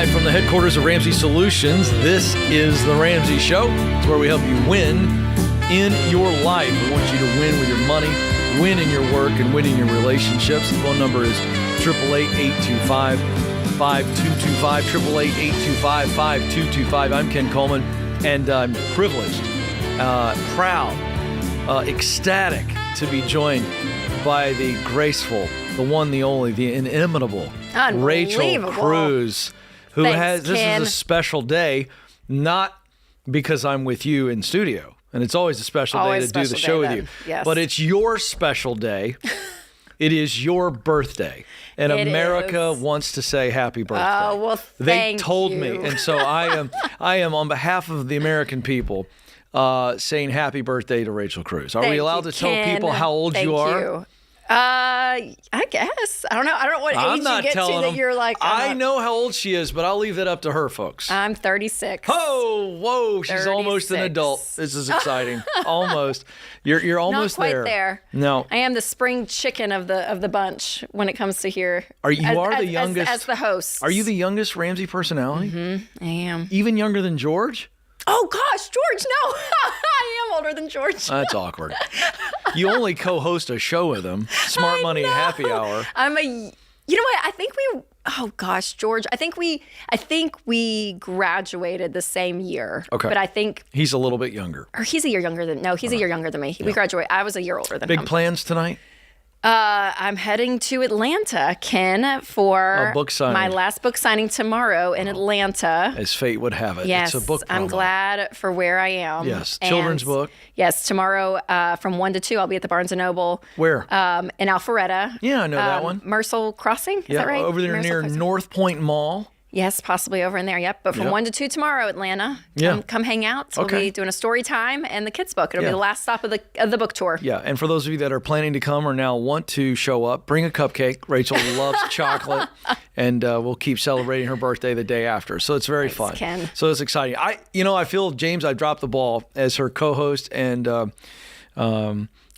Live from the headquarters of Ramsey Solutions, this is The Ramsey Show. It's where we help you win in your life. We want you to win with your money, win in your work, and win in your relationships. The phone number is 888-825-5225, 888-825-5225. I'm Ken Coleman, and I'm privileged, proud, ecstatic to be joined by the graceful, the one, the only, the inimitable Rachel Cruze, who this is a special day, not because I'm with you in studio, and it's always a special day to do the show with you, but it's your special day. It is your birthday, and America wants to say happy birthday. Oh, well, they told me, and so I am on behalf of the American people saying happy birthday to Rachel Cruze. Are we allowed to tell people how old you are? I guess. I don't know. I don't know what age you get to that you're like. I know how old she is, but I'll leave that up to her, folks. I'm 36. Oh, whoa. She's 36. Almost an adult. This is exciting. Almost. You're almost there. Not quite there. No. I am the spring chicken of the bunch when it comes to here. You are the youngest. As the host. Are you the youngest Ramsey personality? Mm-hmm. I am. Even younger than George? Oh, gosh, George, no. I am older than George. That's awkward. You only co-host a show with him, Smart Money Happy Hour. You know what? I think George, I think we graduated the same year. Okay. But I think he's a little bit younger. Or he's a year younger than me. Yeah. We graduated. I was a year older than him. Big plans tonight? I'm heading to Atlanta, Ken, for a book signing. My last book signing tomorrow in Atlanta. As fate would have it. Yes, it's a book promo. I'm glad for where I am. Yes, children's book. Yes, tomorrow from 1 to 2, I'll be at the Barnes & Noble. Where? In Alpharetta. Yeah, I know that one. Mercell Crossing, is that right? Over there near North Point Mall. Yes, possibly over in there. Yep. But from 1 to 2 tomorrow, Atlanta. Come hang out. So we'll be doing a story time and the kids' book. It'll be the last stop of the book tour. Yeah. And for those of you that are planning to come or now want to show up, bring a cupcake. Rachel loves chocolate, and we'll keep celebrating her birthday the day after. So it's very fun. Ken. So it's exciting. I feel, James, I dropped the ball as her co-host and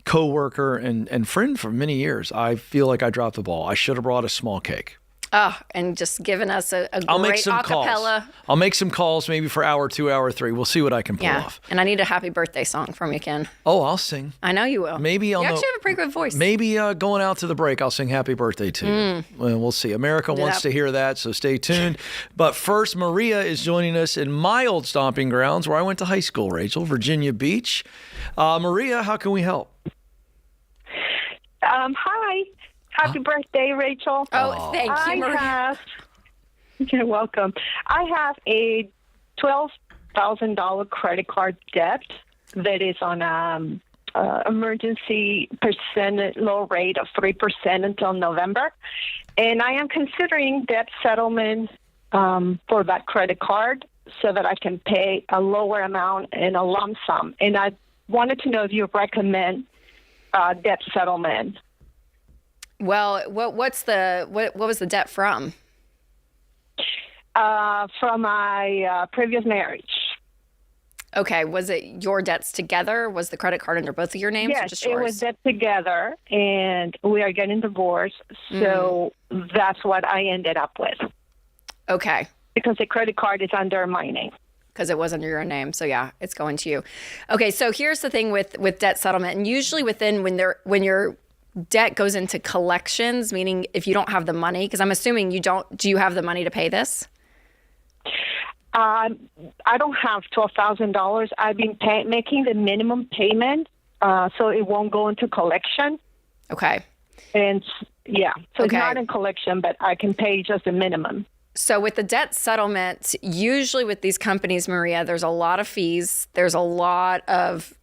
co-worker and friend for many years. I feel like I dropped the ball. I should have brought a small cake. Oh, and just giving us a great acapella. I'll make some calls maybe for hour 2, hour 3. We'll see what I can pull off. And I need a happy birthday song from you, Ken. Oh, I'll sing. I know you will. Maybe you actually have a pretty good voice. Maybe going out to the break, I'll sing happy birthday to you. Well, we'll see. America wants to hear that, so stay tuned. But first, Maria is joining us in my old stomping grounds where I went to high school, Rachel, Virginia Beach. Maria, how can we help? Hi. Happy birthday, Rachel. Oh, thank you, Maria. You're welcome. I have a $12,000 credit card debt that is on emergency percent low rate of 3% until November. And I am considering debt settlement for that credit card so that I can pay a lower amount in a lump sum. And I wanted to know if you recommend debt settlement. Well, what was the debt from? From my previous marriage. Okay, was it your debts together? Was the credit card under both of your names? Yes, or just yours? It was debt together, and we are getting divorced, so that's what I ended up with. Okay. Because the credit card is under my name. Because it was under your name, so yeah, it's going to you. Okay, so here's the thing with debt settlement, and usually when your debt goes into collections, meaning if you don't have the money, because I'm assuming you don't. Do you have the money to pay this? I don't have $12,000. I've been making the minimum payment, so it won't go into collection. Okay. And so it's not in collection, but I can pay just the minimum. So with the debt settlement, usually with these companies, Maria, there's a lot of fees. There's a lot of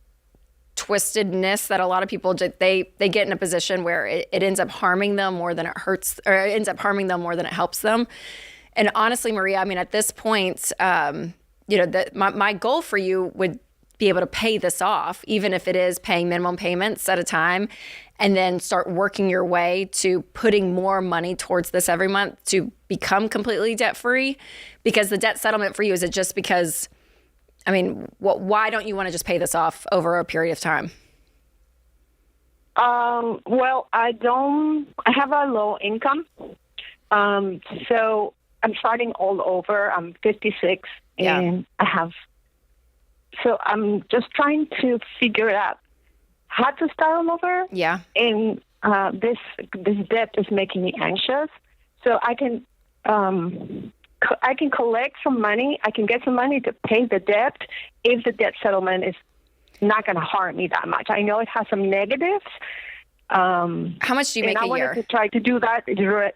twistedness that a lot of people they get in a position where it ends up harming them more than it hurts, or it ends up harming them more than it helps them. And honestly, Maria, I mean, at this point, my goal for you would be able to pay this off, even if it is paying minimum payments at a time, and then start working your way to putting more money towards this every month to become completely debt-free. Because the debt settlement for you, is it just because, I mean, why don't you want to just pay this off over a period of time? Well, I have a low income. So I'm starting all over. I'm 56, and so I'm just trying to figure out how to start all over. Yeah. And this debt is making me anxious. So I can collect some money. I can get some money to pay the debt if the debt settlement is not going to harm me that much. I know it has some negatives. How much do you make a year? And I wanted to try to do that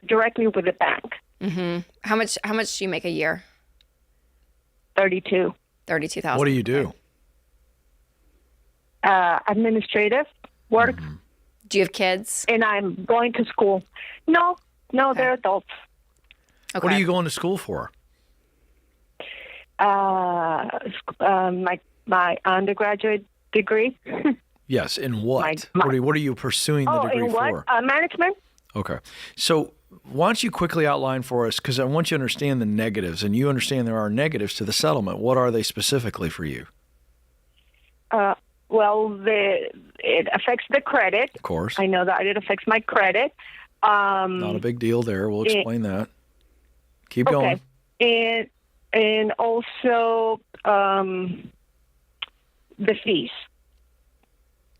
directly with the bank. Mm-hmm. How much do you make a year? 32,000. What do you do? Administrative work. Mm-hmm. Do you have kids? And I'm going to school. No, Okay. they're adults. Okay. What are you going to school for? My undergraduate degree. Yes, in what? My- What are you pursuing the degree in what? for? Management. Okay. So why don't you quickly outline for us, because I want you to understand the negatives, and you understand there are negatives to the settlement. What are they specifically for you? Well, it affects the credit. Of course. I know that it affects my credit. Not a big deal there. We'll explain that. Keep going. And also the fees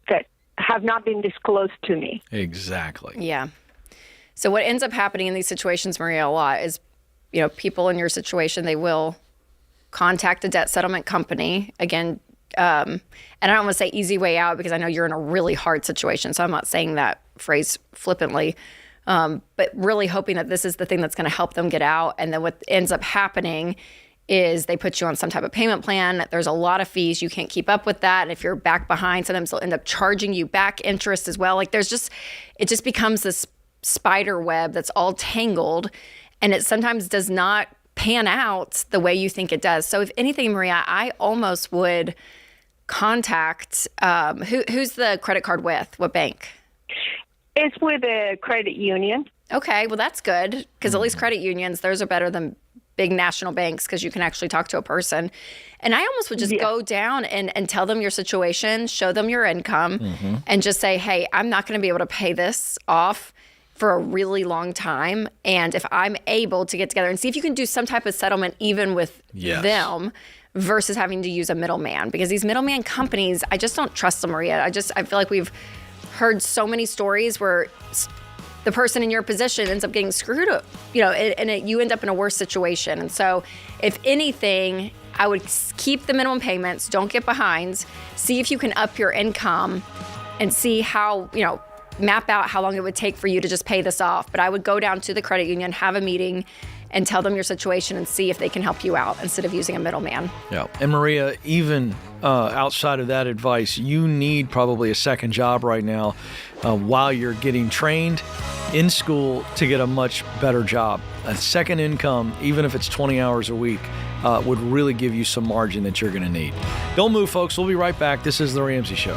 that have not been disclosed to me. Exactly. Yeah. So what ends up happening in these situations, Maria, a lot is, people in your situation, they will contact a debt settlement company. Again, and I don't want to say easy way out because I know you're in a really hard situation. So I'm not saying that phrase flippantly, but really hoping that this is the thing that's going to help them get out. And then what ends up happening is they put you on some type of payment plan. There's a lot of fees. You can't keep up with that. And if you're back behind, sometimes they'll end up charging you back interest as well. Like it just becomes this spider web that's all tangled, and it sometimes does not pan out the way you think it does. So if anything, Maria, I almost would contact, who's the credit card with? What bank? It's with a credit union. Okay, well, that's good because at least credit unions, theirs are better than big national banks because you can actually talk to a person. And I almost would just go down and tell them your situation, show them your income, and just say, hey, I'm not going to be able to pay this off for a really long time. And if I'm able to get together and see if you can do some type of settlement even with them versus having to use a middleman, because these middleman companies, I just don't trust them, Maria. I feel like we've heard so many stories where the person in your position ends up getting screwed up, and you end up in a worse situation. And so if anything, I would keep the minimum payments, don't get behind, see if you can up your income and see how, map out how long it would take for you to just pay this off. But I would go down to the credit union, have a meeting, and tell them your situation and see if they can help you out instead of using a middleman. Yeah. And Maria, even outside of that advice, you need probably a second job right now while you're getting trained in school to get a much better job. A second income, even if it's 20 hours a week, would really give you some margin that you're going to need. Don't move, folks. We'll be right back. This is The Ramsey Show.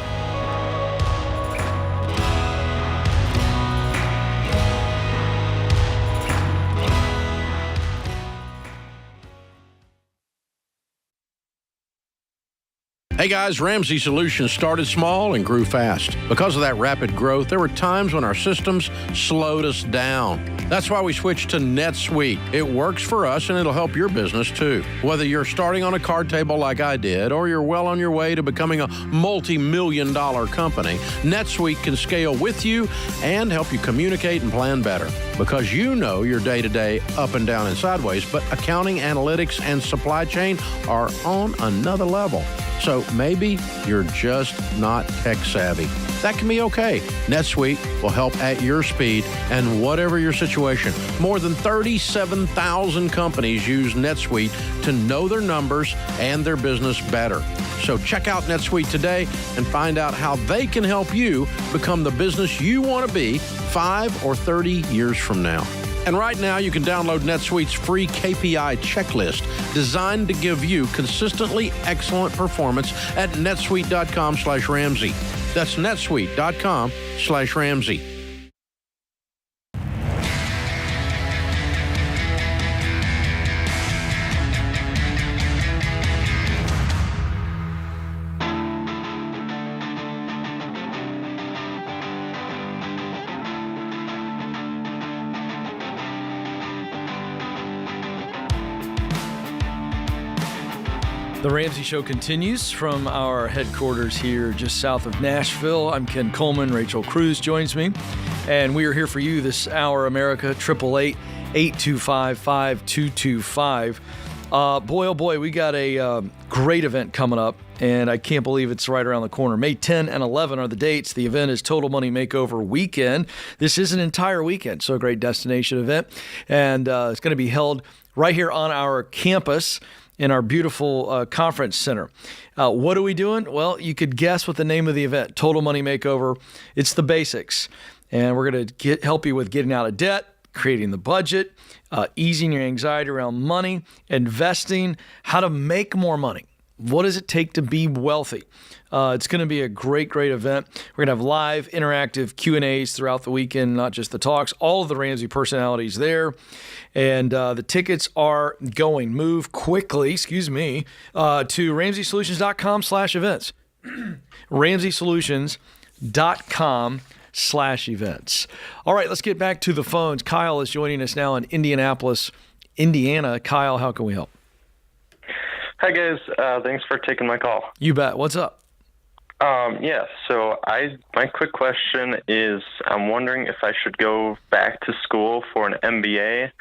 Hey guys, Ramsey Solutions started small and grew fast. Because of that rapid growth, there were times when our systems slowed us down. That's why we switched to NetSuite. It works for us and it'll help your business too. Whether you're starting on a card table like I did, or you're well on your way to becoming a multi-million-dollar company, NetSuite can scale with you and help you communicate and plan better. Because you know your day-to-day up and down and sideways, but accounting, analytics, and supply chain are on another level. So maybe you're just not tech savvy. That can be okay. NetSuite will help at your speed and whatever your situation. More than 37,000 companies use NetSuite to know their numbers and their business better. So check out NetSuite today and find out how they can help you become the business you want to be 5 or 30 years from now. And right now, you can download NetSuite's free KPI checklist designed to give you consistently excellent performance at netsuite.com/Ramsey. That's netsuite.com/Ramsey. The Ramsey Show continues from our headquarters here just south of Nashville. I'm Ken Coleman. Rachel Cruze joins me. And we are here for you this hour, America, 888-825-5225. Boy, oh boy, we got a great event coming up, and I can't believe it's right around the corner. May 10 and 11 are the dates. The event is Total Money Makeover Weekend. This is an entire weekend, so a great destination event. And it's going to be held right here on our campus in our beautiful conference center. What are we doing? Well, you could guess what the name of the event, Total Money Makeover. It's the basics. And we're going to help you with getting out of debt, creating the budget, easing your anxiety around money, investing, how to make more money. What does it take to be wealthy? It's going to be a great, great event. We're going to have live, interactive Q&As throughout the weekend, not just the talks. All of the Ramsey personalities there. And the tickets are going. Move quickly, to RamseySolutions.com/events. RamseySolutions.com/events. All right, let's get back to the phones. Kyle is joining us now in Indianapolis, Indiana. Kyle, how can we help? Hi, guys. Thanks for taking my call. You bet. What's up? So my quick question is, I'm wondering if I should go back to school for an MBA,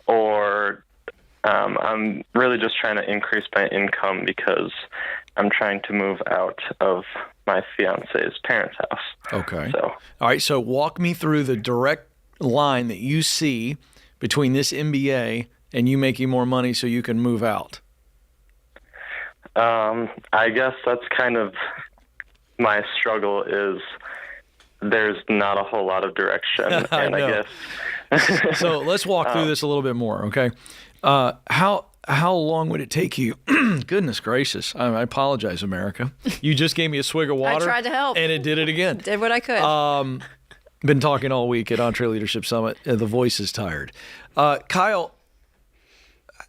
or I'm really just trying to increase my income because I'm trying to move out of my fiance's parents' house. Okay. So, all right. So walk me through the direct line that you see between this MBA and you making more money so you can move out. I guess that's kind of my struggle, is there's not a whole lot of direction. And I guess. So let's walk through this a little bit more. Okay. How long would it take you? Goodness gracious. I apologize, America. You just gave me a swig of water. I tried to help. And it did it again. Did what I could. Been talking all week at Entre Leadership Summit. The voice is tired. Kyle,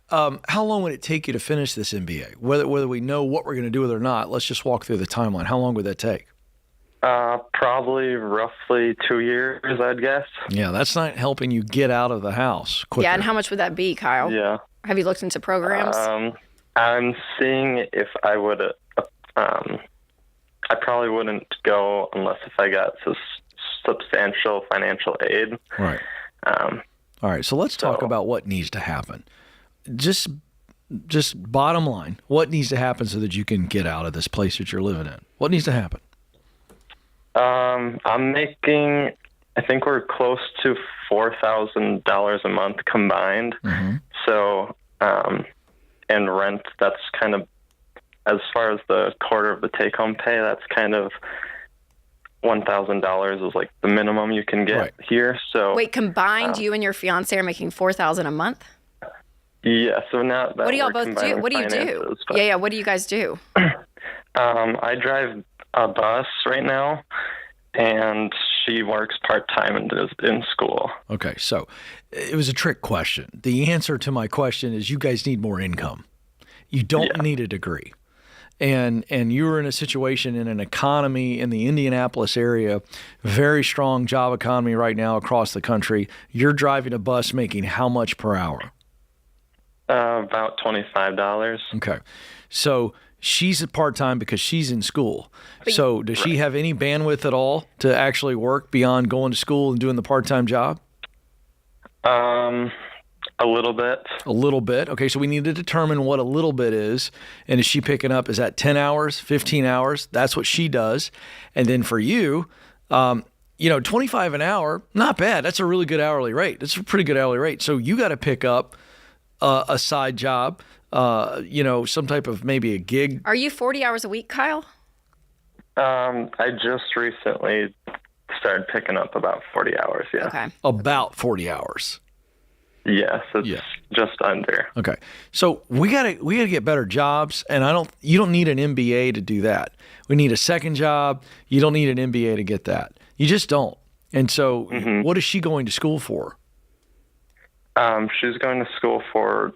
how long would it take you to finish this MBA? Whether we know what we're going to do with it or not, let's just walk through the timeline. How long would that take? Probably roughly 2 years, I'd guess. Yeah, that's not helping you get out of the house quicker. Yeah, and how much would that be, Kyle? Yeah. Have you looked into programs? I'm seeing if I would, I probably wouldn't go unless if I got substantial financial aid. Right. All right, so let's talk about what needs to happen. Just bottom line, what needs to happen so that you can get out of this place that you're living in? What needs to happen? I'm making, I think we're close to $4,000 a month combined. Mm-hmm. So, and rent, that's kind of, as far as the quarter of the take-home pay, that's kind of $1,000 is like the minimum you can get here. So wait, combined, you and your fiance are making $4,000 a month? Yeah. So now that what do y'all both do? What do you do? Yeah. What do you guys do? I drive a bus right now, and she works part-time and is in school. Okay, so it was a trick question. The answer to my question is you guys need more income. You don't need a degree. And you're in a situation in an economy in the Indianapolis area, very strong job economy right now across the country. You're driving a bus making how much per hour? About $25. Okay. So she's a part-time because she's in school. So does she have any bandwidth at all to actually work beyond going to school and doing the part-time job? A little bit. A little bit. Okay, so we need to determine what a little bit is. And is she picking up, is that 10 hours, 15 hours? That's what she does. And then for you, $25 an hour, not bad. That's a really good hourly rate. That's a pretty good hourly rate. So you got to pick up a side job, some type of maybe a gig. Are you 40 hours a week, Kyle? I just recently started picking up about 40 hours, yeah. Okay. About 40 hours. Yes, it's just under. Okay. So we gotta get better jobs, and you don't need an MBA to do that. We need a second job. You don't need an MBA to get that. You just don't. And so what is she going to school for? She's going to school for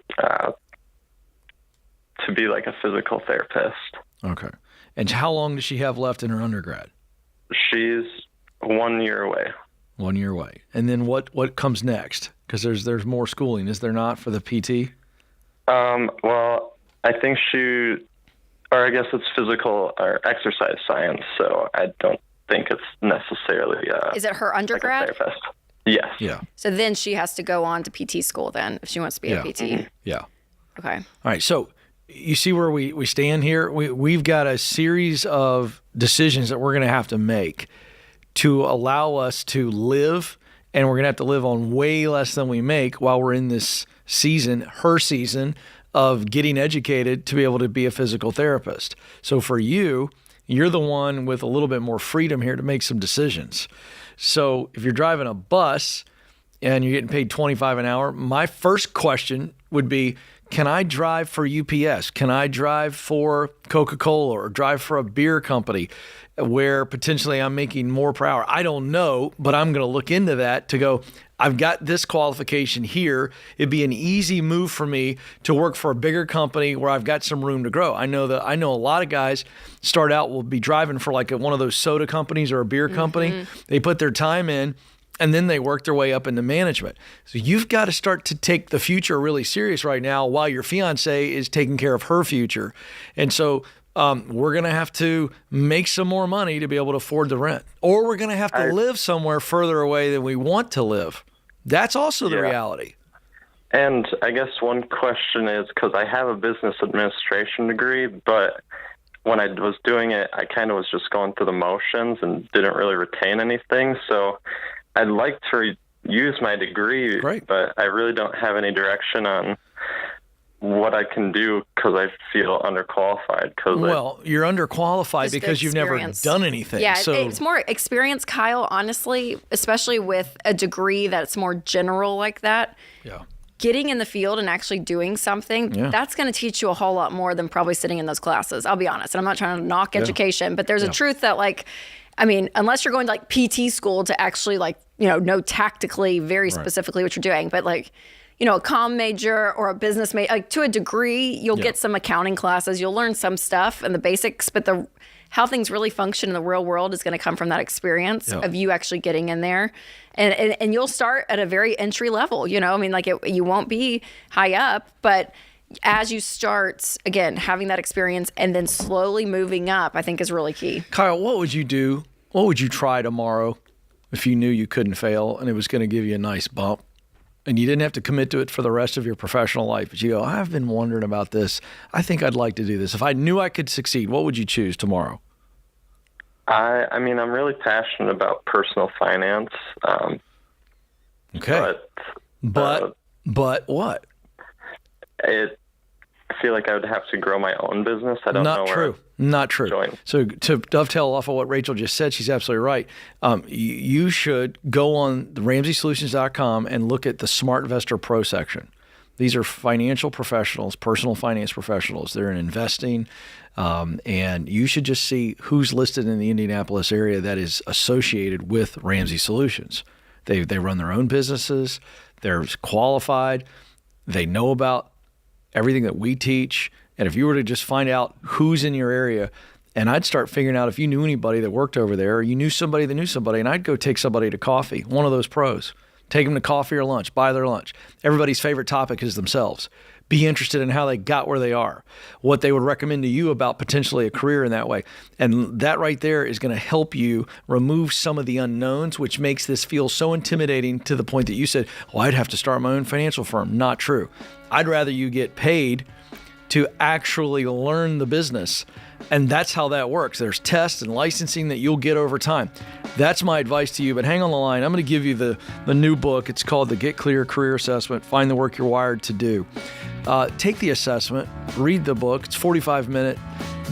to be like a physical therapist. Okay. And how long does she have left in her undergrad? She's 1 year away. 1 year away. And then what comes next? Because there's more schooling, is there not, for the PT? Well, I think or I guess it's physical or exercise science, so I don't think it's necessarily Is it her undergrad? Like a therapist. Yes. Yeah. So then she has to go on to PT school then if she wants to be a PT. Mm-hmm. Yeah. Okay. All right. So you see where we stand here? We've got a series of decisions that we're going to have to make to allow us to live, and we're going to have to live on way less than we make while we're in this season, her season, of getting educated to be able to be a physical therapist. So for you, you're the one with a little bit more freedom here to make some decisions. So if you're driving a bus and you're getting paid $25 an hour, my first question would be, can I drive for UPS? Can I drive for Coca-Cola or drive for a beer company where potentially I'm making more per hour? I don't know, but I'm going to look into that to go, I've got this qualification here. It'd be an easy move for me to work for a bigger company where I've got some room to grow. I know a lot of guys start out will be driving for like one of those soda companies or a beer company. Mm-hmm. They put their time in and then they work their way up into management. So you've got to start to take the future really serious right now while your fiance is taking care of her future. And so we're going to have to make some more money to be able to afford the rent, or we're going to have to live somewhere further away than we want to live. That's also the reality. And I guess one question is, because I have a business administration degree, but when I was doing it, I kind of was just going through the motions and didn't really retain anything. So I'd like to use my degree, but I really don't have any direction on what I can do because I feel underqualified. Well, you're underqualified because you've never done anything. Yeah, so it's more experience, Kyle, honestly, especially with a degree that's more general like that. Yeah. Getting in the field and actually doing something, that's going to teach you a whole lot more than probably sitting in those classes. I'll be honest. And I'm not trying to knock education, but there's a truth that, like, I mean, unless you're going to like PT school to actually like, know tactically very specifically what you're doing, but like, a comm major or a business major, like to a degree, you'll get some accounting classes, you'll learn some stuff and the basics, but how things really function in the real world is going to come from that experience of you actually getting in there. And you'll start at a very entry level, I mean, like you won't be high up, but as you start, again, having that experience and then slowly moving up, I think is really key. Kyle, what would you do? What would you try tomorrow if you knew you couldn't fail and it was going to give you a nice bump? And you didn't have to commit to it for the rest of your professional life. But you go, I've been wondering about this. I think I'd like to do this. If I knew I could succeed, what would you choose tomorrow? I mean, I'm really passionate about personal finance. Okay. But what? I feel like I would have to grow my own business. I don't know where. Not true. So to dovetail off of what Rachel just said, she's absolutely right. You should go on RamseySolutions.com and look at the Smart Investor Pro section. These are financial professionals, personal finance professionals. They're in investing, and you should just see who's listed in the Indianapolis area that is associated with Ramsey Solutions. They run their own businesses. They're qualified. They know about everything that we teach. And if you were to just find out who's in your area, and I'd start figuring out if you knew anybody that worked over there, or you knew somebody that knew somebody, and I'd go take somebody to coffee, one of those pros. Take them to coffee or lunch, buy their lunch. Everybody's favorite topic is themselves. Be interested in how they got where they are, what they would recommend to you about potentially a career in that way. And that right there is going to help you remove some of the unknowns, which makes this feel so intimidating to the point that you said, well, I'd have to start my own financial firm. Not true. I'd rather you get paid to actually learn the business. And that's how that works. There's tests and licensing that you'll get over time. That's my advice to you, but hang on the line. I'm going to give you the new book. It's called the Get Clear Career Assessment, Find the Work You're Wired to Do. Take the assessment, read the book. It's a 45-minute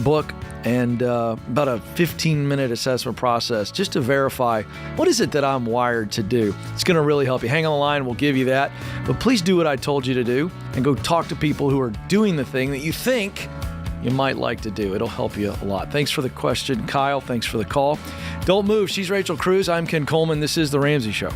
book and about a 15-minute assessment process just to verify what is it that I'm wired to do. It's going to really help you. Hang on the line. We'll give you that. But please do what I told you to do and go talk to people who are doing the thing that you think you might like to do. It'll help you a lot. Thanks for the question, Kyle. Thanks for the call. Don't move. She's Rachel Cruze. I'm Ken Coleman. This is The Ramsey Show.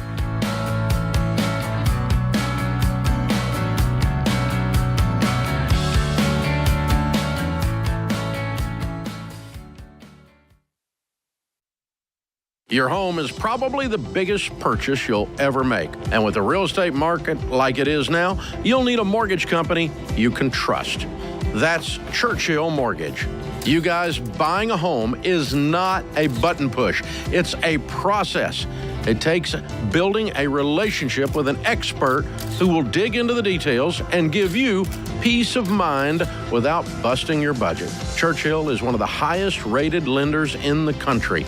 Your home is probably the biggest purchase you'll ever make. And with the real estate market like it is now, you'll need a mortgage company you can trust. That's Churchill Mortgage. You guys, buying a home is not a button push. It's a process. It takes building a relationship with an expert who will dig into the details and give you peace of mind without busting your budget. Churchill is one of the highest rated lenders in the country,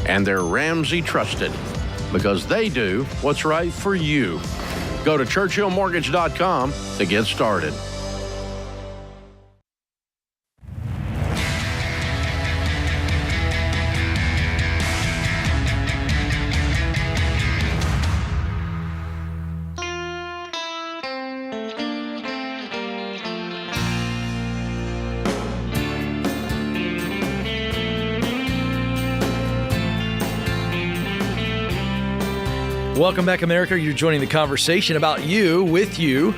and they're Ramsey trusted because they do what's right for you. Go to churchillmortgage.com to get started. Welcome back, America. You're joining the conversation about you, with you,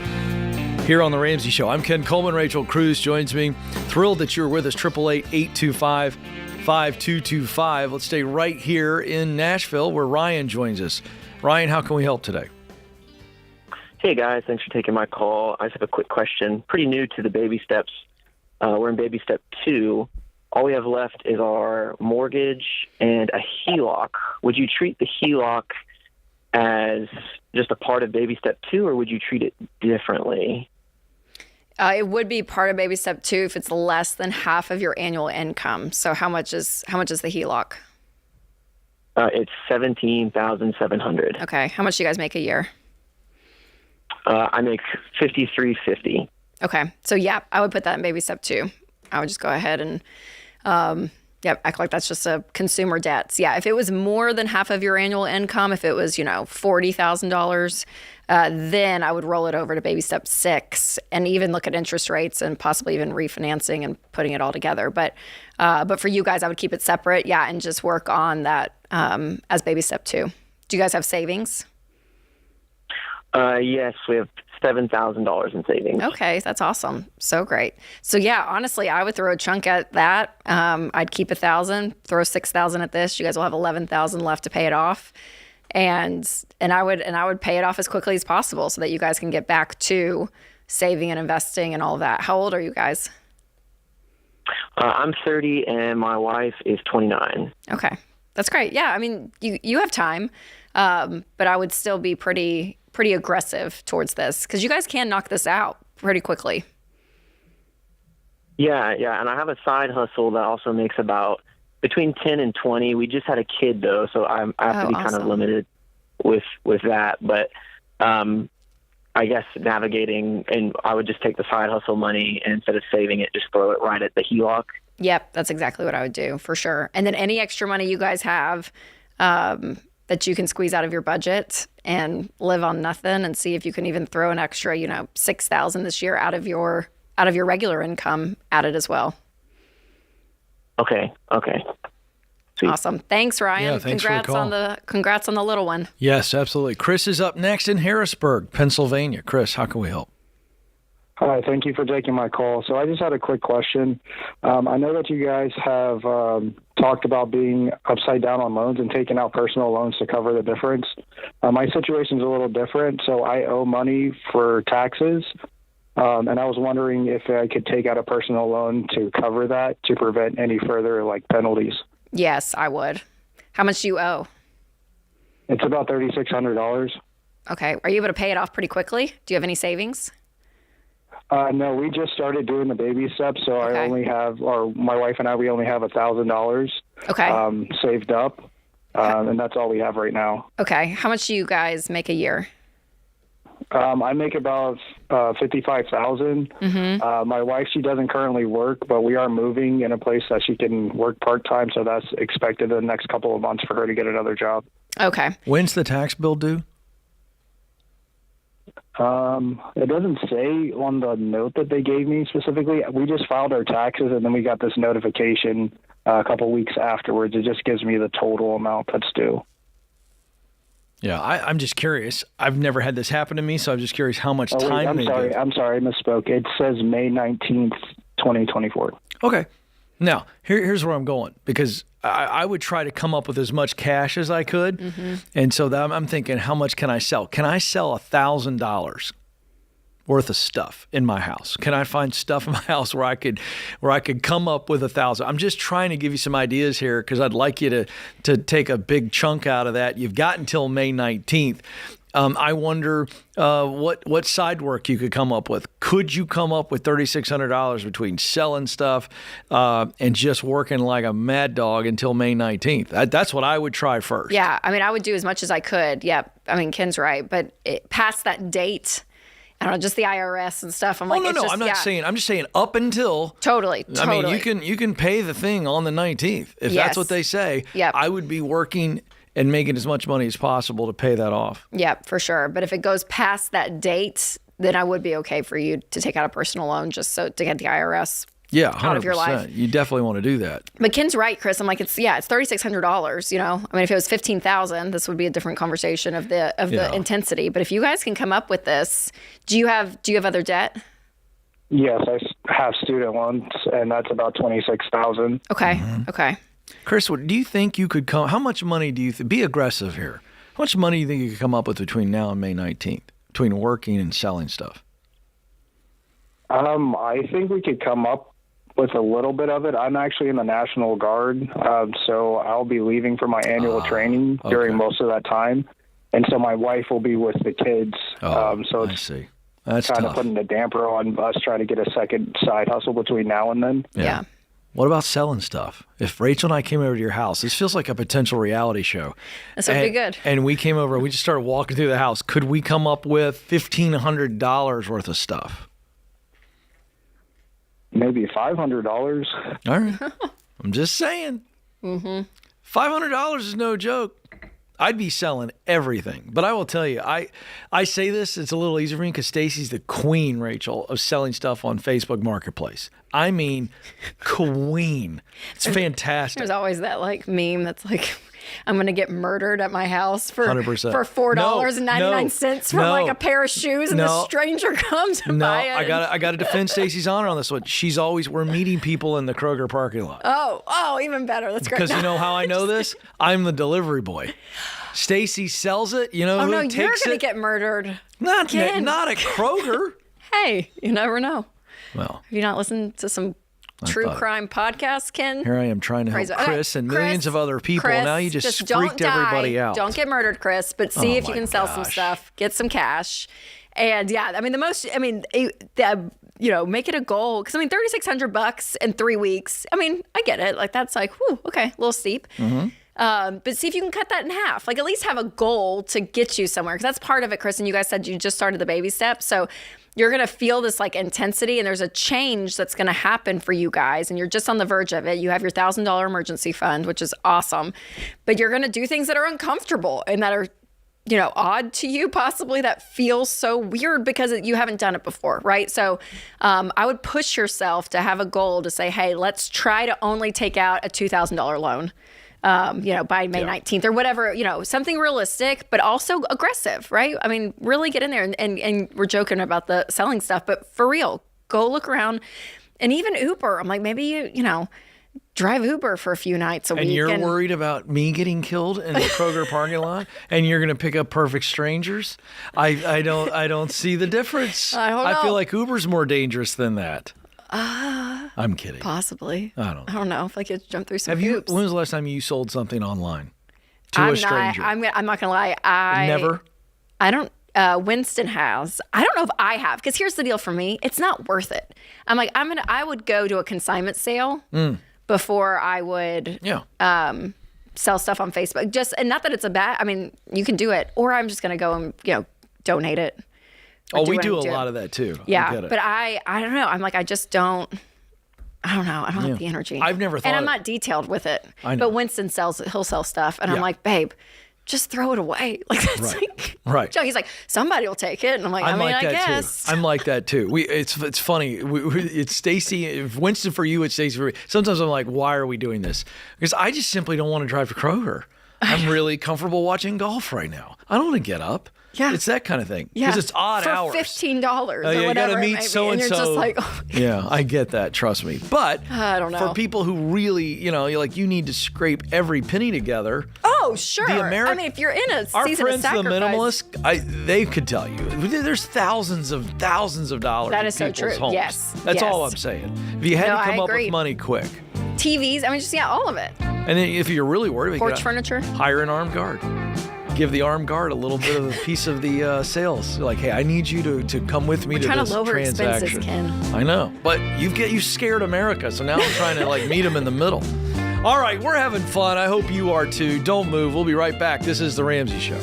here on The Ramsey Show. I'm Ken Coleman. Rachel Cruze joins me. Thrilled that you're with us. 888-825-5225. Let's stay right here in Nashville where Ryan joins us. Ryan, how can we help today? Hey, guys. Thanks for taking my call. I just have a quick question. Pretty new to the baby steps. We're in baby step 2. All we have left is our mortgage and a HELOC. Would you treat the HELOC as just a part of baby step 2, or would you treat it differently? It would be part of baby step 2 if it's less than half of your annual income. So how much is the HELOC? It's $17,700. Okay. How much do you guys make a year? I make $53.50. Okay. So yeah, I would put that in baby step 2. I would just go ahead and act like that's just a consumer debts. Yeah, if it was more than half of your annual income, if it was, $40,000, then I would roll it over to baby step 6 and even look at interest rates and possibly even refinancing and putting it all together. But for you guys, I would keep it separate, and just work on that as baby step 2. Do you guys have savings? Yes, we have $7,000 in savings. Okay, that's awesome. So great. So yeah, honestly, I would throw a chunk at that. I'd keep $1,000, throw $6,000 at this. You guys will have $11,000 left to pay it off, and I would pay it off as quickly as possible so that you guys can get back to saving and investing and all of that. How old are you guys? I'm 30 and my wife is 29. Okay, that's great. Yeah, I mean, you have time, but I would still be pretty aggressive towards this because you guys can knock this out pretty quickly. Yeah, and I have a side hustle that also makes about between 10 and 20. We just had a kid though, so I have to be kind of limited with that. But I guess navigating, and I would just take the side hustle money and instead of saving it, just throw it right at the HELOC. Yep, that's exactly what I would do for sure. And then any extra money you guys have that you can squeeze out of your budget and live on nothing, and see if you can even throw an extra, $6,000 this year out of your regular income at it as well. Okay. Sweet. Awesome. Thanks, Ryan. Yeah, thanks for the call. Congrats on the little one. Yes, absolutely. Chris is up next in Harrisburg, Pennsylvania. Chris, how can we help? Hi, thank you for taking my call. So I just had a quick question. I know that you guys have talked about being upside down on loans and taking out personal loans to cover the difference. My situation's a little different, so I owe money for taxes, and I was wondering if I could take out a personal loan to cover that to prevent any further penalties. Yes, I would. How much do you owe? It's about $3,600. Okay. Are you able to pay it off pretty quickly? Do you have any savings? No, we just started doing the baby steps, so okay. My wife and I, we only have $1,000 saved up, and that's all we have right now. Okay. How much do you guys make a year? I make about $55,000. Mm-hmm. My wife, she doesn't currently work, but we are moving in a place that she can work part-time, so that's expected in the next couple of months for her to get another job. Okay. When's the tax bill due? It doesn't say on the note that they gave me specifically. We just filed our taxes, and then we got this notification a couple weeks afterwards. It just gives me the total amount that's due. Yeah, I'm just curious. I've never had this happen to me, so I'm just curious how much time I'm sorry, I misspoke. It says May 19th, 2024. Okay. Now, here's where I'm going, because I would try to come up with as much cash as I could. Mm-hmm. And so I'm thinking, how much can I sell? Can I sell $1,000 worth of stuff in my house? Can I find stuff in my house where I could come up with 1,000? I'm just trying to give you some ideas here because I'd like you to take a big chunk out of that. You've got until May 19th. I wonder what side work you could come up with. Could you come up with $3,600 between selling stuff and just working like a mad dog until May 19th? That's what I would try first. Yeah, I mean, I would do as much as I could. Yeah, I mean, Ken's right, but past that date, I don't know, just the IRS and stuff. I'm like, no, I'm not saying. I'm just saying up until. Totally. I mean, you can pay the thing on the 19th if that's what they say. Yep. I would be working and making as much money as possible to pay that off. Yeah, for sure. But if it goes past that date, then I would be okay for you to take out a personal loan just to get the IRS out of your life. You definitely want to do that. But Ken's right, Chris. I'm like, it's $3,600. You know, I mean, if it was $15,000, this would be a different conversation of the intensity. But if you guys can come up with this, do you have other debt? Yes, I have student loans, and that's about $26,000. Okay. Mm-hmm. Okay. Chris, do you think you could come? How much money do you be aggressive here? How much money do you think you could come up with between now and May 19th, between working and selling stuff? I think we could come up with a little bit of it. I'm actually in the National Guard, so I'll be leaving for my annual training during most of that time, and so my wife will be with the kids. So it's I see. That's kind tough. of putting a damper on us trying to get a second side hustle between now and then. Yeah. What about selling stuff? If Rachel and I came over to your house, this feels like a potential reality show. This would be good. And we came over and we just started walking through the house. Could we come up with $1,500 worth of stuff? Maybe $500. All right. I'm just saying. Mm-hmm. $500 is no joke. I'd be selling everything. But I will tell you, I say this, it's a little easier for me because Stacy's the queen, Rachel, of selling stuff on Facebook Marketplace. I mean, queen. It's fantastic. There's always that like meme that's like, I'm going to get murdered at my house for 100%. for $4.99 for like a pair of shoes, and the stranger comes to buy it. I got to defend Stacy's honor on this one. We're meeting people in the Kroger parking lot. Oh, even better. That's great. Because you know how I know this? I'm the delivery boy. Stacy sells it. You know who takes it? You're going to get murdered. Not at Kroger. Hey, you never know. Well, have you not listened to some true crime podcasts, Ken? Here I am trying to help Chris and millions of other people. Chris, now you just freaked everybody out. Don't get murdered, Chris, but see if you can sell some stuff, get some cash. And yeah, I mean, make it a goal. Because I mean, $3,600 in 3 weeks. I mean, I get it. Like that's like, whew, okay, a little steep. Mm-hmm. But see if you can cut that in half. Like at least have a goal to get you somewhere. Because that's part of it, Chris. And you guys said you just started the baby steps. So you're going to feel this like intensity, and there's a change that's going to happen for you guys. And you're just on the verge of it. You have your $1,000 emergency fund, which is awesome. But you're going to do things that are uncomfortable and that are, odd to you, possibly, that feels so weird because you haven't done it before, right? So I would push yourself to have a goal to say, hey, let's try to only take out a $2,000 loan. By May 19th or whatever, something realistic, but also aggressive, right? I mean, really get in there and we're joking about the selling stuff, but for real, go look around. And even Uber, I'm like, maybe you drive Uber for a few nights a week. And you're worried about me getting killed in the Kroger parking lot, and you're going to pick up perfect strangers? I don't see the difference. I feel like Uber's more dangerous than that. I'm kidding. Possibly. I don't know if I could jump through some hoops. When was the last time you sold something online to a stranger? I'm not gonna lie. Never. I don't. Winston has. I don't know if I have, because here's the deal for me. It's not worth it. I'm like, I would go to a consignment sale before I would sell stuff on Facebook. And not that it's a bad. I mean, you can do it, or I'm just gonna go and donate it. We do a lot of that too. Yeah, but I don't know. I'm like, I just don't. I don't know. I don't have the energy. I've never thought. And I'm not detailed with it. I know. But Winston he'll sell stuff, and I'm like, babe, just throw it away. Like that's right. He's like, somebody will take it, and I'm like, I guess. Too. I'm like that too. It's funny. It's Stacy. If Winston for you, it's Stacy for me. Sometimes I'm like, why are we doing this? Because I just simply don't want to drive to Kroger. I'm really comfortable watching golf right now. I don't want to get up. Yeah. It's that kind of thing. Yeah. Because it's odd hours. For $15 or whatever. You got to meet so-and-so. And you're just like, oh. Yeah, I get that. Trust me. But I don't know. For people who really, you need to scrape every penny together. Oh, Oh, sure. I mean, if you're in a our season friends, of sacrifice. the minimalists, they could tell you. There's thousands of dollars that in is so people's true. homes. Yes. That's all I'm saying. If you had to come up with money quick. TVs, I mean, just, all of it. And then if you're really worried, porch furniture, hire an armed guard. Give the armed guard a little bit of a piece of the sales. Like, hey, I need you to come with me to this transaction. Trying to lower expenses, Ken. I know, but you scared America, so now I'm trying to meet them in the middle. All right, we're having fun. I hope you are too. Don't move. We'll be right back. This is The Ramsey Show.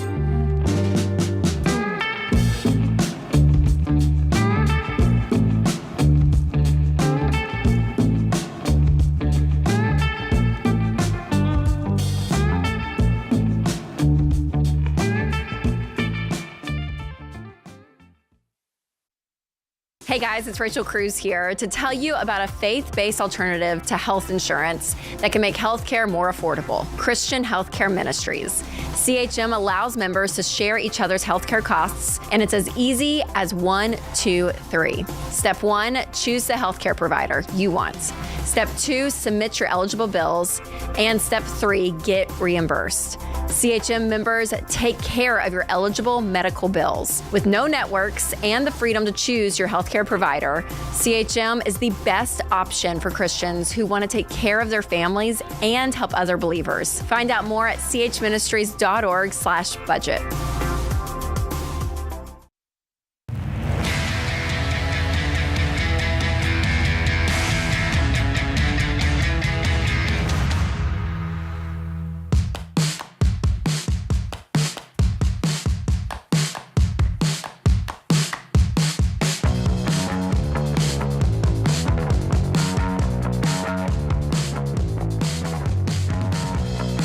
Hey guys, it's Rachel Cruze here to tell you about a faith-based alternative to health insurance that can make healthcare more affordable. Christian Healthcare Ministries. CHM allows members to share each other's healthcare costs, and it's as easy as 1, 2, 3. Step 1, choose the healthcare provider you want. Step 2, submit your eligible bills. And step 3, get reimbursed. CHM members take care of your eligible medical bills. With no networks and the freedom to choose your healthcare provider, CHM is the best option for Christians who want to take care of their families and help other believers. Find out more at chministries.org/budget.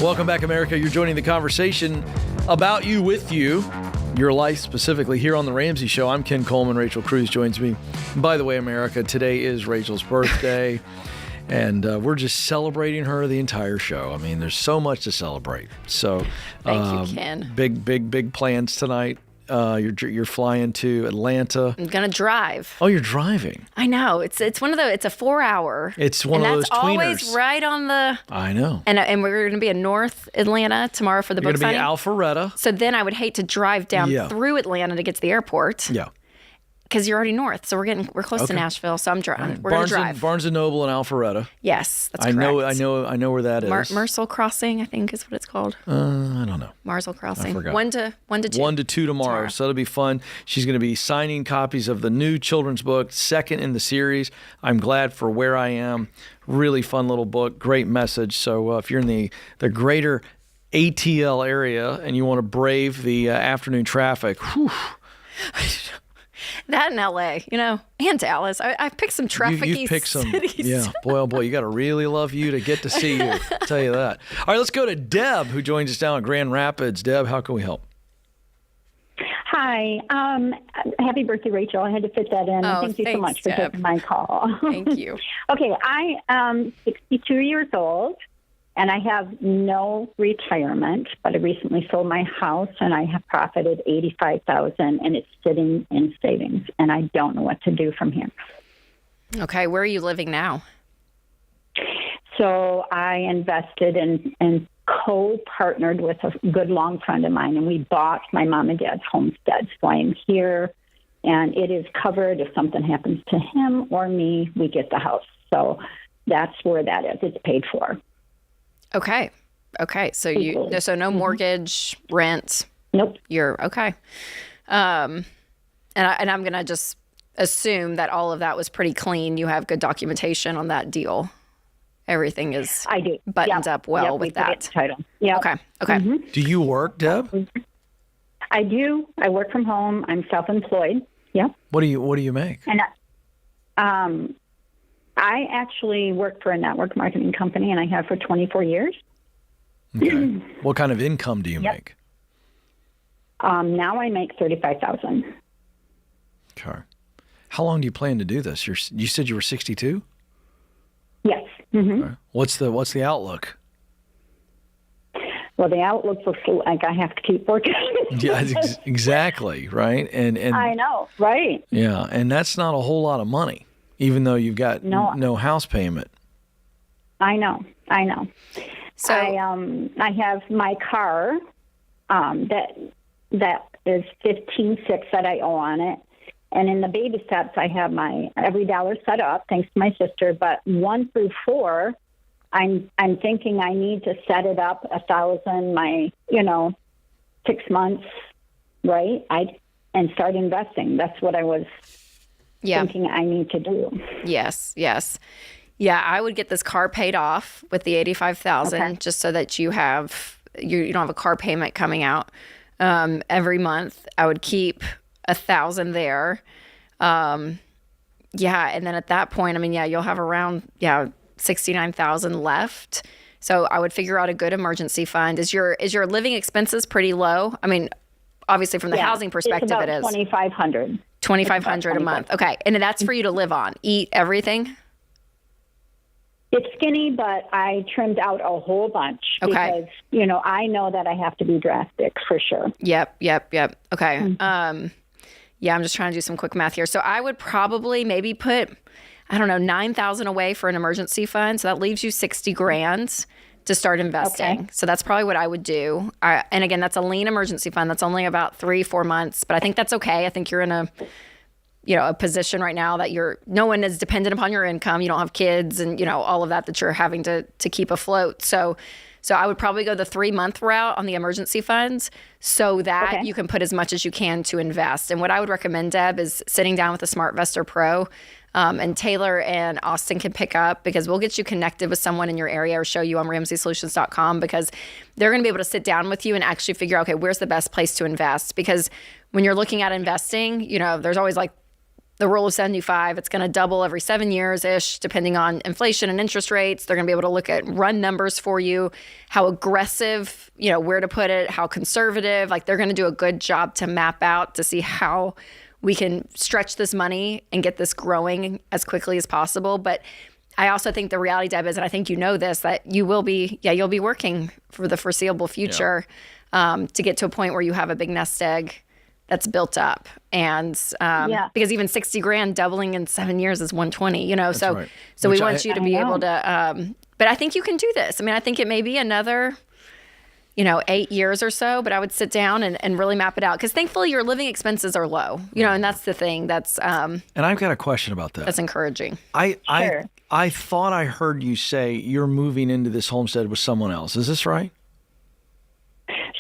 Welcome back, America. You're joining the conversation about you, with you, your life specifically, here on The Ramsey Show. I'm Ken Coleman. Rachel Cruze joins me. And by the way, America, today is Rachel's birthday, and we're just celebrating her the entire show. I mean, there's so much to celebrate. So, thank you, Ken. Big plans tonight. You're flying to Atlanta. I'm gonna drive. Oh, you're driving. I know. It's it's a 4-hour. It's one of those tweeners. And that's always right on the. I know. And we're gonna be in North Atlanta tomorrow for the book signing. You're gonna be Alpharetta. So then I would hate to drive down through Atlanta to get to the airport. Yeah. Because you're already north, so we're close to Nashville. So I'm driving. Right. We're gonna drive. Barnes and Noble and Alpharetta. Yes, that's correct. I know where that is. Mersel Crossing, I think, is what it's called. I don't know. Marsel Crossing. I forgot. 1 to 2. 1 to 2 tomorrow. So that'll be fun. She's going to be signing copies of the new children's book, second in the series. I'm glad for where I am. Really fun little book. Great message. So if you're in the greater ATL area and you want to brave the afternoon traffic, whew. That in LA, and Dallas. I picked some traffic-y cities. Yeah, boy, oh boy, you got to really love you to get to see you. I'll tell you that. All right, let's go to Deb, who joins us down in Grand Rapids. Deb, how can we help? Hi. Happy birthday, Rachel. I had to fit that in. Thank you so much for taking my call. Thank you. Okay, I am 62 years old. And I have no retirement, but I recently sold my house and I have profited $85,000 and it's sitting in savings and I don't know what to do from here. Okay, where are you living now? So I invested and co-partnered with a good long friend of mine and we bought my mom and dad's homestead. So I am here and it is covered. If something happens to him or me, we get the house. So that's where that is. It's paid for. Okay. So no mortgage, rent. Nope. You're okay. And I'm gonna just assume that all of that was pretty clean. You have good documentation on that deal. Everything is buttoned up well with that title. Yeah. Okay. Mm-hmm. Do you work, Deb? I do. I work from home. I'm self-employed. Yep. What do you make? And I actually work for a network marketing company, and I have for 24 years. Okay. What kind of income do you make? Now I make $35,000. Okay. How long do you plan to do this? You said you were 62? Yes. Mm-hmm. Okay. What's the outlook? Well, the outlook looks like I have to keep working. Yeah, exactly, right? And I know, right? Yeah, and that's not a whole lot of money, even though you've got no house payment. I know. So I have my car that is 15,600 that I owe on it. And in the baby steps, I have my every dollar set up, thanks to my sister. But 1 through 4, I'm thinking I need to set it up 1,000, my 6 months, right? And start investing. That's what I was thinking I need to do. Yes. Yeah, I would get this car paid off with the $85,000 just so that you don't have a car payment coming out every month. I would keep $1,000 there. And then at that point, you'll have around $69,000 left. So I would figure out a good emergency fund. Is your living expenses pretty low? Obviously from the housing perspective, it's it is $2,500. $2,500 a month. Okay, and that's for you to live on, eat everything. It's skinny, but I trimmed out a whole bunch because, I know that I have to be drastic for sure. Yep. Okay. I'm just trying to do some quick math here. So I would probably maybe put, $9,000 away for an emergency fund. So that leaves you $60,000 to start investing. Okay. So that's probably what I would do. And again, that's a lean emergency fund. That's only about 3-4 months, but I think that's okay. I think you're in a position right now that no one is dependent upon your income. You don't have kids and, all of that you're having to keep afloat. So I would probably go the 3-month route on the emergency funds so that you can put as much as you can to invest. And what I would recommend, Deb, is sitting down with a SmartVestor Pro, and Taylor and Austin can pick up, because we'll get you connected with someone in your area or show you on RamseySolutions.com, because they're going to be able to sit down with you and actually figure out, okay, where's the best place to invest? Because when you're looking at investing, there's always like the rule of 75, it's going to double every 7 years-ish, depending on inflation and interest rates. They're going to be able to run numbers for you, how aggressive, where to put it, how conservative. They're going to do a good job to map out to see how we can stretch this money and get this growing as quickly as possible. But I also think the reality, Deb, is, and I think this, that you'll be working for the foreseeable future to get to a point where you have a big nest egg that's built up. And because even $60,000 doubling in 7 years is 120, so right. So we want you to be able to, but I think you can do this. I think it may be another, 8 years or so, but I would sit down and really map it out, because thankfully your living expenses are low, and that's the thing that's, and I've got a question about that. That's encouraging. I thought I heard you say you're moving into this homestead with someone else. Is this right?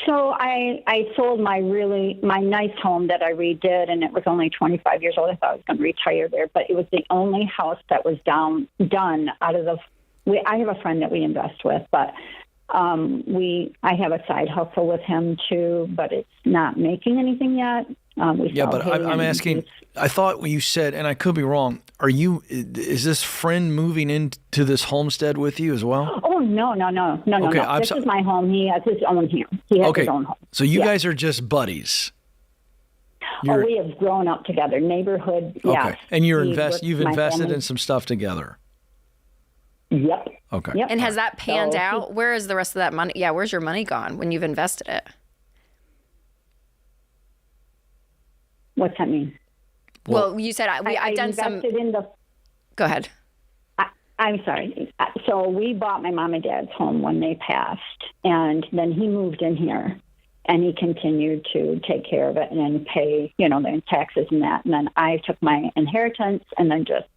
So I sold my nice home that I redid, and it was only 25 years old. I thought I was going to retire there, but it was the only house that was done out of I have a friend that we invest with, but I have a side hustle with him too, but it's not making anything yet. But I'm asking, I thought you said, and I could be wrong, is this friend moving into this homestead with you as well? Oh, no. Okay, this is my home. He has his own here. He has his own home. So you guys are just buddies. We have grown up together. Neighborhood, yes. Okay. And you've invested in some stuff together. Yep. Okay. Yep. And has that panned out? Where is the rest of that money? Yeah, where's your money gone when you've invested it? What's that mean? Well, you said I've done some. Go ahead. I'm sorry. So we bought my mom and dad's home when they passed, and then he moved in here, and he continued to take care of it and then pay, the taxes and that. And then I took my inheritance, and then just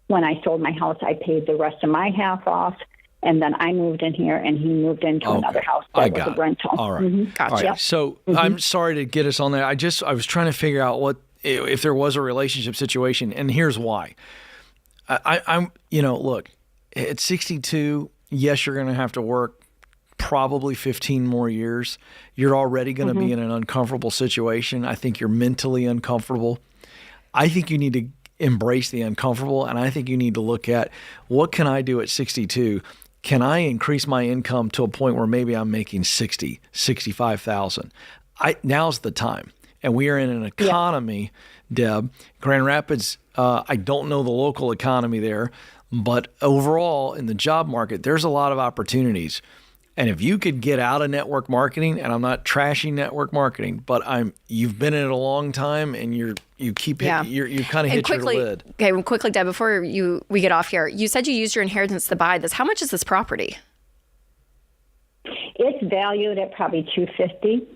when I sold my house, I paid the rest of my half off. And then I moved in here, and he moved into another house that was a rental. All right. Mm-hmm. Gotcha. All right. So I'm sorry to get us on there. I was trying to figure out if there was a relationship situation, and here's why. I'm look, at 62, yes, you're going to have to work probably 15 more years. You're already going to be in an uncomfortable situation. I think you're mentally uncomfortable. I think you need to embrace the uncomfortable, and I think you need to look at, what can I do at 62? Can I increase my income to a point where maybe I'm making $65,000? Now's the time. And we are in an economy, Deb, Grand Rapids, I don't know the local economy there, but overall in the job market, there's a lot of opportunities. And if you could get out of network marketing, and I'm not trashing network marketing, but you've been in it a long time, and you kind of hit your lid. Okay, well, quickly, Deb, before we get off here, you said you used your inheritance to buy this. How much is this property? it's valued at probably $250,000.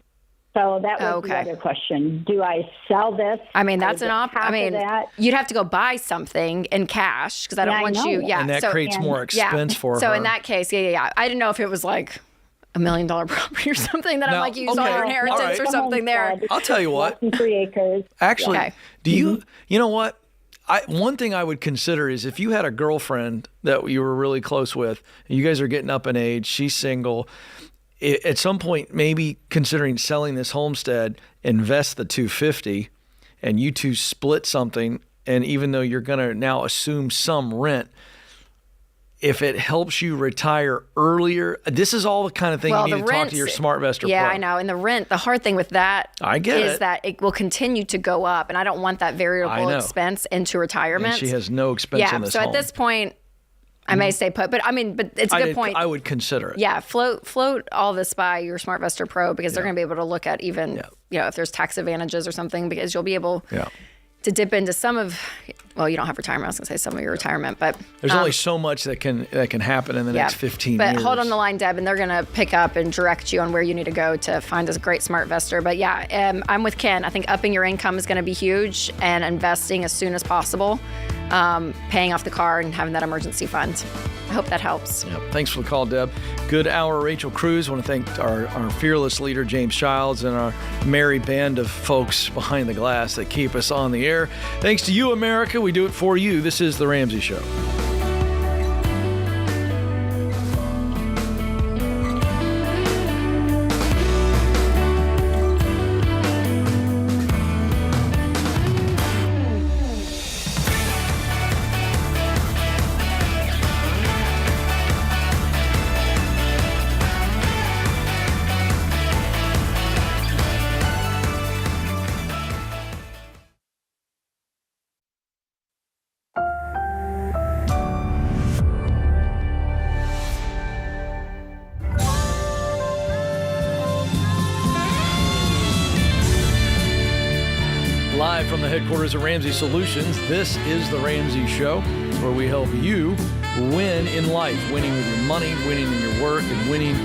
So that was the other question. Do I sell this? I mean, that's an option. I mean, you'd have to go buy something in cash because I don't want you. Yeah, and that creates more expense for her. So in that case, I didn't know if it was like $1 million property or something that I'm like use all your inheritance or something there. I'll tell you what. 3 acres. Actually, do you know what? One thing I would consider is if you had a girlfriend that you were really close with, and you guys are getting up in age, she's single. At some point, maybe considering selling this homestead, invest the $250,000, and you two split something. And even though you're going to now assume some rent, if it helps you retire earlier, this is all the kind of thing you need to talk to your SmartVestor Pro. Yeah, I know. And the rent, the hard thing with that is that it will continue to go up, and I don't want that variable expense into retirement. And she has no expense in this home. So at this point, I may stay put, but it's a good point. I would consider it. Yeah, float all this by your SmartVestor Pro because they're going to be able to look at even, if there's tax advantages or something, because you'll be able to dip into some of, you don't have retirement. I was going to say some of your retirement, but there's only so much that can happen in the next 15 years. But hold on the line, Deb, and they're going to pick up and direct you on where you need to go to find a great SmartVestor. But I'm with Ken. I think upping your income is going to be huge and investing as soon as possible. Paying off the car and having that emergency fund. I hope that helps. Yeah, thanks for the call, Deb. Good hour, Rachel Cruze. I want to thank our fearless leader, James Childs, and our merry band of folks behind the glass that keep us on the air. Thanks to you, America. We do it for you. This is The Ramsey Show. Live from the headquarters of Ramsey Solutions, this is The Ramsey Show, where we help you win in life, winning with your money, winning in your work, and winning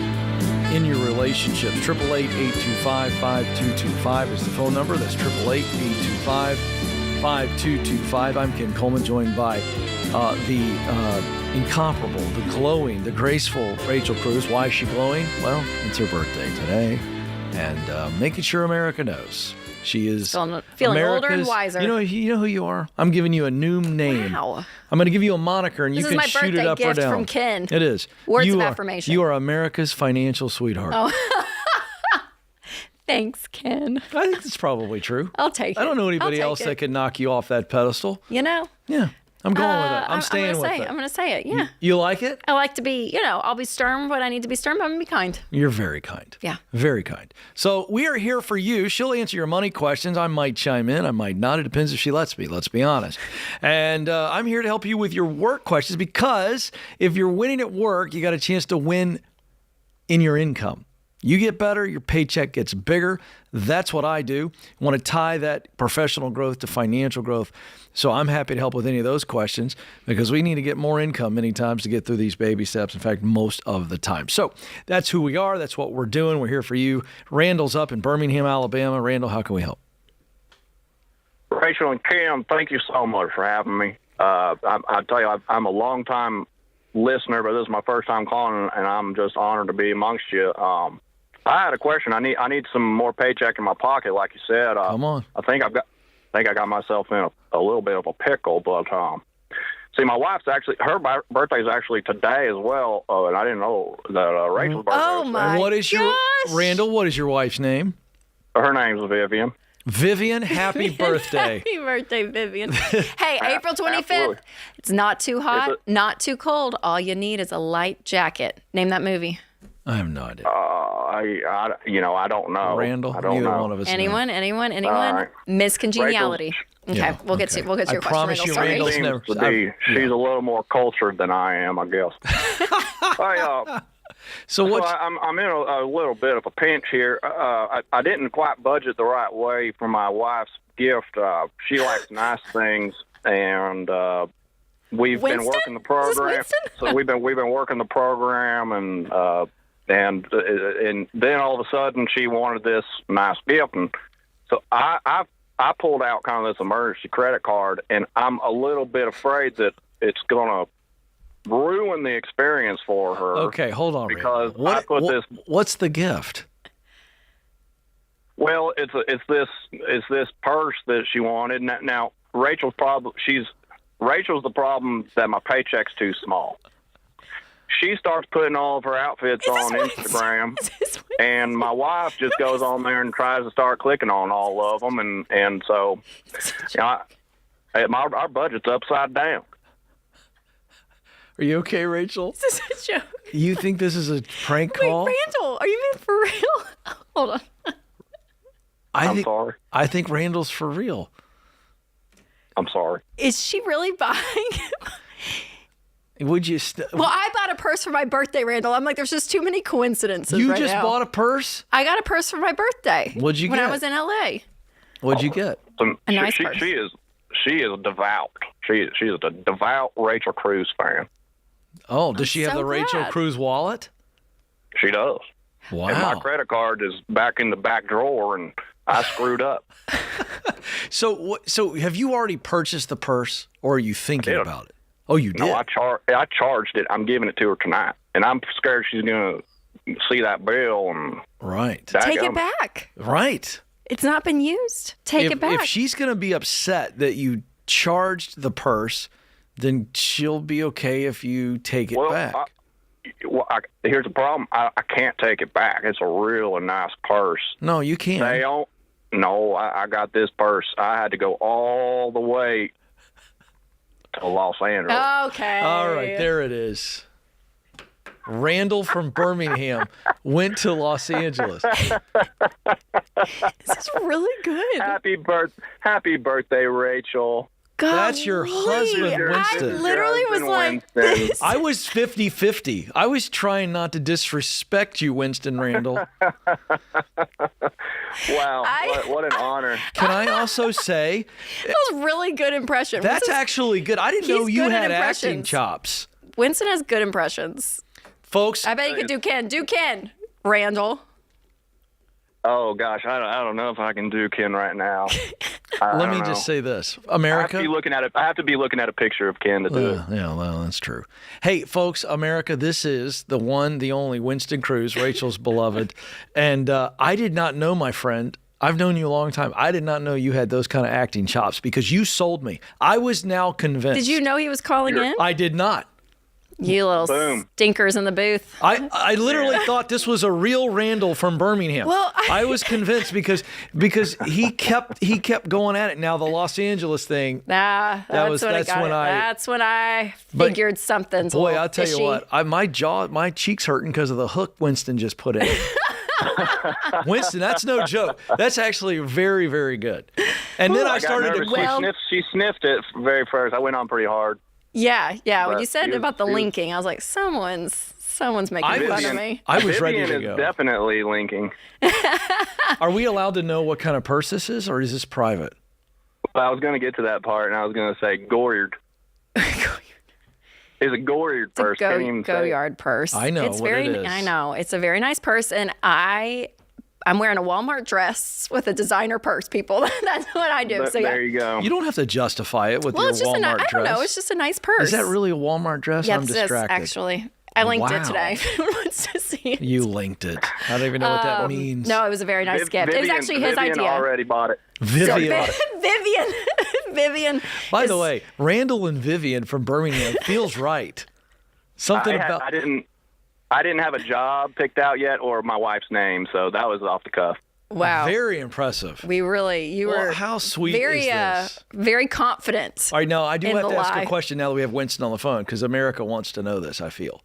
in your relationships. 888-825-5225 is the phone number. That's 888-825-5225. I'm Ken Coleman, joined by the incomparable, the glowing, the graceful Rachel Cruze. Why is she glowing? Well, it's her birthday today, and making sure America knows. She is feeling older and wiser. You know who you are? I'm giving you a new name. Wow. I'm going to give you a moniker, and you can shoot it up or down. This is my birthday gift from Ken. It is. Words of affirmation. You are America's financial sweetheart. Oh. Thanks, Ken. I think that's probably true. I'll take it. I don't know anybody else that could knock you off that pedestal. Yeah. I'm going with it. I'm staying with it. I'm going to say it, yeah. You like it? I like to be, I'll be stern when I need to be stern, but I'm going to be kind. You're very kind. Yeah. Very kind. So we are here for you. She'll answer your money questions. I might chime in. I might not. It depends if she lets me. Let's be honest. And I'm here to help you with your work questions, because if you're winning at work, you got a chance to win in your income. You get better, your paycheck gets bigger. That's what I do. I want to tie that professional growth to financial growth. So I'm happy to help with any of those questions, because we need to get more income many times to get through these baby steps. In fact, most of the time. So that's who we are. That's what we're doing. We're here for you. Randall's up in Birmingham, Alabama. Randall, how can we help? Rachel and Kim, thank you so much for having me. I tell you, I'm a long-time listener, but this is my first time calling, and I'm just honored to be amongst you. I had a question. I need some more paycheck in my pocket, like you said. Come on. I think I got myself in a little bit of a pickle, but see, my wife's her birthday is actually today as well, and I didn't know that Rachel's birthday. Oh my gosh. Randall? What is your wife's name? Her name's Vivian. Vivian, happy birthday. Happy birthday, Vivian. Hey, April 25th. Absolutely. It's not too hot, not too cold. All you need is a light jacket. Name that movie. I have no idea. I don't know. Randall, I don't neither know. one of us Anyone? Right. Miss Congeniality. Rachel, okay, we'll get to your question. Promise you, Randall's never. She's a little more cultured than I am, I guess. So I'm in a little bit of a pinch here. I didn't quite budget the right way for my wife's gift. She likes nice things, and we've been working the program. So we've been working the program, and and then all of a sudden she wanted this nice gift, and so I pulled out kind of this emergency credit card, and I'm a little bit afraid that it's gonna ruin the experience for her. Okay, hold on. Because what's the gift? Well, it's this purse that she wanted. Now Rachel's the problem that my paycheck's too small. She starts putting all of her outfits on Instagram, and my wife just goes on there and tries to start clicking on all of them, and so our budget's upside down. Are you okay, Rachel? This is a joke. You think this is a prank call? Wait, Randall, are you being for real? Hold on. I'm sorry. I think Randall's for real. I'm sorry. Is she really buying? Would you? Well, I bought a purse for my birthday, Randall. I'm like, there's just too many coincidences. You right just now. bought a purse? I got a purse for my birthday. What'd you get? When I was in LA. What'd you get? A nice purse. She is devout. She's a devout Rachel Cruze fan. Oh, does she have the Rachel Cruze wallet? She does. Wow. And my credit card is back in the back drawer, and I screwed up. So have you already purchased the purse, or are you thinking about it? Oh, you did? No, I charged it. I'm giving it to her tonight, and I'm scared she's going to see that bill. And right. Take it back. Right. It's not been used. Take it back. If she's going to be upset that you charged the purse, then she'll be okay if you take it back. Here's the problem. I can't take it back. It's a really nice purse. No, you can't. No, I got this purse. I had to go all the way to Los Angeles. Okay. All right, there it is. Randall from Birmingham went to Los Angeles. This is really good. Happy birthday, Rachel. Golly. That's your husband, Winston. I literally was like this. I was 50-50. I was trying not to disrespect you, Winston Randall. Wow, what an honor. Can I also say... That was a really good impression. That's actually good. I didn't know you had impressions. acting chops. Winston has good impressions. Folks... I bet you could do Ken. Do Ken, Randall. Oh, gosh, I don't know if I can do Ken right now. Let me just say this. America... I have to be looking at a picture of Ken to do it. Yeah, well, that's true. Hey, folks, America, this is the one, the only Winston Cruze, Rachel's beloved. And I did not know, my friend, I've known you a long time. I did not know you had those kind of acting chops because you sold me. I was now convinced. Did you know he was calling in? I did not. You little stinkers in the booth. I literally thought this was a real Randall from Birmingham. Well, I was convinced because he kept going at it. Now the Los Angeles thing. That's when I figured something's. Boy, I'll tell fishy. you what. My cheeks hurting because of the hook Winston just put in. Winston, that's no joke. That's actually very, very good. And then I started to. She sniffed it very first. I went on pretty hard. Yeah. When you said about the linking, I was like, someone's making fun of me. I was ready to go. Vivian is definitely linking. Are we allowed to know what kind of purse this is, or is this private? Well, I was going to get to that part, and I was going to say Goyard. It's a Goyard purse. Goyard purse. I know what it is. I know. It's a very nice purse, and I'm wearing a Walmart dress with a designer purse, people. That's what I do. There you go. You don't have to justify it with your it's just Walmart dress. I don't know. It's just a nice purse. Is that really a Walmart dress? Yes, I'm distracted. Actually. I linked it today. If anyone wants to see it. You linked it. I don't even know what that means. No, it was a very nice gift. It was actually his idea. Vivian already bought it. Vivian. By the way, Randall and Vivian from Birmingham feels right. I didn't have a job picked out yet or my wife's name, so that was off the cuff. Wow. Very impressive. You were how sweet very, is this? Very confident. All right, now I do have to ask a question now that we have Winston on the phone because America wants to know this, I feel.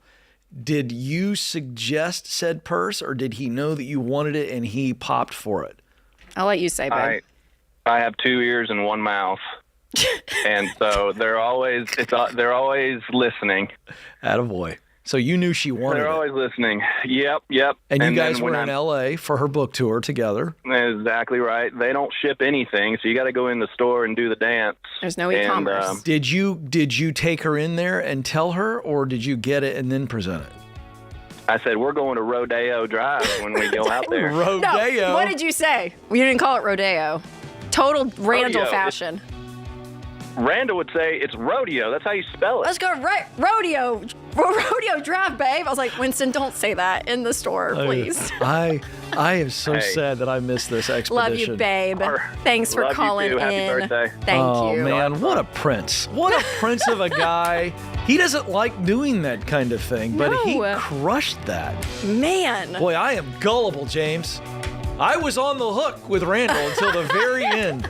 Did you suggest said purse or did he know that you wanted it and he popped for it? I'll let you say, babe. I have 2 ears and 1 mouth. And so they're always listening. Attaboy. So you knew she wanted it. They're always listening. Yep. And you guys were in L.A. for her book tour together. Exactly right. They don't ship anything, so you got to go in the store and do the dance. There's no e-commerce. Did you take her in there and tell her, or did you get it and then present it? I said, we're going to Rodeo Drive when we go out there. Rodeo? No, what did you say? You didn't call it Rodeo. Total Randall Rodeo. fashion. Randall would say it's rodeo. That's how you spell it. Let's go Rodeo Drive, babe. I was like, Winston, don't say that in the store, please. I am so sad that I missed this expedition. Love you, babe. Thanks for calling you too. in. Happy birthday. Thank Oh, you. man, what a prince. What a prince of a guy. He doesn't like doing that kind of thing, but he No. crushed that. Man. Boy, I am gullible, James. I was on the hook with Randall until the very end.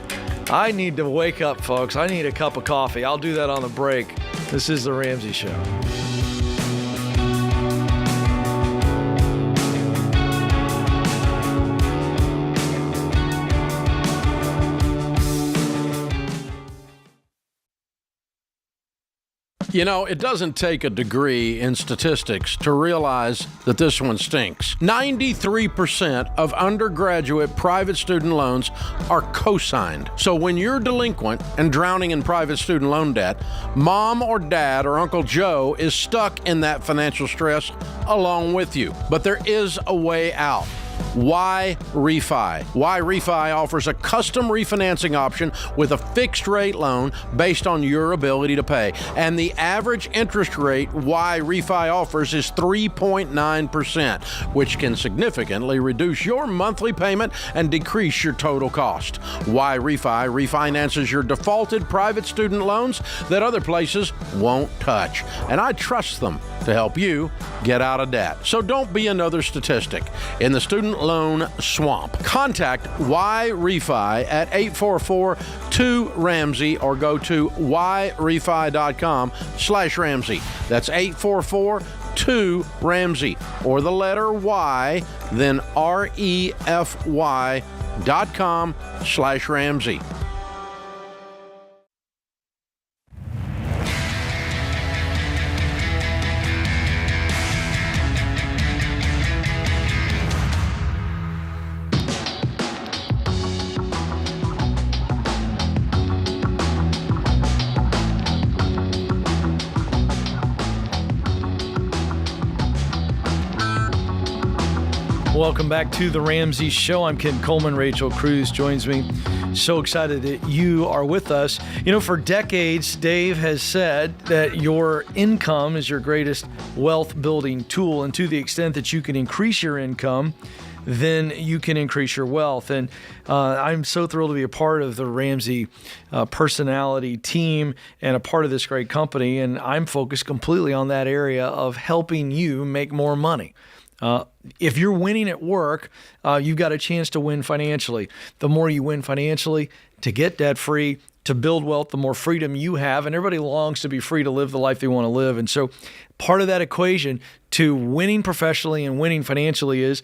I need to wake up, folks. I need a cup of coffee. I'll do that on the break. This is The Ramsey Show. You know, it doesn't take a degree in statistics to realize that this one stinks. 93% of undergraduate private student loans are co-signed. So when you're delinquent and drowning in private student loan debt, mom or dad or Uncle Joe is stuck in that financial stress along with you. But there is a way out. Why Refi? Why Refi offers a custom refinancing option with a fixed rate loan based on your ability to pay. And the average interest rate Why Refi offers is 3.9%, which can significantly reduce your monthly payment and decrease your total cost. Why Refi refinances your defaulted private student loans that other places won't touch. And I trust them to help you get out of debt. So don't be another statistic in the student loan swamp. Contact Why Refi at 844-2-RAMSEY or go to whyrefi.com/Ramsey. That's 844-2-RAMSEY or the letter Y, then REFY.com/Ramsey. Welcome back to The Ramsey Show. I'm Ken Coleman. Rachel Cruze joins me. So excited that you are with us. You know, for decades, Dave has said that your income is your greatest wealth building tool. And to the extent that you can increase your income, then you can increase your wealth. And I'm so thrilled to be a part of the Ramsey personality team and a part of this great company. And I'm focused completely on that area of helping you make more money. If you're winning at work, you've got a chance to win financially. The more you win financially, to get debt-free, to build wealth, the more freedom you have. And everybody longs to be free to live the life they want to live. And so part of that equation to winning professionally and winning financially is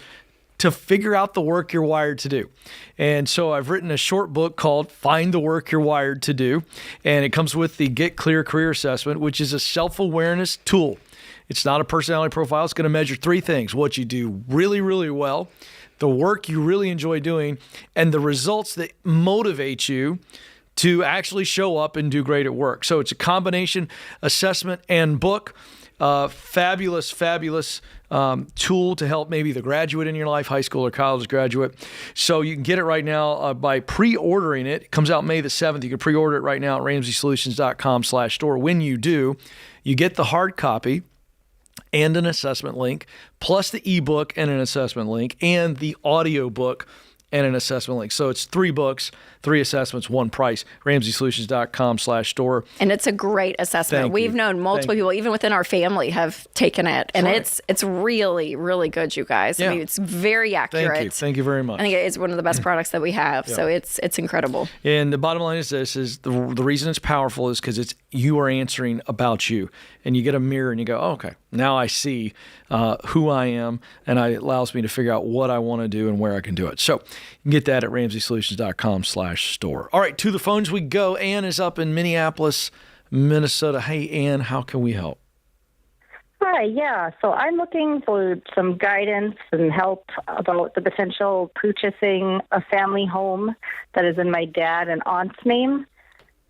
to figure out the work you're wired to do. And so I've written a short book called Find the Work You're Wired to Do. And it comes with the Get Clear Career Assessment, which is a self-awareness tool. It's not a personality profile. It's going to measure three things: what you do really, really well, the work you really enjoy doing, and the results that motivate you to actually show up and do great at work. So it's a combination assessment and book. Fabulous tool to help maybe the graduate in your life, high school or college graduate. So you can get it right now by pre-ordering it. It comes out May the 7th. You can pre-order it right now at RamseySolutions.com/store. When you do, you get the hard copy and an assessment link, plus the ebook and an assessment link, and the audio book and an assessment link. So it's 3 books, 3 assessments, 1 price. RamseySolutions.com/store. And it's a great assessment. We've known multiple people, even within our family, have taken it. And it's really, really good, you guys. Yeah. I mean, it's very accurate. Thank you very much. I think it's one of the best products that we have. Yeah. So it's incredible. And the bottom line is this: is the reason it's powerful is because you are answering about you. And you get a mirror and you go, oh, okay, now I see who I am, and it allows me to figure out what I want to do and where I can do it. So you can get that at RamseySolutions.com/store. All right, to the phones we go. Ann is up in Minneapolis, Minnesota. Hey, Ann, how can we help? Hi, yeah. So I'm looking for some guidance and help about the potential purchasing a family home that is in my dad and aunt's name.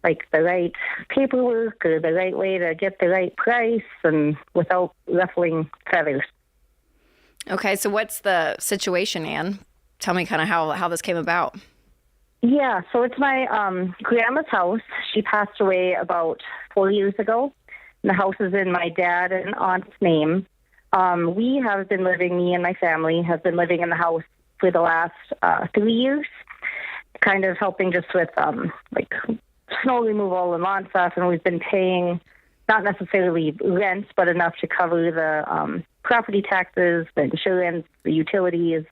Like the right paperwork or the right way to get the right price and without ruffling feathers. Okay, so what's the situation, Ann? Tell me kind of how this came about. Yeah, so it's my grandma's house. She passed away about 4 years ago. And the house is in my dad and aunt's name. Me and my family have been living in the house for the last 3 years, kind of helping just with like snow removal and lawn stuff. And we've been paying not necessarily rent, but enough to cover the property taxes, the insurance, the utilities.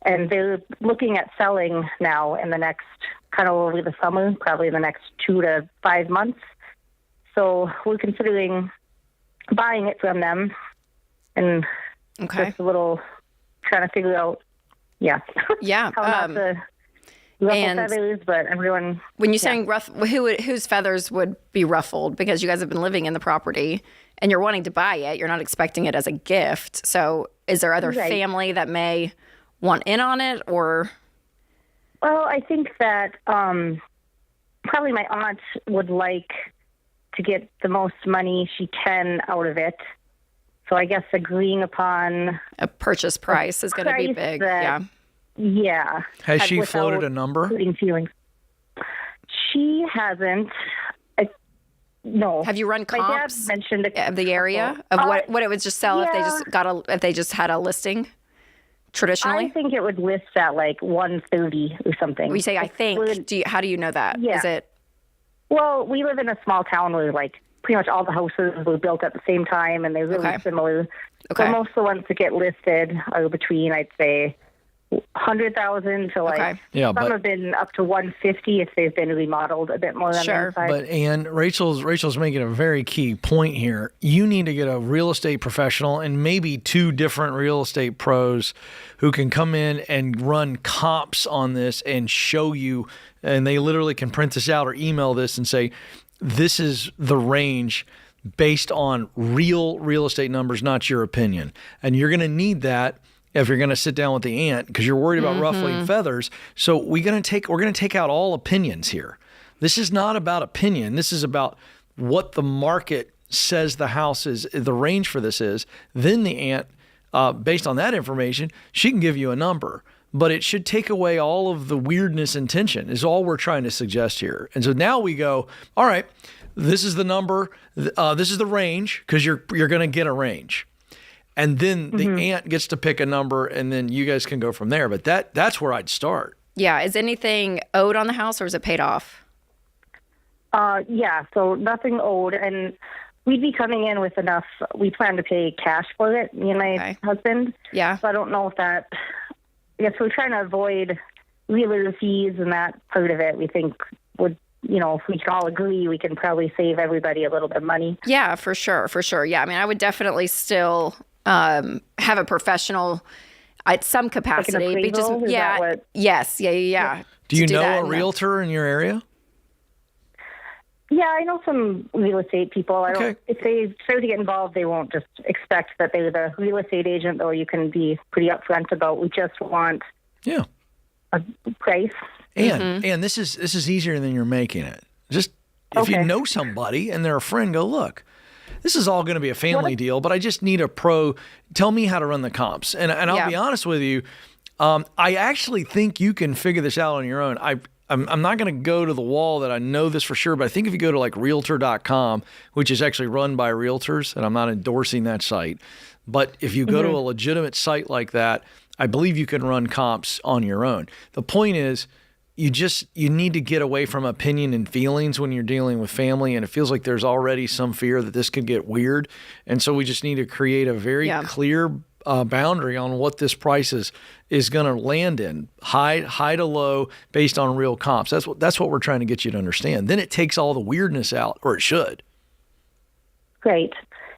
And they're looking at selling now in the next, kind of over the summer, probably in the next 2 to 5 months. So we're considering buying it from them and just a little trying to figure out, yeah, how not to ruffle feathers, but everyone. When you're saying whose feathers would be ruffled, because you guys have been living in the property and you're wanting to buy it, you're not expecting it as a gift. So is there other family that may want in on it, or? Well, I think that probably my aunt would like to get the most money she can out of it. So I guess agreeing upon a purchase price is going to be big. Yeah. Has she floated a number? Feelings. She hasn't. No. Have you run comps? My dad mentioned of the area of what it would just sell if they just had a listing? Traditionally, I think it would list at like 130 or something. When you say I think, how do you know that? Yeah. Is it? Well, we live in a small town where like pretty much all the houses were built at the same time, and they're really similar. So most of the ones that get listed are between, I'd say, 100,000 to like some have been up to 150 if they've been remodeled a bit more than the inside. But Ann, Rachel's making a very key point here. You need to get a real estate professional and maybe 2 different real estate pros who can come in and run comps on this and show you, and they literally can print this out or email this and say, this is the range based on real estate numbers, not your opinion. And you're going to need that if you're going to sit down with the aunt, because you're worried about ruffling feathers. So we're going to take out all opinions here. This is not about opinion. This is about what the market says the house is, the range for this is. Then the aunt, based on that information, she can give you a number. But it should take away all of the weirdness and tension is all we're trying to suggest here. And so now we go, all right, this is the number, this is the range, because you're going to get a range. And then the aunt gets to pick a number, and then you guys can go from there. But that's where I'd start. Yeah. Is anything owed on the house, or is it paid off? Yeah, so nothing owed. And we'd be coming in with enough. We plan to pay cash for it, me and my husband. Yeah. So I don't know if that, I guess we're trying to avoid realtor fees and that part of it. We think would, if we can all agree, we can probably save everybody a little bit of money. Yeah, for sure. Yeah, I mean, I would definitely still have a professional at some capacity. Like an appraisal? Yes. Do you know a realtor in your area? Yeah, I know some real estate people. If they start to get involved, they won't just expect that they're the real estate agent, though you can be pretty upfront about we just want a price. And this is easier than you're making it. Just if you know somebody and they're a friend, go, look, this is all going to be a family deal, but I just need a pro. Tell me how to run the comps. And I'll be honest with you, I actually think you can figure this out on your own. I'm not going to go to the wall that I know this for sure, but I think if you go to like realtor.com, which is actually run by realtors, and I'm not endorsing that site, but if you go to a legitimate site like that, I believe you can run comps on your own. The point is, you need to get away from opinion and feelings when you're dealing with family, and it feels like there's already some fear that this could get weird. And so we just need to create a very clear boundary on what this price is going to land in, high to low, based on real comps. That's what we're trying to get you to understand. Then it takes all the weirdness out, or it should. Great.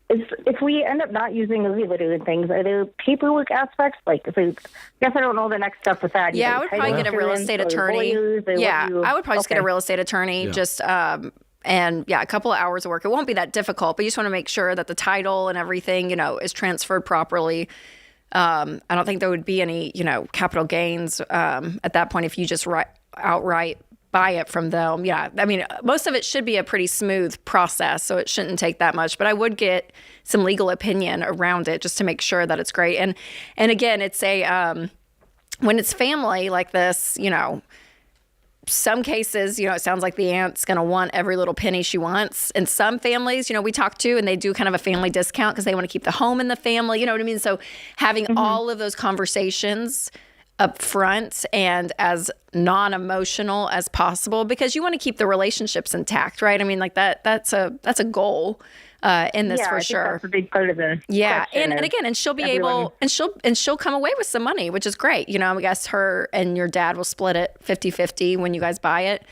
If we end up not using a realtor and things, are there paperwork aspects? Like, I guess I don't know the next step with that. Yeah, I would probably get a real estate attorney. I would probably just get a real estate attorney. Just and a couple of hours of work. It won't be that difficult, but you just want to make sure that the title and everything, is transferred properly. I don't think there would be any, capital gains at that point if you just outright buy it from them. Yeah, I mean, most of it should be a pretty smooth process, so it shouldn't take that much. But I would get some legal opinion around it just to make sure that it's great. And again, it's when it's family like this, some cases, it sounds like the aunt's going to want every little penny she wants. And some families, we talk to, and they do kind of a family discount because they want to keep the home in the family. You know what I mean? So having all of those conversations up front and as non-emotional as possible, because you want to keep the relationships intact, right? I mean, like that's a goal in this for sure. That's a big part of the and she'll be able and she'll come away with some money, which is great. I guess her and your dad will split it 50-50 when you guys buy it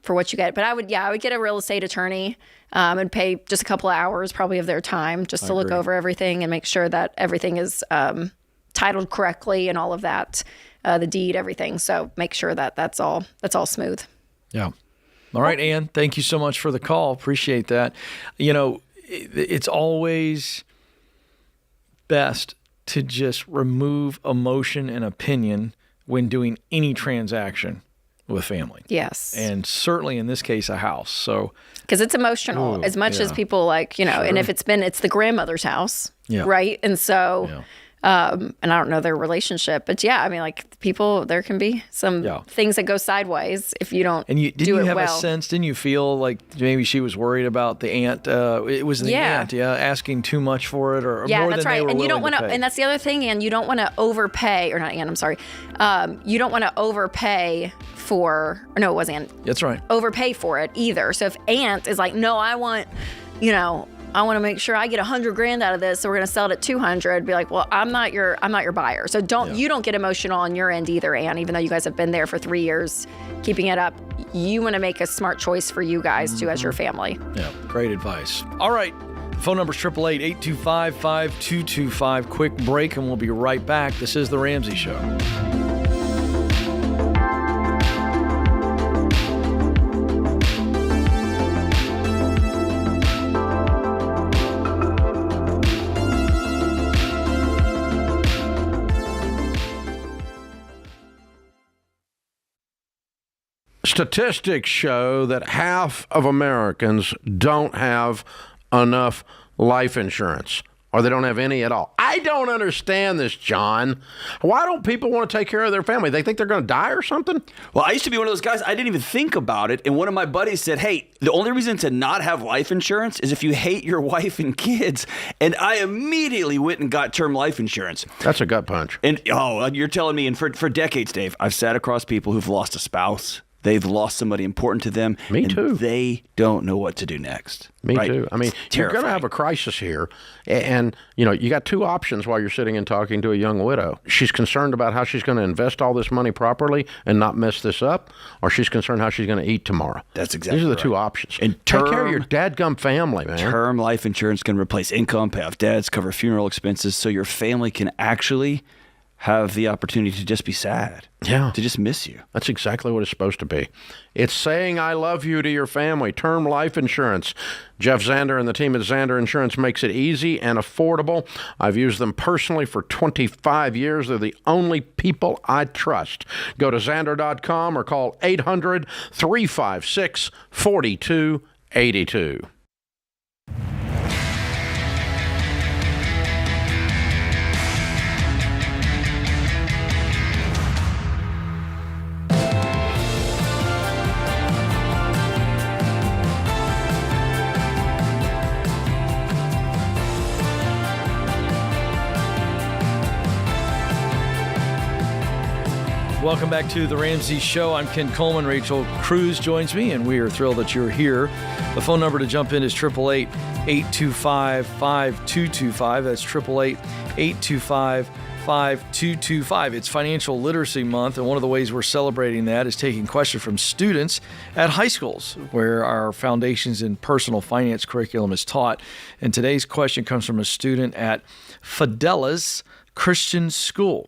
for what you get. But I would get a real estate attorney and pay just a couple of hours probably of their time just to look over everything and make sure that everything is titled correctly and all of that, the deed, everything. So make sure that that's all smooth. Yeah. All right, Ann, thank you so much for the call. Appreciate that. It's always best to just remove emotion and opinion when doing any transaction with family. Yes. And certainly in this case, a house. So because it's emotional as much as people like, and if it's the grandmother's house, right? And so and I don't know their relationship, but I mean, like people, there can be some things that go sideways if you don't. And didn't you have a sense? Didn't you feel like maybe she was worried about the aunt? It was the aunt, asking too much for it, or more that's than right. they were And you don't want to. and that's the other thing, Ann. You don't want to overpay, or not Ann. I'm sorry. You don't want to overpay for. Or no, it was Ann. That's right. Overpay for it either. So if aunt is like, no, I want, I want to make sure I get $100,000 out of this, so we're going to sell it at $200,000. Be like, well, I'm not your buyer, so you don't get emotional on your end either, Ann. Even though you guys have been there for 3 years, keeping it up, you want to make a smart choice for you guys too as your family. Yeah, great advice. All right, phone number is 888-825-5225. Quick break, and we'll be right back. This is the Ramsey Show. Statistics show that half of Americans don't have enough life insurance, or they don't have any at all. I don't understand this, John. Why don't people want to take care of their family? They think they're going to die or something? Well, I used to be one of those guys. I didn't even think about it. And one of my buddies said, hey, the only reason to not have life insurance is if you hate your wife and kids. And I immediately went and got term life insurance. That's a gut punch. And, you're telling me, and for decades, Dave, I've sat across people who've lost a spouse. They've lost somebody important to them. Me too. They don't know what to do next. Me too. I mean, you're going to have a crisis here. And, you got two options while you're sitting and talking to a young widow. She's concerned about how she's going to invest all this money properly and not mess this up, or she's concerned how she's going to eat tomorrow. That's exactly These are the right. two options. And take care of your dadgum family, man. Term life insurance can replace income, pay off debts, cover funeral expenses, so your family can actually have the opportunity to just be sad. Yeah. To just miss you. That's exactly what it's supposed to be. It's saying I love you to your family. Term life insurance. Jeff Zander and the team at Zander Insurance makes it easy and affordable. I've used them personally for 25 years. They're the only people I trust. Go to Zander.com or call 800-356-4282. Welcome back to the Ramsey Show. I'm Ken Coleman. Rachel Cruze joins me, and we are thrilled that you're here. The phone number to jump in is 888-825-5225. That's 888-825-5225. It's Financial Literacy Month, and one of the ways we're celebrating that is taking questions from students at high schools, where our Foundations in Personal Finance curriculum is taught. And today's question comes from a student at Fidelis Christian School.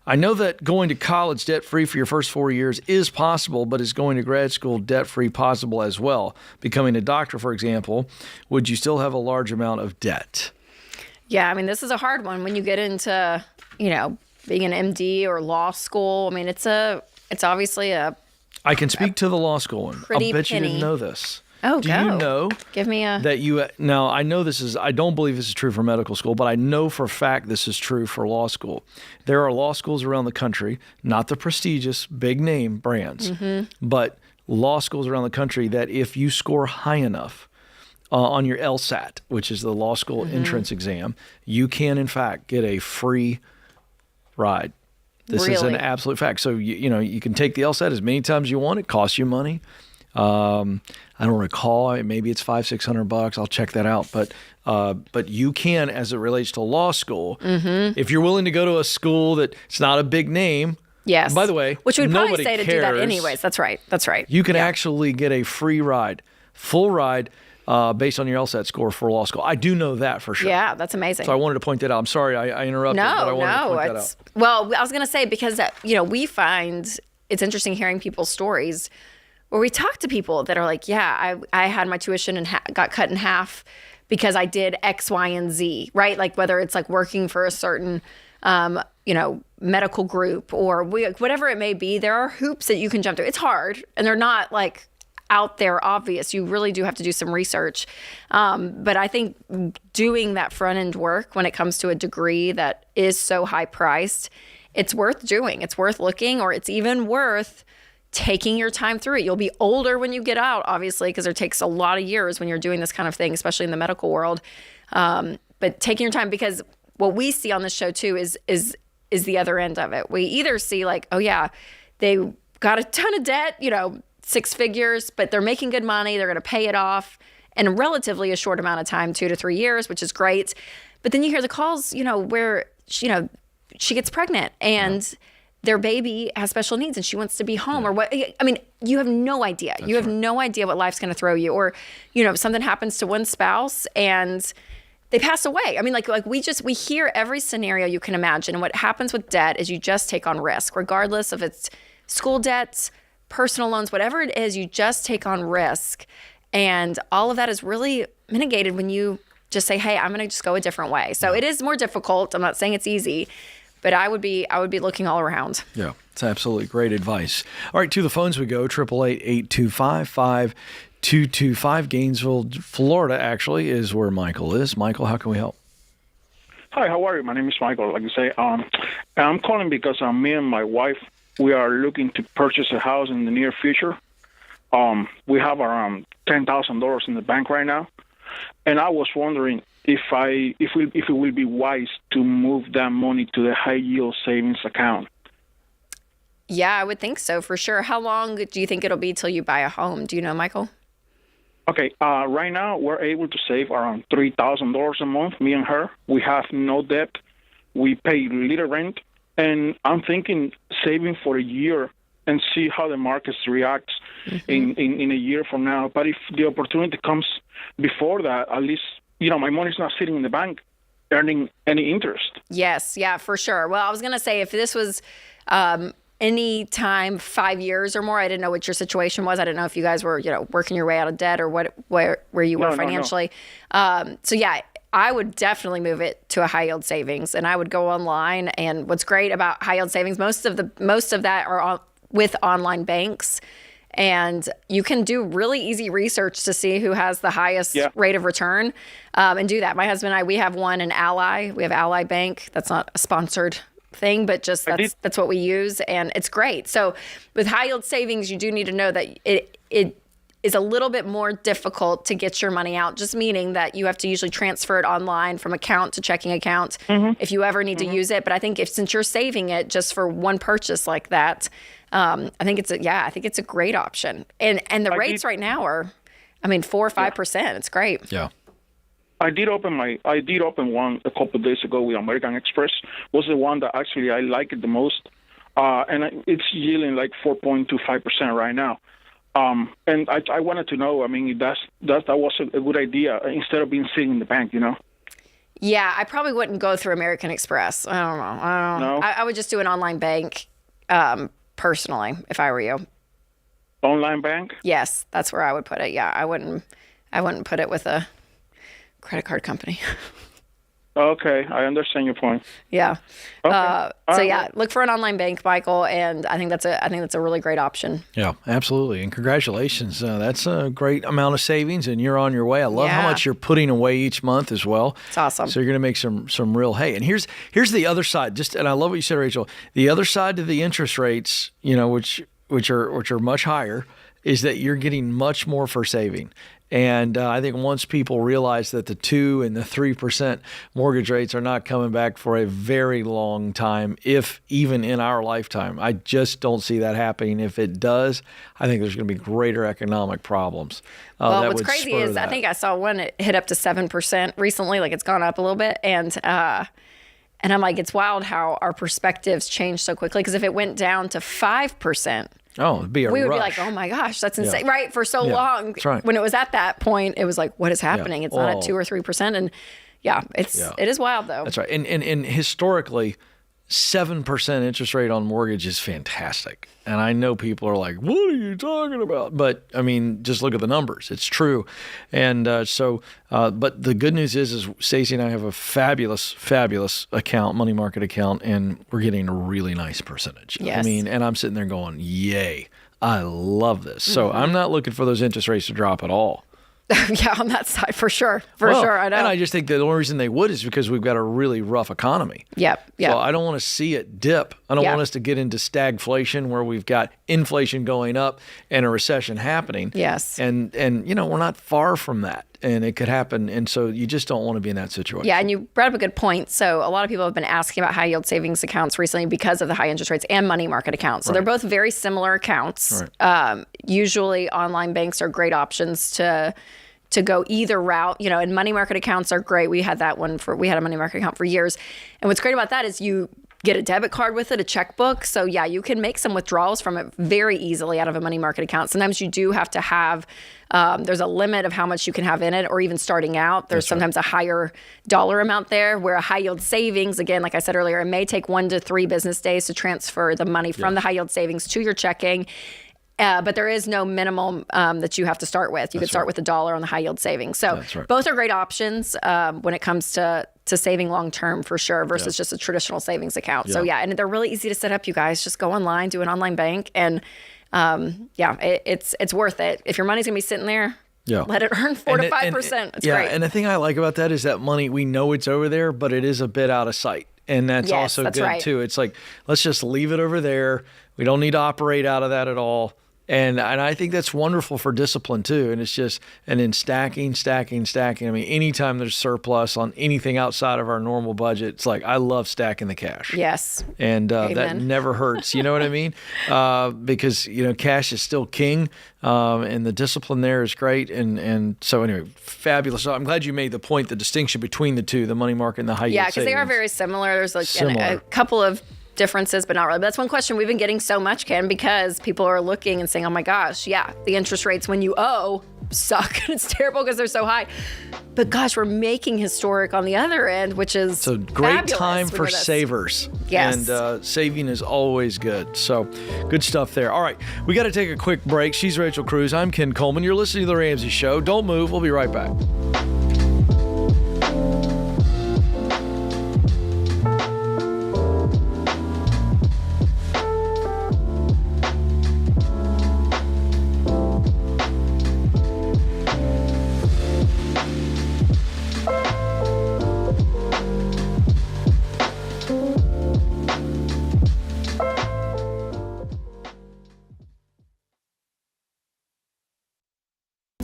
I know that going to college debt-free for your first 4 years is possible, but is going to grad school debt-free possible as well? Becoming a doctor, for example, would you still have a large amount of debt? Yeah, I mean, this is a hard one when you get into, being an MD or law school. I mean, it's obviously a I can speak to the law school one. Pretty I'll bet penny. you didn't know this. Oh, Do go. you know Give me a... that you now? I know this is. I don't believe this is true for medical school, but I know for a fact this is true for law school. There are law schools around the country, not the prestigious big name brands, but law schools around the country that if you score high enough on your LSAT, which is the law school entrance exam, you can in fact get a free ride. This is an absolute fact. So you can take the LSAT as many times as you want. It costs you money. I don't recall. Maybe it's $500-600. I'll check that out. But you can, as it relates to law school, if you're willing to go to a school that it's not a big name. Yes. By the way, which we'd probably nobody say to cares. do that anyways. That's right. That's right. You can actually get a free ride, full ride, based on your LSAT score for law school. I do know that for sure. Yeah, that's amazing. So I wanted to point that out. I'm sorry I interrupted, but I wanted to point that out. Well, I was going to say because we find it's interesting hearing people's stories where we talk to people that are like, yeah, I had my tuition and got cut in half because I did X, Y, and Z, right? Like whether it's like working for a certain, medical group or whatever it may be, there are hoops that you can jump through. It's hard and they're not like out there obvious. You really do have to do some research. But I think doing that front end work when it comes to a degree that is so high priced, it's worth doing. It's worth looking, or it's even worth taking your time through it. You'll be older when you get out, obviously, because it takes a lot of years when you're doing this kind of thing, especially in the medical world. But taking your time, because what we see on this show too is the other end of it. We either see like, oh yeah, they got a ton of debt, 6 figures, but they're making good money. They're going to pay it off in relatively a short amount of time, 2 to 3 years, which is great. But then you hear the calls, where she gets pregnant and their baby has special needs and she wants to be home or what. I mean, you have no idea. You have no idea what life's going to throw you, or, something happens to one spouse and they pass away. I mean, like we hear every scenario you can imagine. And what happens with debt is you just take on risk, regardless if it's school debts, personal loans, whatever it is, you just take on risk. And all of that is really mitigated when you just say, hey, I'm going to just go a different way. So it is more difficult. I'm not saying it's easy, but I would be looking all around. Yeah, it's absolutely great advice. All right, to the phones we go. 888-825-5225. Gainesville, Florida, actually, is where Michael is. Michael, how can we help? Hi, how are you? My name is Michael. Like I say, I'm calling because me and my wife, we are looking to purchase a house in the near future. We have around $10,000 in the bank right now, and I was wondering if it will be wise to move that money to the high yield savings account. Yeah, I would think so for sure. How long do you think it'll be till you buy a home? Do you know, Michael? Okay, right now we're able to save around $3,000 a month, me and her. We have no debt. We pay little rent. And I'm thinking saving for a year and see how the markets react in a year from now. But if the opportunity comes before that, at least, my money's not sitting in the bank earning any interest. Yes, yeah, for sure. Well, I was going to say if this was any time 5 years or more, I didn't know what your situation was. I didn't know if you guys were, working your way out of debt or where you were financially. No. So yeah, I would definitely move it to a high yield savings, and I would go online. And what's great about high yield savings, most of that are with online banks, and you can do really easy research to see who has the highest rate of return, and do that. My husband and I, we have one in Ally. We have Ally Bank. That's not a sponsored thing, but just that's what we use, and it's great. So with high yield savings, you do need to know that it is a little bit more difficult to get your money out, just meaning that you have to usually transfer it online from account to checking account if you ever need to use it. But I think since you're saving it just for one purchase like that, I think it's a great option. And the rates right now are, 4 or 5%. It's great. Yeah. I did open one a couple of days ago with American Express. Was the one that actually I like it the most, and it's yielding like 4.25% right now. And I wanted to know, that was a good idea instead of being sitting in the bank, Yeah, I probably wouldn't go through American Express. I don't know. I would just do an online bank, personally, if I were you. Online bank? Yes, that's where I would put it. Yeah, I wouldn't put it with a credit card company. Okay, I understand your point. Yeah. Okay. So yeah, look for an online bank, Michael, and I think that's a really great option. Yeah, absolutely. And congratulations. That's a great amount of savings, and you're on your way. I love how much you're putting away each month as well. It's awesome. So you're going to make some real hay. And here's the other side. And I love what you said, Rachel. The other side to the interest rates, which are much higher, is that you're getting much more for saving. And I think once people realize that the 2% and the 3% mortgage rates are not coming back for a very long time, if even in our lifetime, I just don't see that happening. If it does, I think there's going to be greater economic problems. Well, what's crazy is I think I saw one it hit up to 7% recently, like it's gone up a little bit. And I'm like, it's wild how our perspectives change so quickly. Because if it went down to 5%, it'd be we would rush. be like, oh my gosh, that's insane. Yeah. Right. For so long, that's right. When it was at that point, it was like, what is happening? It's not at 2 or 3%. And it is wild though. That's right. And historically, 7% interest rate on mortgage is fantastic. And I know people are like, what are you talking about? But I mean, just look at the numbers. It's true. And but the good news is Stacey and I have a fabulous account, money market account, and we're getting a really nice percentage. Yes. I mean, and I'm sitting there going, yay, I love this. So I'm not looking for those interest rates to drop at all. Yeah, on that side, for sure. For sure, I know. And I just think that the only reason they would is because we've got a really rough economy. Yep. So I don't want to see it dip. I don't want us to get into stagflation where we've got inflation going up and a recession happening. Yes. And we're not far from that. And it could happen. And so you just don't want to be in that situation. Yeah, and you brought up a good point. So a lot of people have been asking about high yield savings accounts recently because of the high interest rates and money market accounts. So they're both very similar accounts. Right. Usually online banks are great options to go either route, and money market accounts are great. We had we had a money market account for years. And what's great about that is you get a debit card with it, a checkbook. So yeah, you can make some withdrawals from it very easily out of a money market account. Sometimes you do have to have, there's a limit of how much you can have in it, or even starting out, there's sometimes a higher dollar amount there, where a high yield savings, again, like I said earlier, it may take 1 to 3 business days to transfer the money from the high yield savings to your checking. But there is no minimum that you have to start with. You could start with $1 on the high yield savings. So both are great options when it comes to saving long term, for sure, versus just a traditional savings account. So and they're really easy to set up. You guys just go online, do an online bank, and it's worth it. If your money's gonna be sitting there, let it earn 4 to 5%. It's great. And the thing I like about that is that money, we know it's over there, but it is a bit out of sight. And that's also good too. It's like, let's just leave it over there. We don't need to operate out of that at all. And I think that's wonderful for discipline too. And it's just, and then stacking. I mean, anytime there's surplus on anything outside of our normal budget, it's like, I love stacking the cash. Yes. And that never hurts. You know what I mean? Because, cash is still king. And the discipline there is great. And so anyway, fabulous. So I'm glad you made the point, the distinction between the two, the money market and the high yield savings. Yeah, because they are very similar. There's a couple of differences, but not really. But that's one question we've been getting so much, Ken, because people are looking and saying, oh my gosh, the interest rates when you owe suck. It's terrible because they're so high. But gosh, we're making historic on the other end, which is so great time for savers. Yes. And saving is always good. So good stuff there. All right, we got to take a quick break. She's Rachel Cruze. I'm Ken Coleman. You're listening to The Ramsey Show. Don't move. We'll be right back.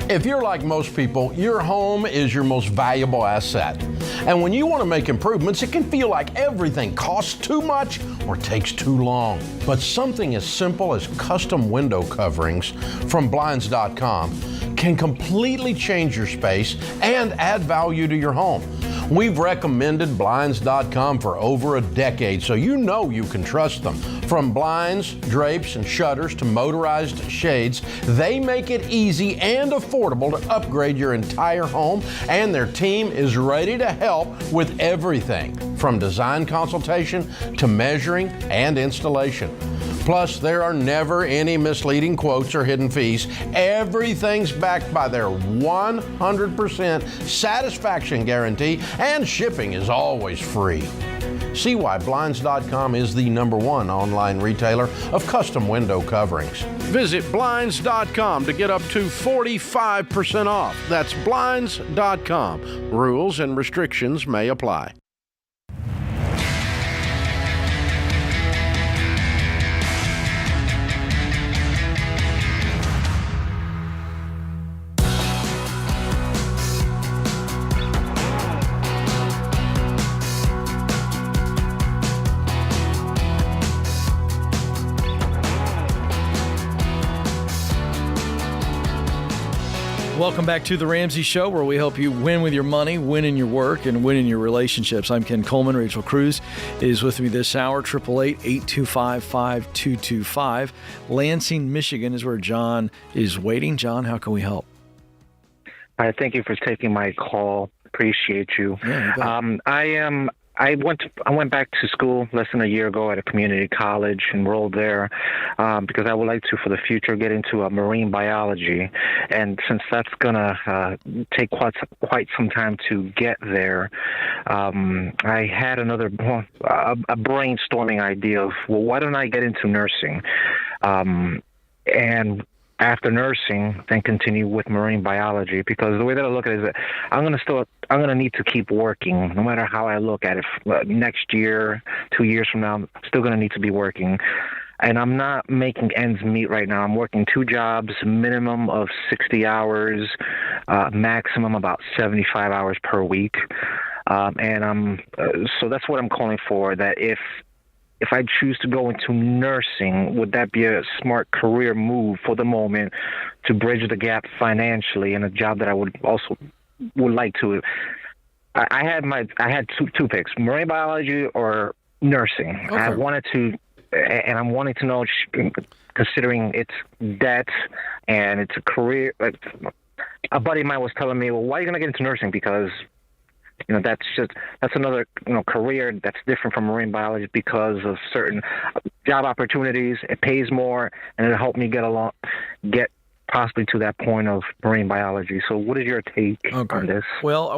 If you're like most people, your home is your most valuable asset. And when you want to make improvements, it can feel like everything costs too much or takes too long. But something as simple as custom window coverings from Blinds.com can completely change your space and add value to your home. We've recommended Blinds.com for over a decade, so you know you can trust them. From blinds, drapes, and shutters to motorized shades, they make it easy and affordable to upgrade your entire home, and their team is ready to help with everything. from design consultation to measuring and installation. Plus, there are never any misleading quotes or hidden fees. Everything's backed by their 100% satisfaction guarantee, and shipping is always free. See why Blinds.com is the #1 online retailer of custom window coverings. Visit Blinds.com to get up to 45% off. That's Blinds.com. Rules and restrictions may apply. Welcome back to The Ramsey Show, where we help you win with your money, win in your work, and win in your relationships. I'm Ken Coleman. Rachel Cruze is with me this hour. 888-825-5225. Lansing, Michigan is where John is waiting. John, how can we help? Hi, thank you for taking my call. Appreciate you. Yeah, you bet. I went back to school less than a year ago at a community college, enrolled there because I would like to, for the future, get into marine biology. And since that's gonna take quite some time to get there, I had a brainstorming idea of, well, why don't I get into nursing? And after nursing, then continue with marine biology, because the way that I look at it is that I'm going to need to keep working no matter how I look at it. Next year, 2 years from now, I'm still going to need to be working. And I'm not making ends meet right now. I'm working 2 jobs, minimum of 60 hours, maximum about 75 hours per week. So that's what I'm calling for, that if I choose to go into nursing, would that be a smart career move for the moment to bridge the gap financially, and a job that I would like to? I had two picks: marine biology or nursing. Okay. I'm wanting to know, considering it's debt and it's a career. Like, a buddy of mine was telling me, well, why are you going to get into nursing? Because that's another career that's different from marine biology because of certain job opportunities. It pays more, and it'll help me get possibly to that point of marine biology. So, what is your take on this? Well,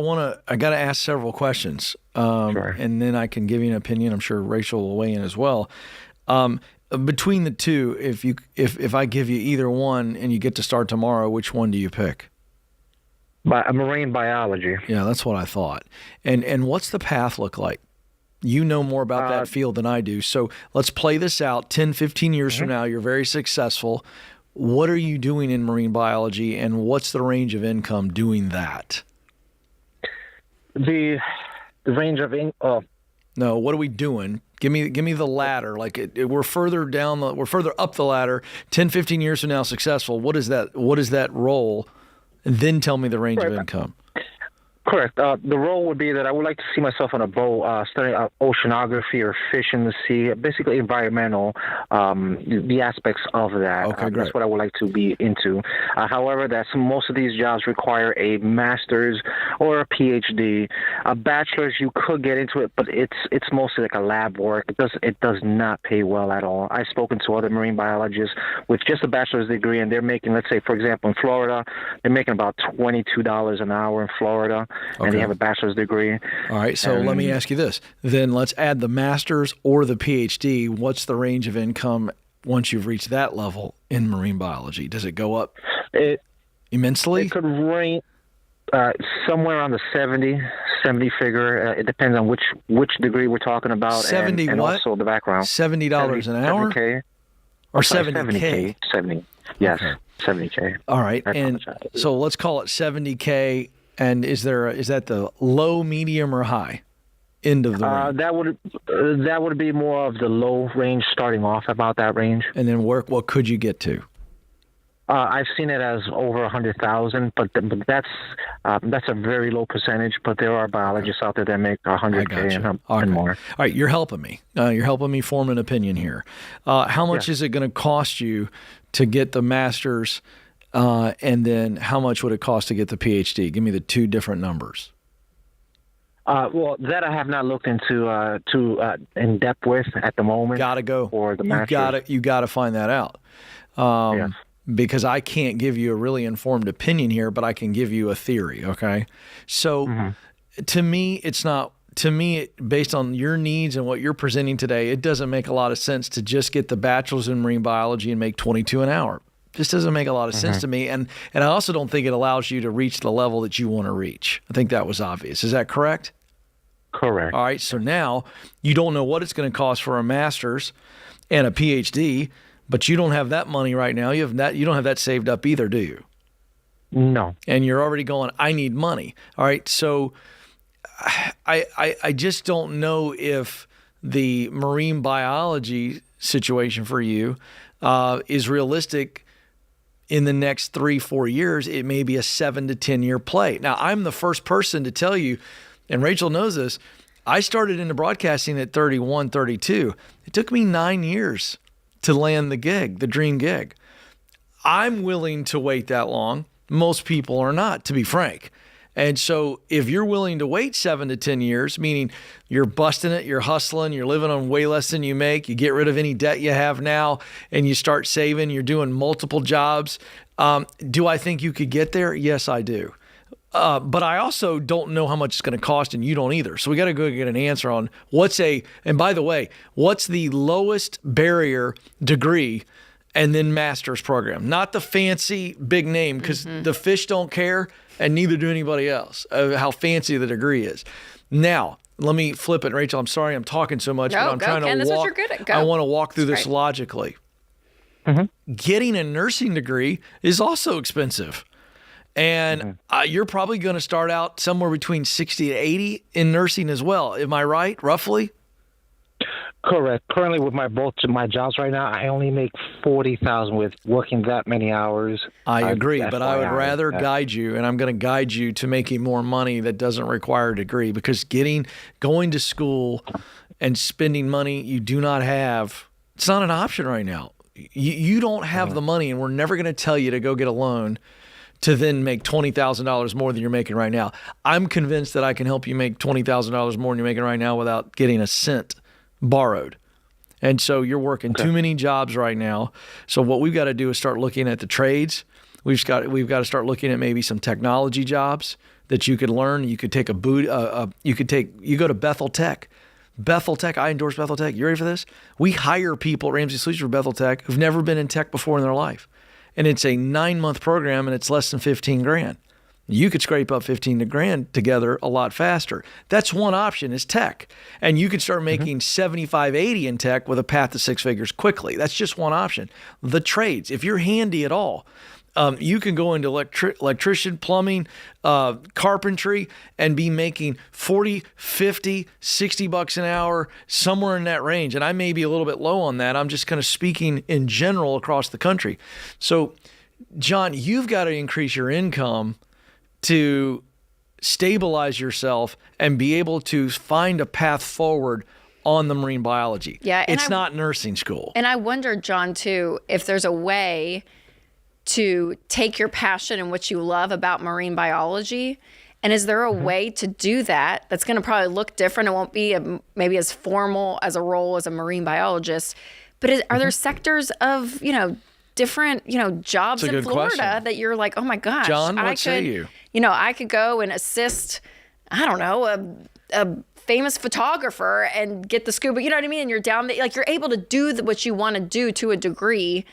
I got to ask several questions, Sure. And then I can give you an opinion. I'm sure Rachel will weigh in as well. Between the two, if I give you either one and you get to start tomorrow, which one do you pick? Marine biology. Yeah, that's what I thought. And what's the path look like? You know more about that field than I do. So let's play this out. 10, 15 years from now, you're very successful. What are you doing in marine biology, and what's the range of income doing that? The range of No, what are we doing? Give me the ladder. Like we're further up the ladder. 10, 15 years from now, successful. What is that role? And then tell me the range of income. Correct. The role would be that I would like to see myself on a boat, studying oceanography or fish in the sea, basically environmental, the aspects of that. Okay, great. That's what I would like to be into. However, most of these jobs require a master's or a PhD. A bachelor's, you could get into it, but it's mostly like a lab work. It does not pay well at all. I've spoken to other marine biologists with just a bachelor's degree, and they're making, let's say, for example, in Florida, they're making about $22 an hour in Florida. And they have a bachelor's degree. All right, so let me ask you this. Then let's add the master's or the PhD. What's the range of income once you've reached that level in marine biology? Does it go up immensely? It could range somewhere around the 70 figure. It depends on which degree we're talking about. 70 and what? Also the background. $70 an hour? 70K. Or 70K? 70. Yes, okay. 70K. All right, and so let's call it 70K. And is that the low, medium, or high end of the range? That would be more of the low range, starting off about that range. And then what could you get to? I've seen it as over 100,000, but that's a very low percentage. But there are biologists out there that make 100K and more. All right, you're helping me. You're helping me form an opinion here. How much is it going to cost you to get the master's? And then how much would it cost to get the PhD? Give me the two different numbers. Well, that I have not looked into too in depth with at the moment. Gotta go. For the master's. You gotta find that out. Yes. Because I can't give you a really informed opinion here, but I can give you a theory. Okay, so to me, it's not. To me, based on your needs and what you're presenting today, it doesn't make a lot of sense to just get the bachelor's in marine biology and make $22 an hour. Just doesn't make a lot of sense to me. And I also don't think it allows you to reach the level that you want to reach. I think that was obvious. Is that correct? Correct. All right. So now you don't know what it's going to cost for a master's and a PhD, but you don't have that money right now. You don't have that saved up either, do you? No. And you're already going, I need money. All right. So I just don't know if the marine biology situation for you is realistic in the next 3-4 years. It may be a 7 to 10 year play. Now, I'm the first person to tell you, and Rachel knows this, I started into broadcasting at 31, 32. It took me 9 years to land the gig, the dream gig. I'm willing to wait that long. Most people are not, to be frank. And so if you're willing to wait 7 to 10 years, meaning you're busting it, you're hustling, you're living on way less than you make, you get rid of any debt you have now, and you start saving, you're doing multiple jobs. Do I think you could get there? Yes, I do. But I also don't know how much it's going to cost, and you don't either. So we got to go get an answer on and by the way, what's the lowest barrier degree and then master's program? Not the fancy big name, because the fish don't care. And neither do anybody else, how fancy the degree is. Now, let me flip it. Rachel, I'm sorry I'm talking so much, but I'm trying to walk. That's what you're good at. Go. I want to walk through this logically. Getting a nursing degree is also expensive. And you're probably going to start out somewhere between 60 to 80 in nursing as well. Am I right, roughly? Correct. Currently, with both my jobs right now, I only make $40,000 with working that many hours. I agree, but I would rather guide you, and I'm going to guide you to making more money that doesn't require a degree, because going to school and spending money you do not have, it's not an option right now. You don't have the money, and we're never going to tell you to go get a loan to then make $20,000 more than you're making right now. I'm convinced that I can help you make $20,000 more than you're making right now without getting a cent borrowed. And so you're working too many jobs right now. So what we've got to do is start looking at the trades. We've got to start looking at maybe some technology jobs that you could learn. You could take you go to Bethel Tech. Bethel Tech, I endorse Bethel Tech. You ready for this? We hire people at Ramsey Solutions for Bethel Tech who've never been in tech before in their life. And it's a 9-month program, and it's less than $15,000. You could scrape up $15,000 together a lot faster. That's one option, is tech. And you could start making 75, 80 in tech with a path to 6 figures quickly. That's just one option. The trades, if you're handy at all, you can go into electrician, plumbing, carpentry, and be making 40, 50, 60 bucks an hour, somewhere in that range. And I may be a little bit low on that. I'm just kind of speaking in general across the country. So, John, you've got to increase your income to stabilize yourself and be able to find a path forward on the marine biology. Yeah, it's not nursing school. And I wonder, John, too, if there's a way to take your passion and what you love about marine biology, and is there a way to do that that's going to probably look different? It won't be maybe as formal as a role as a marine biologist, but are there sectors of, different, jobs in Florida that you're like, oh my gosh, John, what say you? I could go and assist, I don't know, a famous photographer and get the scuba, you know what I mean? And you're down there, like you're able to do what you want to do to a degree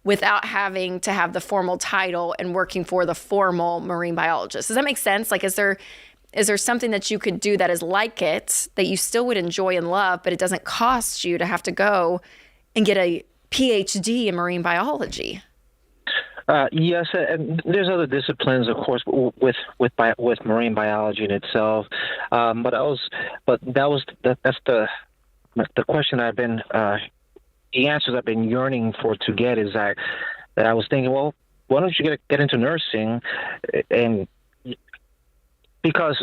without having to have the formal title and working for the formal marine biologist. Does that make sense? Like, is there something that you could do that is like it, that you still would enjoy and love, but it doesn't cost you to have to go and get a PhD in marine biology? Yes, and there's other disciplines, of course, with marine biology in itself. That's the question I've been. The answers I've been yearning to get is that I was thinking, well, why don't you get into nursing? And because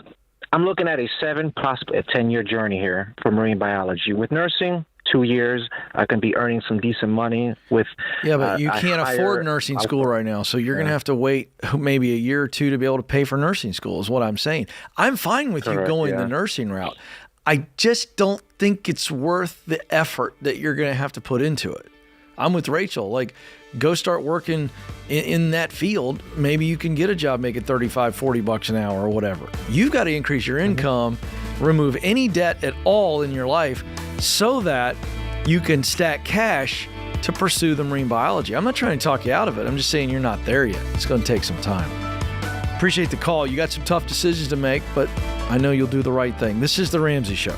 I'm looking at a 7, possibly a 10-year journey here for marine biology. With nursing, 2 years, I can be earning some decent money with. Yeah, but you can't afford nursing school right now, so you're going to have to wait maybe a year or two to be able to pay for nursing school. Is what I'm saying. I'm fine with you going the nursing route. I just don't think it's worth the effort that you're going to have to put into it. I'm with Rachel. Like, go start working in that field. Maybe you can get a job making $35, $40 an hour or whatever. You've got to increase your income, remove any debt at all in your life so that you can stack cash to pursue the marine biology. I'm not trying to talk you out of it. I'm just saying you're not there yet. It's going to take some time. Appreciate the call. You got some tough decisions to make, but I know you'll do the right thing. This is The Ramsey Show.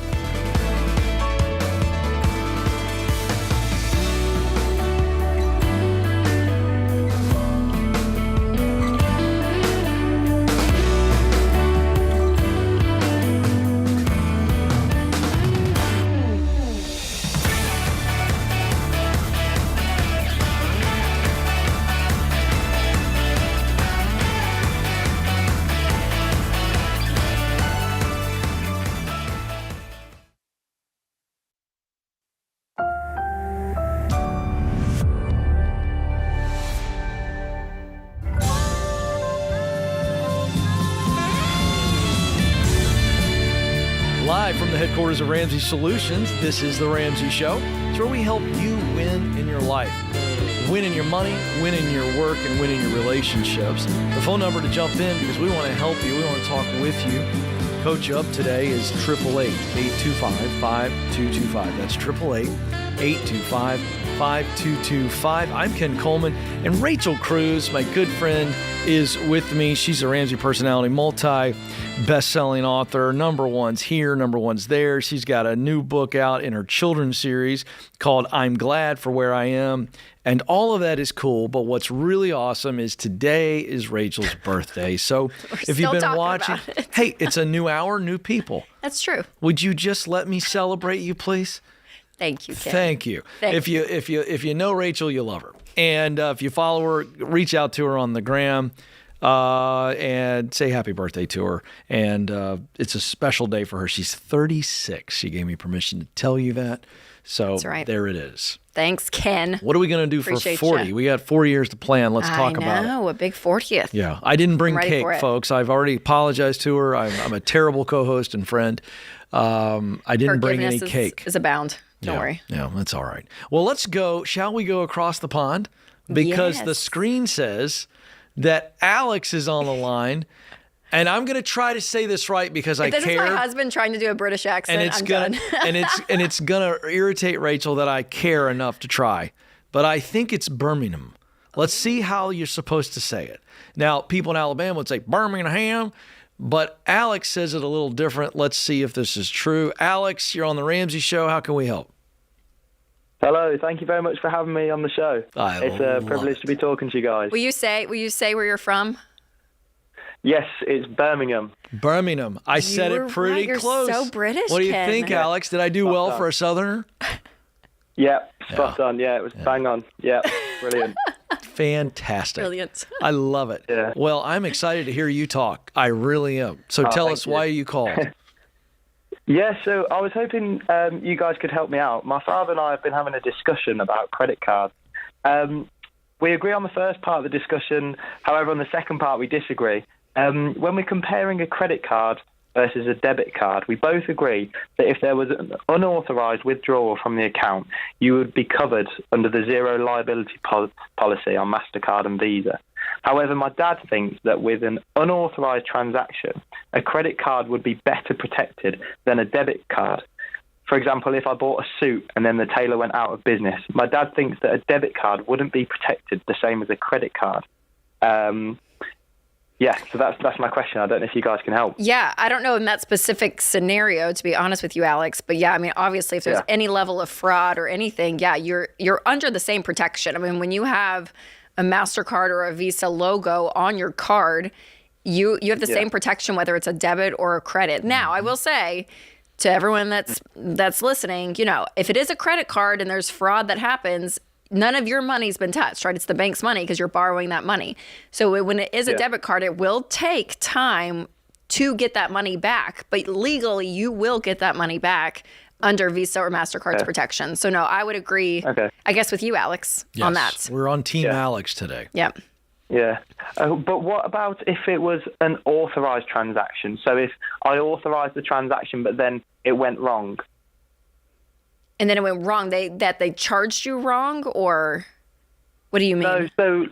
Live from the headquarters of Ramsey Solutions, this is The Ramsey Show. It's where we help you win in your life. Win in your money, win in your work, and win in your relationships. The phone number to jump in, because we want to help you, we want to talk with you, coach you up today, is 888-825-5225. That's 888-825-5225. I'm Ken Coleman, and Rachel Cruze, my good friend, is with me. She's a Ramsey personality, multi-best-selling author, number ones here, number ones there. She's got a new book out in her children's series called I'm Glad for Where I Am. And all of that is cool, but what's really awesome is today is Rachel's birthday. So if you've been watching, hey, it's a new hour, new people. That's true. Would you just let me celebrate you, please? Thank you, Ken. Thank you. If you know Rachel, you love her. And if you follow her, reach out to her on the gram and say happy birthday to her. And it's a special day for her. She's 36. She gave me permission to tell you that. So there it is. Thanks, Ken. What are we going to do for 40? You. We got 4 years to plan. Let's talk about it. I know, a big 40th. Yeah. I didn't bring cake, folks. I've already apologized to her. I'm a terrible co-host and friend. I didn't bring any cake. Is abound. Don't worry. Yeah, that's all right. Well, let's go. Shall we go across the pond? Because the screen says that Alex is on the line. And I'm going to try to say this right because I care. This is my husband trying to do a British accent. And I'm done. and it's going to irritate Rachel that I care enough to try. But I think it's Birmingham. Let's see how you're supposed to say it. Now, people in Alabama would say Birmingham, but Alex says it a little different. Let's see if this is true. Alex, you're on the Ramsey Show. How can we help? Hello, thank you very much for having me on the show. It's a privilege to be talking to you guys. Will you say where you're from? Yes, it's Birmingham. Birmingham. I said it pretty close. You're so British, What do you Ken. think, Alex? Did I do well for a Southerner? Yeah, spot on. Yeah, it was bang on. Yeah, brilliant. Fantastic. Brilliant. I love it. Yeah. Well, I'm excited to hear you talk. I really am. So tell us why you called. Yeah, so I was hoping you guys could help me out. My father and I have been having a discussion about credit cards. We agree on the first part of the discussion. However, on the second part, we disagree. When we're comparing a credit card versus a debit card, we both agree that if there was an unauthorized withdrawal from the account, you would be covered under the zero liability policy on MasterCard and Visa. However, my dad thinks that with an unauthorized transaction, a credit card would be better protected than a debit card. For example, if I bought a suit and then the tailor went out of business, my dad thinks that a debit card wouldn't be protected the same as a credit card. Yeah, so that's my question. I don't know if you guys can help. Yeah, I don't know in that specific scenario, to be honest with you, Alex. But yeah, I mean, obviously, if there's any level of fraud or anything, yeah, you're under the same protection. I mean, when you have a MasterCard or a Visa logo on your card, you have the same protection whether it's a debit or a credit. Now, I will say to everyone that's listening, you know, if it is a credit card and there's fraud that happens, none of your money's been touched, right? It's the bank's money because you're borrowing that money. So when it is a debit card, it will take time to get that money back. But legally, you will get that money back under Visa or MasterCard's protection. So no, I would agree. Okay. I guess with you, Alex, on that. We're on Team Alex today. Yep. Yeah. But what about if it was an authorized transaction? So if I authorized the transaction, but then it went wrong. And then it went wrong. They charged you wrong, or what do you mean? No. So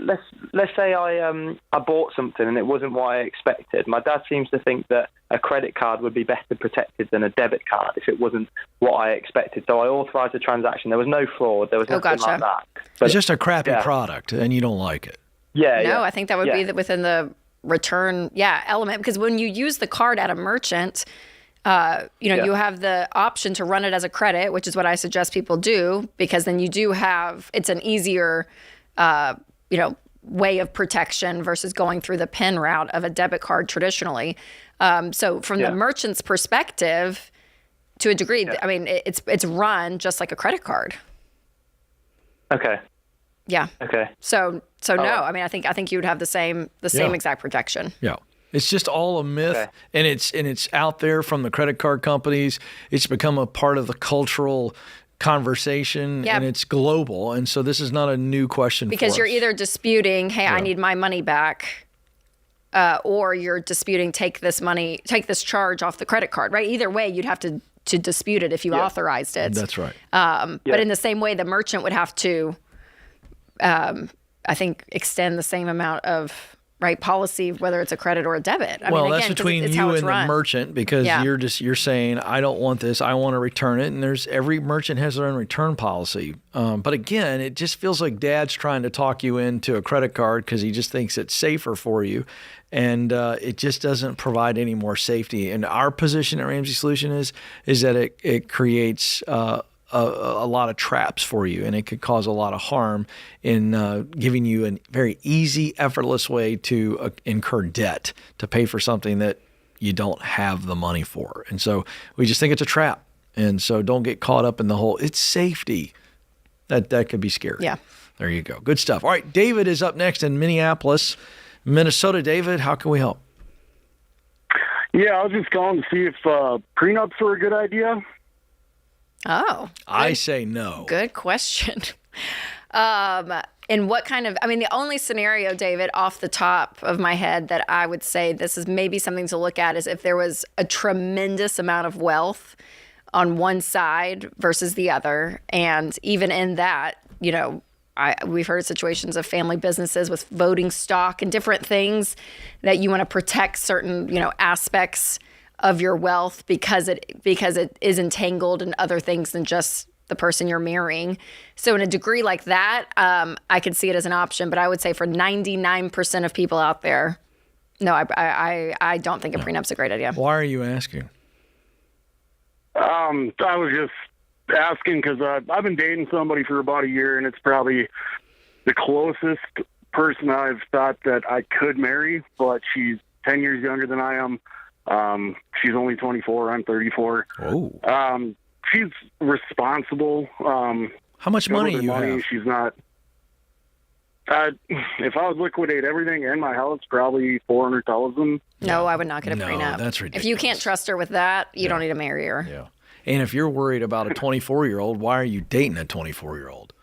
let's say I bought something and it wasn't what I expected. My dad seems to think that a credit card would be better protected than a debit card if it wasn't what I expected. So I authorized the transaction. There was no fraud. There was nothing like that. But it's just a crappy product, and you don't like it. No, I think that would be within the return element, because when you use the card at a merchant, you have the option to run it as a credit, which is what I suggest people do, because then you do have, it's an easier, way of protection versus going through the PIN route of a debit card traditionally. So from the merchant's perspective, to a degree, I mean, it's run just like a credit card. Okay. Yeah. Okay. So no, I mean, I think you would have the same exact protection. Yeah. It's just all a myth, and it's out there from the credit card companies. It's become a part of the cultural conversation, and it's global. And so this is not a new question because for you're us. either disputing, hey, I need my money back, or you're disputing, take this charge off the credit card, right? Either way, you'd have to dispute it if you authorized it. That's right. But in the same way, the merchant would have to, I think, extend the same amount of policy, whether it's a credit or a debit. I mean, that's again, between it's you how it's and run. the merchant, because you're saying, I don't want this, I want to return it, and every merchant has their own return policy. But again, it just feels like Dad's trying to talk you into a credit card because he just thinks it's safer for you, and it just doesn't provide any more safety. And our position at Ramsey Solution is that it creates a lot of traps for you, and it could cause a lot of harm in giving you a very easy, effortless way to incur debt to pay for something that you don't have the money for. And so we just think it's a trap. And so don't get caught up in the whole, it's safety. That could be scary. Yeah. There you go. Good stuff. All right, David is up next in Minneapolis, Minnesota. David, how can we help? Yeah, I was just calling to see if prenups were a good idea. Oh. I say no. Good question. And what kind of, I mean, the only scenario, David, off the top of my head that I would say this is maybe something to look at is if there was a tremendous amount of wealth on one side versus the other. And even in that, we've heard of situations of family businesses with voting stock and different things that you want to protect certain, aspects of your wealth because it is entangled in other things than just the person you're marrying. So in a degree like that, I could see it as an option. But I would say for 99% of people out there, no, I don't think a prenup's a great idea. Why are you asking? I was just asking because I've been dating somebody for about a year, and it's probably the closest person I've thought that I could marry, but she's 10 years younger than I am. She's only 24. I'm 34. Oh. She's responsible. How much money you have? She's not. If I would liquidate everything and my house, probably $400,000. No, I would not get a prenup. That's ridiculous. If you can't trust her with that, you don't need to marry her. Yeah. And if you're worried about a 24-year-old, why are you dating a 24-year-old?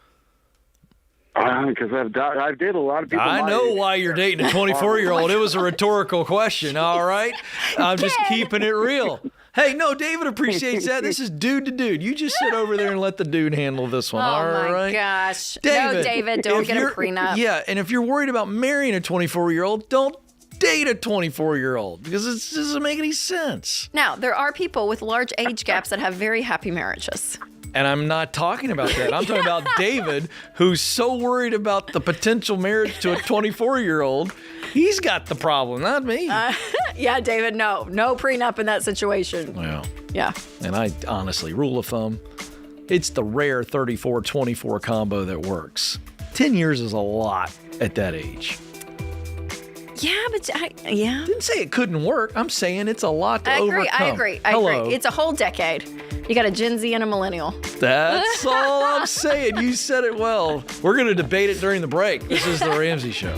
Because I've dated a lot of people. I know why you're dating a 24-year-old. It was a rhetorical question, all right? I'm just keeping it real. Hey, no, David appreciates that. This is dude to dude. You just sit over there and let the dude handle this one, all right? Oh, my gosh. No, David, don't get a prenup. Yeah, and if you're worried about marrying a 24-year-old, don't date a 24-year-old because it doesn't make any sense. Now, there are people with large age gaps that have very happy marriages. And I'm not talking about that. I'm talking about David, who's so worried about the potential marriage to a 24-year-old. He's got the problem, not me. Yeah, David, no prenup in that situation. Well, yeah. And I honestly, rule of thumb, it's the rare 34-24 combo that works. 10 years is a lot at that age. Yeah, but Didn't say it couldn't work. I'm saying it's a lot to overcome. I agree. It's a whole decade. You got a Gen Z and a millennial. That's all I'm saying. You said it well. We're going to debate it during the break. This is The Ramsey Show.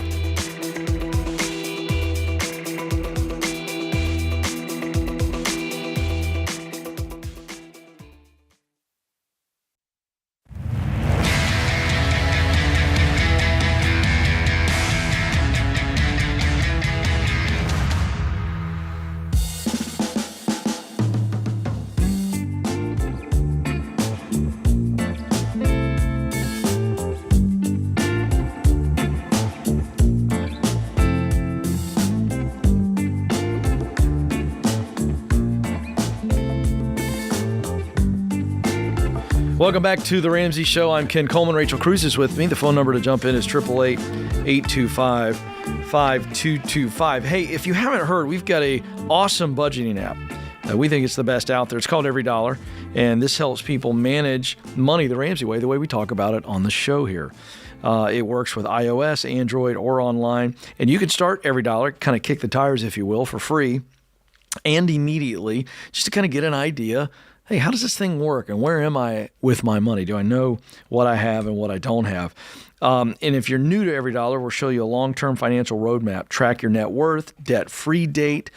Welcome back to The Ramsey Show. I'm Ken Coleman. Rachel Cruze is with me. The phone number to jump in is 888-825-5225. Hey, if you haven't heard, we've got a awesome budgeting app. We think it's the best out there. It's called Every Dollar, and this helps people manage money the Ramsey way, the way we talk about it on the show here. It works with iOS, Android, or online, and you can start Every Dollar, kind of kick the tires, if you will, for free and immediately, just to kind of get an idea. Hey, how does this thing work, and where am I with my money? Do I know what I have and what I don't have? And if you're new to Every Dollar, we'll show you a long-term financial roadmap, track your net worth, debt-free date,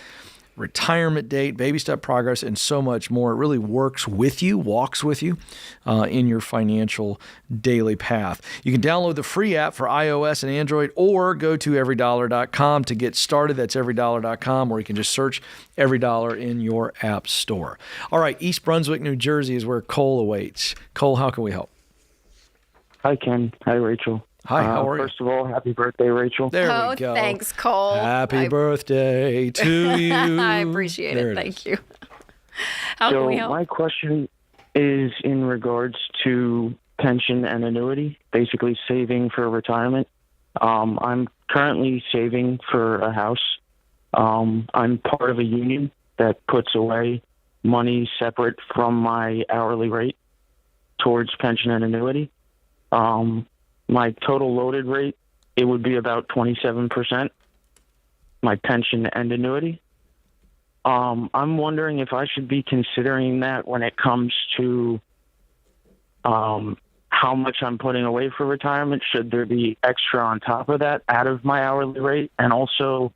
retirement date, baby step progress, and so much more. It really works with you, walks with you in your financial daily path. You can download the free app for iOS and Android, or go to everydollar.com to get started. That's everydollar.com, or you can just search Every Dollar in your app store. All right, East Brunswick, New Jersey is where Cole awaits. Cole, how can we help? Hi, Ken. Hi, Rachel. Hi, how are you? First of all, happy birthday, Rachel. There we go. Thanks, Cole. Happy birthday to you. I appreciate it. Thank you. How can we help? My question is in regards to pension and annuity, basically saving for retirement. I'm currently saving for a house. I'm part of a union that puts away money separate from my hourly rate towards pension and annuity. My total loaded rate, it would be about 27%, my pension and annuity. I'm wondering if I should be considering that when it comes to how much I'm putting away for retirement. Should there be extra on top of that out of my hourly rate? And also,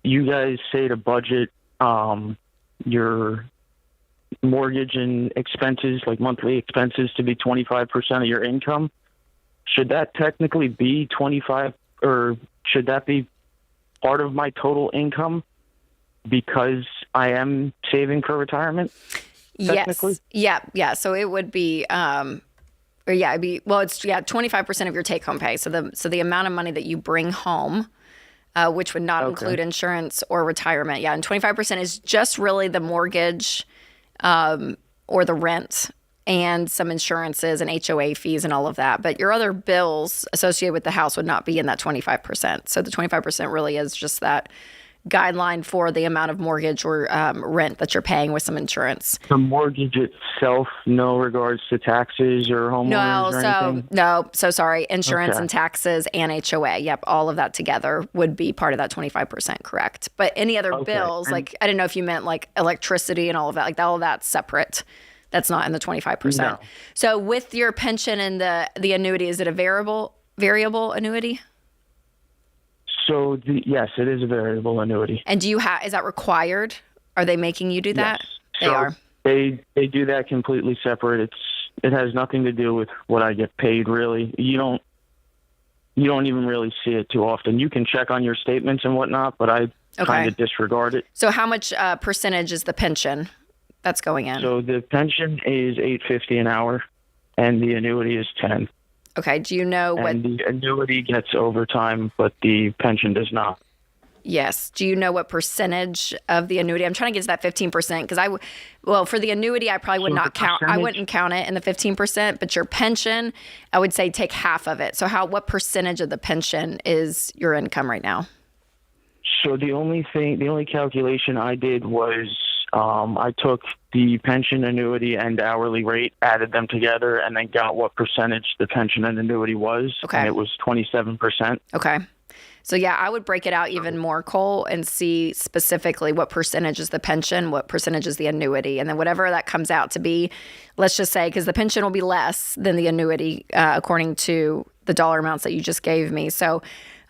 you guys say to budget your mortgage and expenses, like monthly expenses, to be 25% of your income. Should that technically be 25, or should that be part of my total income because I am saving for retirement? Yes. Yeah. So it would be, it'd be, well, it's 25% of your take-home pay. So the amount of money that you bring home, which would not include insurance or retirement. Yeah, and 25% is just really the mortgage, or the rent, and some insurances and HOA fees and all of that. But your other bills associated with the house would not be in that 25%. So the 25% really is just that guideline for the amount of mortgage or rent that you're paying with some insurance. The mortgage itself, no regards to taxes or homeowners or anything? No, so sorry. Insurance and taxes and HOA. Yep, all of that together would be part of that 25%, correct. But any other bills, like, I didn't know if you meant like electricity and all of that, like all of that's separate. That's not in the 25%. No. So with your pension and the annuity, is it a variable annuity? So yes, it is a variable annuity. And do you is that required? Are they making you do that? Yes. They are. They do that completely separate. It has nothing to do with what I get paid, really. You don't even really see it too often. You can check on your statements and whatnot, but I kind of disregard it. So how much percentage is the pension that's going in? So the pension is $8.50 an hour, and the annuity is $10. Okay. Do you know what? And the annuity gets overtime, but the pension does not. Yes. Do you know what percentage of the annuity? I'm trying to get to that 15% because for the annuity, I probably would not count. I wouldn't count it in the 15%, but your pension, I would say take half of it. So what percentage of the pension is your income right now? So the only calculation I did was I took the pension, annuity, and hourly rate, added them together, and then got what percentage the pension and annuity was. Okay. And it was 27%. Okay. So yeah, I would break it out even more, Cole, and see specifically what percentage is the pension, what percentage is the annuity, and then whatever that comes out to be, let's just say, because the pension will be less than the annuity according to the dollar amounts that you just gave me. So,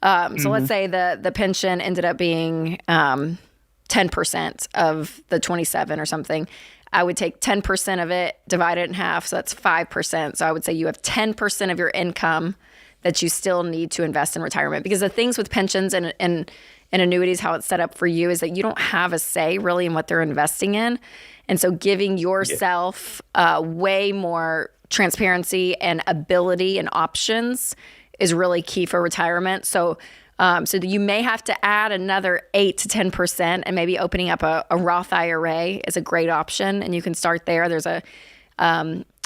let's say the pension ended up being 10% of the 27 or something. I would take 10% of it, divide it in half, so that's 5%. So I would say you have 10% of your income that you still need to invest in retirement. Because the things with pensions and annuities, how it's set up for you is that you don't have a say really in what they're investing in. And so giving yourself way more transparency and ability and options is really key for retirement. So you may have to add another 8 to 10%, and maybe opening up a Roth IRA is a great option, and you can start there. There's a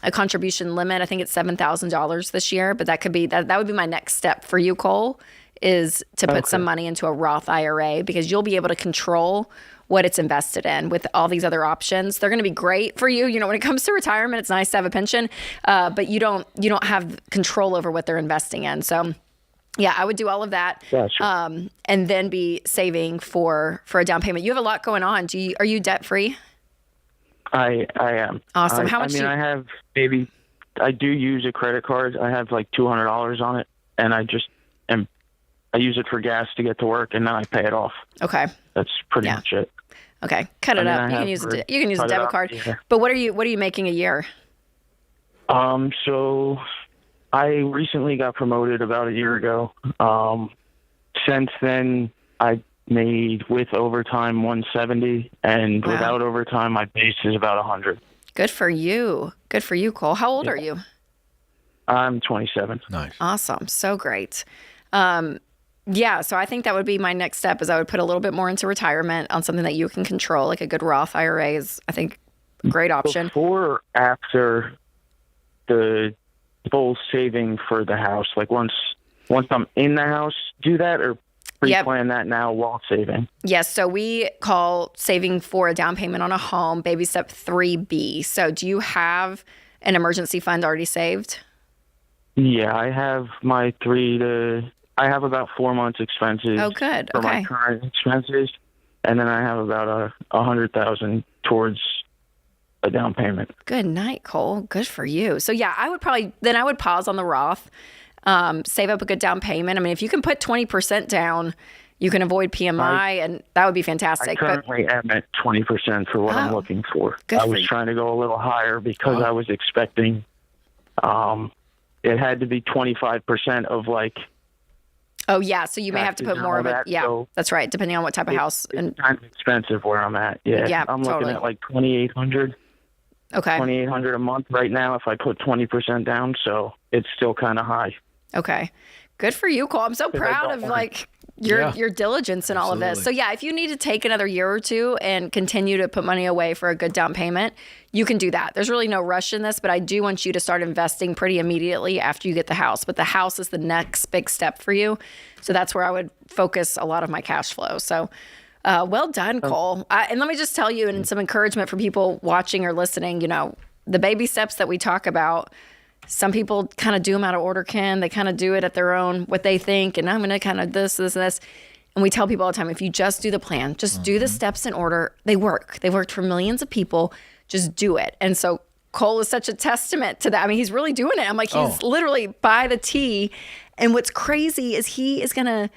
a contribution limit. I think it's $7,000 this year, but that would be my next step for you, Cole, is to put some money into a Roth IRA, because you'll be able to control what it's invested in with all these other options. They're going to be great for you. When it comes to retirement, it's nice to have a pension, but you don't have control over what they're investing in. So yeah, I would do all of that. Gotcha. And then be saving for a down payment. You have a lot going on. Are you debt free? I am. Awesome. How much? I do use a credit card. I have like $200 on it, and I use it for gas to get to work, and then I pay it off. Okay. That's pretty much it. Okay. Cut it up. You can use a debit card. Yeah. But what are you making a year? So I recently got promoted about a year ago. Since then, I made with overtime 170, and without overtime, my base is about 100. Good for you. Good for you, Cole. How old are you? I'm 27. Nice. Awesome. So great. So I think that would be my next step, is I would put a little bit more into retirement on something that you can control, like a good Roth IRA is, I think, a great option. Before or after the full saving for the house? Like once I'm in the house, do that, or pre-plan that now while saving? Yes. So we call saving for a down payment on a home baby step 3B. So do you have an emergency fund already saved? Yeah, I have my I have about 4 months expenses. Oh, good. For my current expenses, and then I have about $100,000 towards a down payment. Good night, Cole. Good for you. So yeah, I would pause on the Roth, save up a good down payment. I mean, if you can put 20% down, you can avoid PMI, and that would be fantastic. I currently am at 20% for what I'm looking for. I was trying to go a little higher because I was expecting it had to be 25% of like. Oh yeah, so you may have to put more of it. Yeah, so that's right. Depending on what type of house. It's kind of expensive where I'm at. Yeah, I'm looking at like $2,800. Okay. $2,800 a month right now if I put 20% down. So it's still kind of high. Okay, good for you, Cole. I'm so proud of your diligence in all of this. So yeah, if you need to take another year or two and continue to put money away for a good down payment, you can do that. There's really no rush in this, but I do want you to start investing pretty immediately after you get the house. But the house is the next big step for you. So that's where I would focus a lot of my cash flow. So well done, Cole. And let me just tell you, and some encouragement for people watching or listening, the baby steps that we talk about, some people kind of do them out of order, Ken. They kind of do it at their own, what they think, and I'm going to kind of this. And we tell people all the time, if you just do the plan, just do the steps in order, they work. They worked for millions of people. Just do it. And so Cole is such a testament to that. I mean, he's really doing it. I'm like, he's literally by the T. And what's crazy is he is going to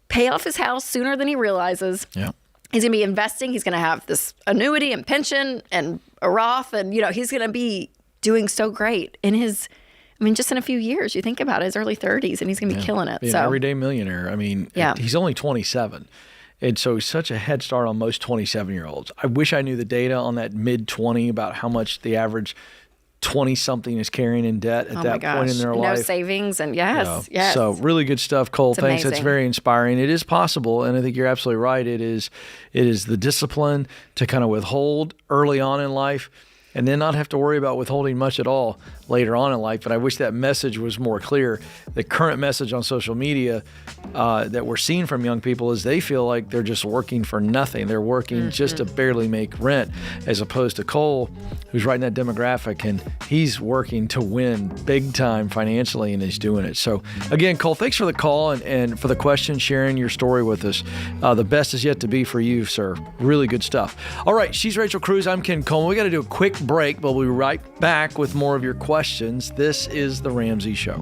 pay off his house sooner than he realizes. Yeah. He's going to be investing. He's going to have this annuity and pension and a Roth. And, he's going to be doing so great in just in a few years. You think about it, his early 30s, and he's going to be killing it. Be an everyday millionaire. I mean, he's only 27. And so he's such a head start on most 27-year-olds. I wish I knew the data on that mid-20 about how much the average 20-something is carrying in debt at that point in their life. No savings, and yes. So really good stuff, Cole. It's Thanks. amazing. That's very inspiring. It is possible, and I think you're absolutely right. It is the discipline to kind of withhold early on in life and then not have to worry about withholding much at all later on in life. But I wish that message was more clear. The current message on social media that we're seeing from young people is they feel like they're just working for nothing. They're working just to barely make rent, as opposed to Cole, who's right in that demographic, and he's working to win big time financially, and he's doing it. So again, Cole, thanks for the call and for the question, sharing your story with us. The best is yet to be for you, sir. Really good stuff. All right, she's Rachel Cruze. I'm Ken Coleman. We got to do a quick break, but we'll be right back with more of your questions. This is The Ramsey Show.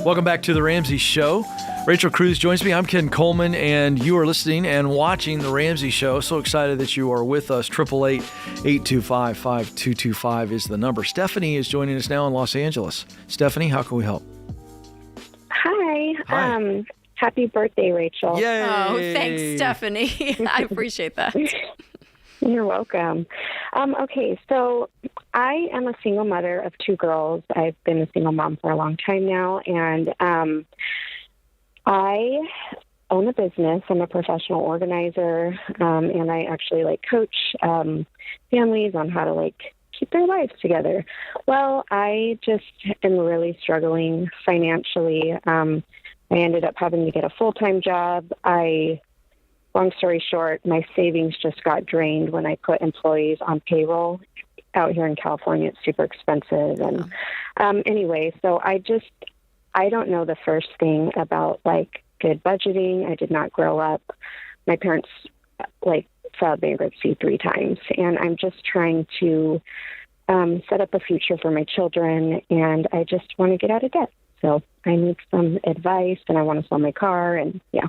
Welcome back to The Ramsey Show. Rachel Cruze joins me. I'm Ken Coleman, and you are listening and watching The Ramsey Show. So excited that you are with us. 888-825-5225 is the number. Stephanie is joining us now in Los Angeles. Stephanie, how can we help? Hi. Happy birthday, Rachel. Yay. Oh, thanks, Stephanie. I appreciate that. You're welcome. Okay, so I am a single mother of two girls. I've been a single mom for a long time now, and I own a business. I'm a professional organizer, and I actually coach families on how to keep their lives together. Well, I just am really struggling financially. I ended up having to get a full-time job. Long story short, my savings just got drained when I put employees on payroll. Out here in California, it's super expensive. And anyway, so I don't know the first thing about good budgeting. I did not grow up. My parents filed bankruptcy 3 times, and I'm just trying to set up a future for my children, and I just want to get out of debt. So I need some advice, and I want to sell my car, and so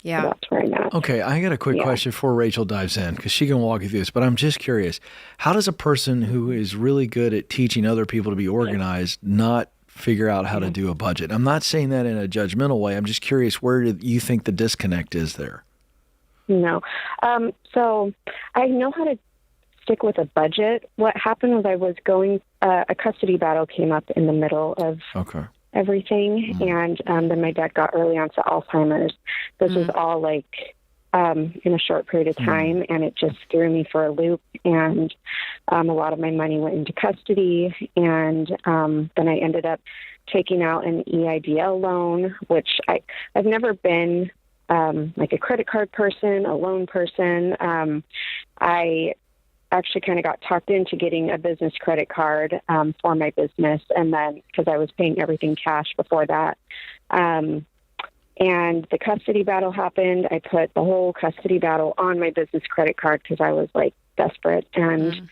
that's where I'm at. Okay, I got a quick question before Rachel dives in, because she can walk you through this, but I'm just curious. How does a person who is really good at teaching other people to be organized not figure out how to do a budget? I'm not saying that in a judgmental way. I'm just curious, where do you think the disconnect is there? No. So I know how to stick with a budget. What happened was I was going, a custody battle came up in the middle of everything. And then my dad got early onset Alzheimer's. This was all in a short period of time, and it just threw me for a loop. And a lot of my money went into custody. And then I ended up taking out an EIDL loan, which I've never been a credit card person, a loan person. I actually kind of got talked into getting a business credit card for my business, and then because I was paying everything cash before that. And the custody battle happened. I put the whole custody battle on my business credit card because I was desperate. And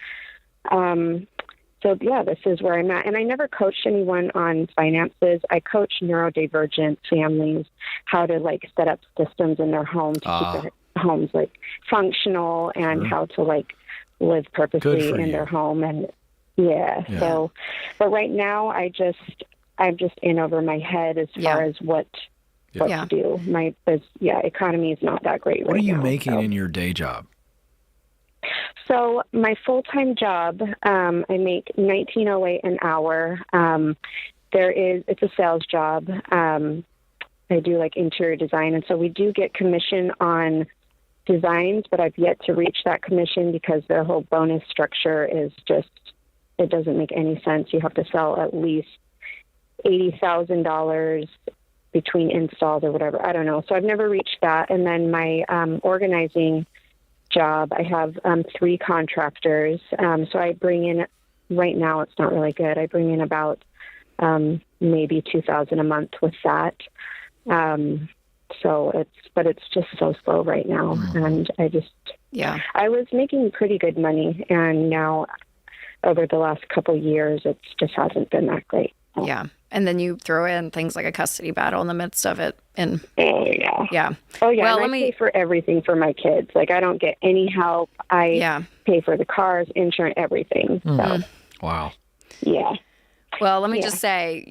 this is where I'm at. And I never coached anyone on finances. I coach neurodivergent families how to set up systems in their home to keep their homes functional, and how to live purposely in their home. And so, but right now I'm just in over my head as far as what to do. My economy is not that great. What are you making in your day job? So my full-time job, I make $19.08 an hour. It's a sales job. I do interior design, and so we do get commission on designs, but I've yet to reach that commission because their whole bonus structure is it doesn't make any sense. You have to sell at least $80,000 between installs or whatever. I don't know. So I've never reached that. And then my organizing job, I have 3 contractors. So I bring in, right now it's not really good. I bring in about maybe $2,000 a month with that. But it's just so slow right now. And I was making pretty good money, and now over the last couple of years, it just hasn't been that great. Yeah. And then you throw in things like a custody battle in the midst of it. And yeah. Well, I pay for everything for my kids. I don't get any help. I pay for the cars, insurance, everything. So. Wow. Yeah. Well, let me just say,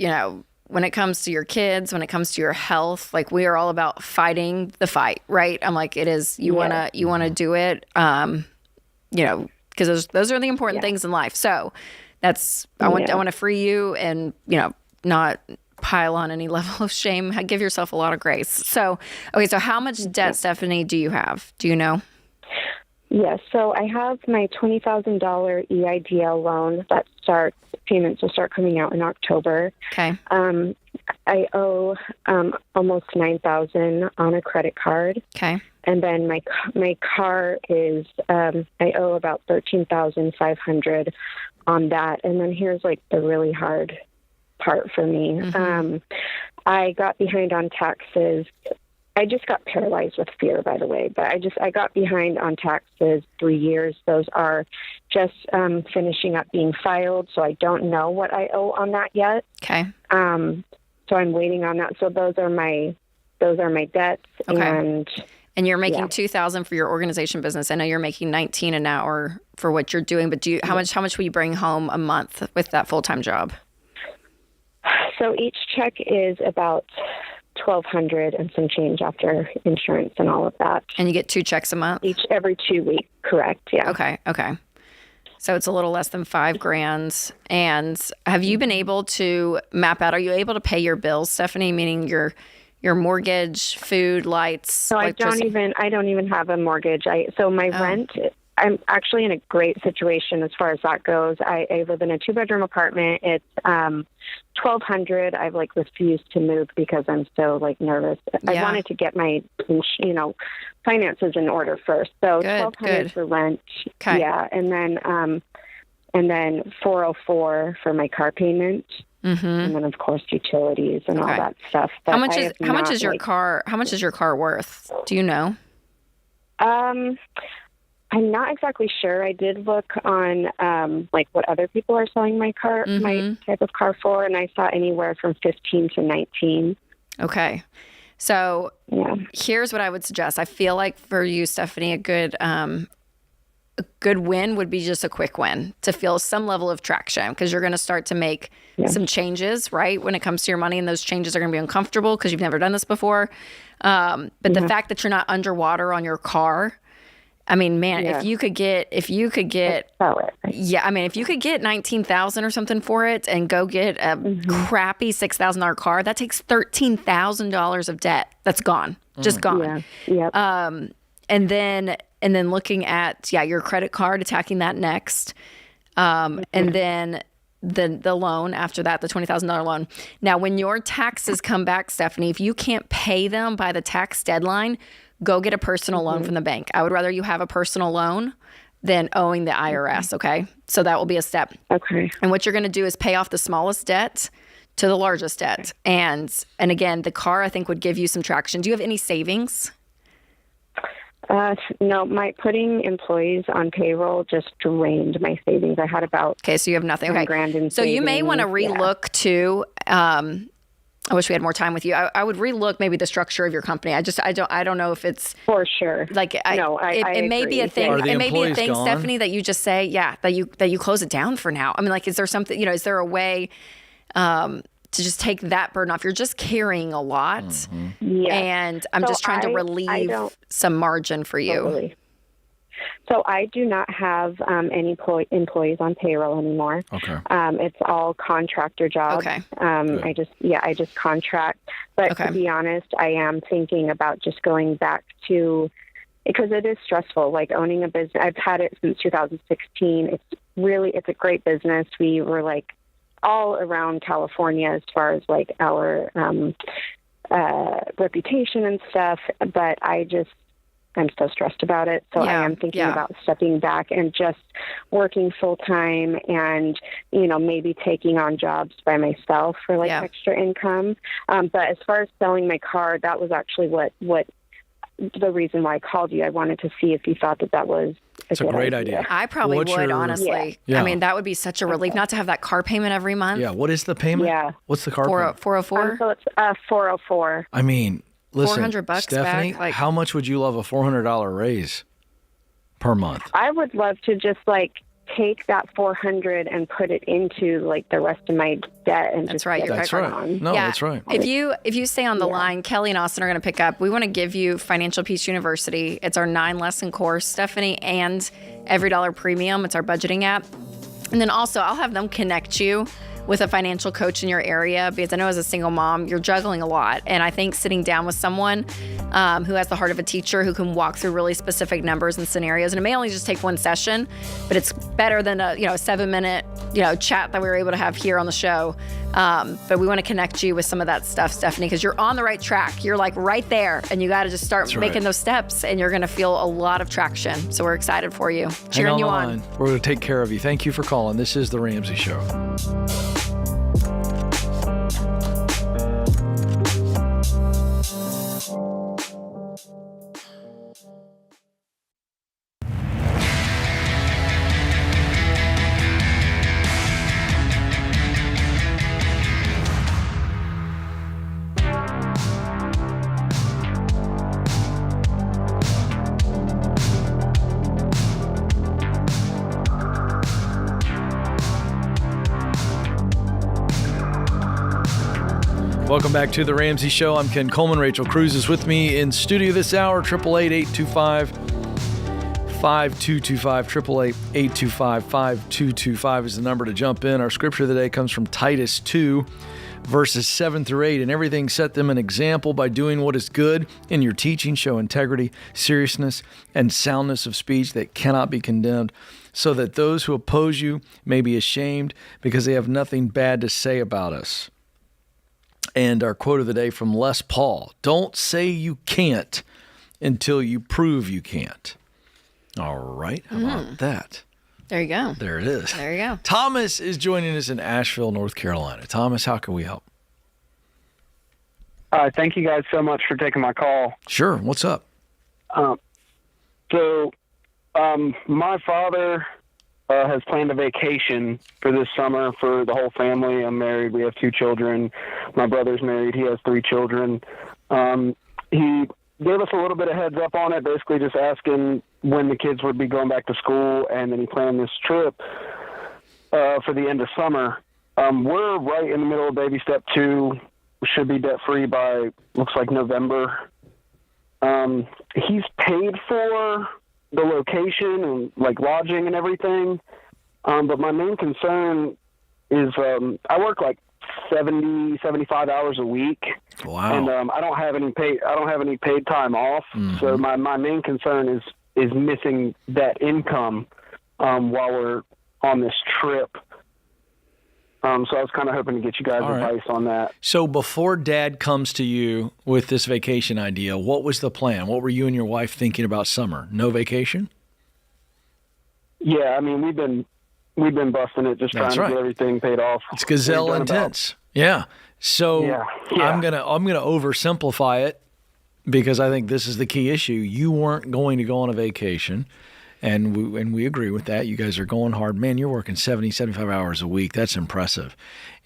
when it comes to your kids, when it comes to your health, we are all about fighting the fight, right? I'm it is, you want to do it, because those are the important things in life. So that's, I want to free you and, not pile on any level of shame. Give yourself a lot of grace. So, okay. So how much debt, Stephanie, do you have? Do you know? Yes. So I have my $20,000 EIDL loan that payments will start coming out in October. Okay. I owe almost $9,000 on a credit card. Okay. And then my car is I owe about $13,500 on that. And then here's the really hard part for me. I got behind on taxes. I just got paralyzed with fear, by the way, but I got behind on taxes 3 years. Those are just finishing up being filed, so I don't know what I owe on that yet. Okay. so I'm waiting on that. So those are my debts. Okay. And you're making $2,000 for your organization business. I know you're making $19 an hour for what you're doing, but how much will you bring home a month with that full-time job? So each check is about $1,200 and some change after insurance and all of that. And you get 2 checks a month? Every 2 weeks, correct? Yeah. Okay. So it's a little less than $5,000. And have you been able to map out? Are you able to pay your bills, Stephanie? Meaning your mortgage, food, lights. So I don't even have a mortgage. My rent. I'm actually in a great situation as far as that goes. I live in a 2-bedroom apartment. It's $1,200. I've refused to move because I'm so nervous. Yeah. I wanted to get my finances in order first. So $1,200 for rent. Okay. Yeah, and then $404 for my car payment. Mm-hmm. And then of course utilities and all that stuff. But how much is your car worth? Do you know? I'm not exactly sure. I did look on what other people are selling my type of car for, and I saw anywhere from 15 to 19. Okay. So here's what I would suggest. I feel like for you, Stephanie, a good win would be just a quick win to feel some level of traction, because you're going to start to make some changes, right? When it comes to your money, and those changes are going to be uncomfortable because you've never done this before. But the fact that you're not underwater on your car, I mean, man, if you could get, if you could get 19,000 or something for it and go get a crappy $6,000 car, that takes $13,000 of debt. That's gone, just gone. Yeah. And then looking at, your credit card, attacking that next. And then the loan after that, the $20,000 loan. Now, when your taxes come back, Stephanie, if you can't pay them by the tax deadline, go get a personal loan from the bank. I would rather you have a personal loan than owing the IRS, okay? So that will be a step. Okay. And what you're going to do is pay off the smallest debt to the largest debt. And again, the car, I think, would give you some traction. Do you have any savings? No, my putting employees on payroll just drained my savings. I had about so you have nothing. Okay, grand in so you may want to relook to. I wish we had more time with you. I would relook maybe the structure of your company. I don't know if it's for sure. It may be a thing. It may be a thing, gone? Stephanie, that you just say, that you close it down for now. I mean, is there something? Is there a way? To just take that burden off. You're just carrying a lot. Yeah. And I'm just trying to relieve some margin for you. Totally. So I do not have any employees on payroll anymore. Okay. It's all contractor jobs. Okay. I just contract. But to be honest, I am thinking about just going back to, because it is stressful, like owning a business. I've had it since 2016. It's a great business. We were all around California as far as our reputation and stuff, but I'm so stressed about it. So I am thinking about stepping back and just working full time and, maybe taking on jobs by myself for extra income. But as far as selling my car, that was actually what the reason why I called you. I wanted to see if you thought that was It's a great idea. I probably would, honestly. Yeah. I mean, that would be such a relief not to have that car payment every month. Yeah. What is the payment? Yeah. What's the car payment? 404? So it's 404. I mean, listen, $400 Stephanie, back, how much would you love a $400 raise per month? I would love to just take that $400 and put it into the rest of my debt and that's just right. get That's it right. on. No, that's right. If you stay on the line, Kelly and Austin are going to pick up. We want to give you Financial Peace University. It's our 9-lesson course, Stephanie, and Every Dollar Premium. It's our budgeting app. And then also I'll have them connect you with a financial coach in your area, because I know as a single mom, you're juggling a lot. And I think sitting down with someone who has the heart of a teacher, who can walk through really specific numbers and scenarios, and it may only just take one session, but it's better than a 7-minute chat that we were able to have here on the show. But we want to connect you with some of that stuff, Stephanie, because you're on the right track. You're right there, and you got to just start making those steps, and you're going to feel a lot of traction. So we're excited for you. Cheering you on. We're going to take care of you. Thank you for calling. This is The Ramsey Show. Welcome back to The Ramsey Show. I'm Ken Coleman. Rachel Cruze is with me in studio this hour. 888-825-5225. 888-825-5225 is the number to jump in. Our scripture of the day comes from Titus 2, verses 7 through 8. In everything, set them an example by doing what is good. In your teaching, show integrity, seriousness, and soundness of speech that cannot be condemned, so that those who oppose you may be ashamed because they have nothing bad to say about us. And our quote of the day from Les Paul: don't say you can't until you prove you can't. All right. How about that? There you go. There it is. There you go. Thomas is joining us in Asheville, North Carolina. Thomas, how can we help? Thank you guys so much for taking my call. Sure. What's up? My father has planned a vacation for this summer for the whole family. I'm married. We have 2 children. My brother's married. He has 3 children. He gave us a little bit of heads up on it, basically just asking when the kids would be going back to school, and then he planned this trip for the end of summer. We're right in the middle of baby step 2. We should be debt-free by, looks like, November. He's paid for the location and like lodging and everything. But my main concern is I work like 70, 75 hours a week. Wow. And I don't have any paid time off. Mm-hmm. So my main concern is missing that income while we're on this trip. So I was kind of hoping to get you guys advice on that. So before Dad comes to you with this vacation idea, what was the plan? What were you and your wife thinking about summer? No vacation? Yeah, I mean, we've been busting it, just trying to get everything paid off. It's gazelle intense. Yeah. So I'm gonna oversimplify it because I think this is the key issue. You weren't going to go on a vacation. And we agree with that. You guys are going hard. Man, you're working 70, 75 hours a week. That's impressive.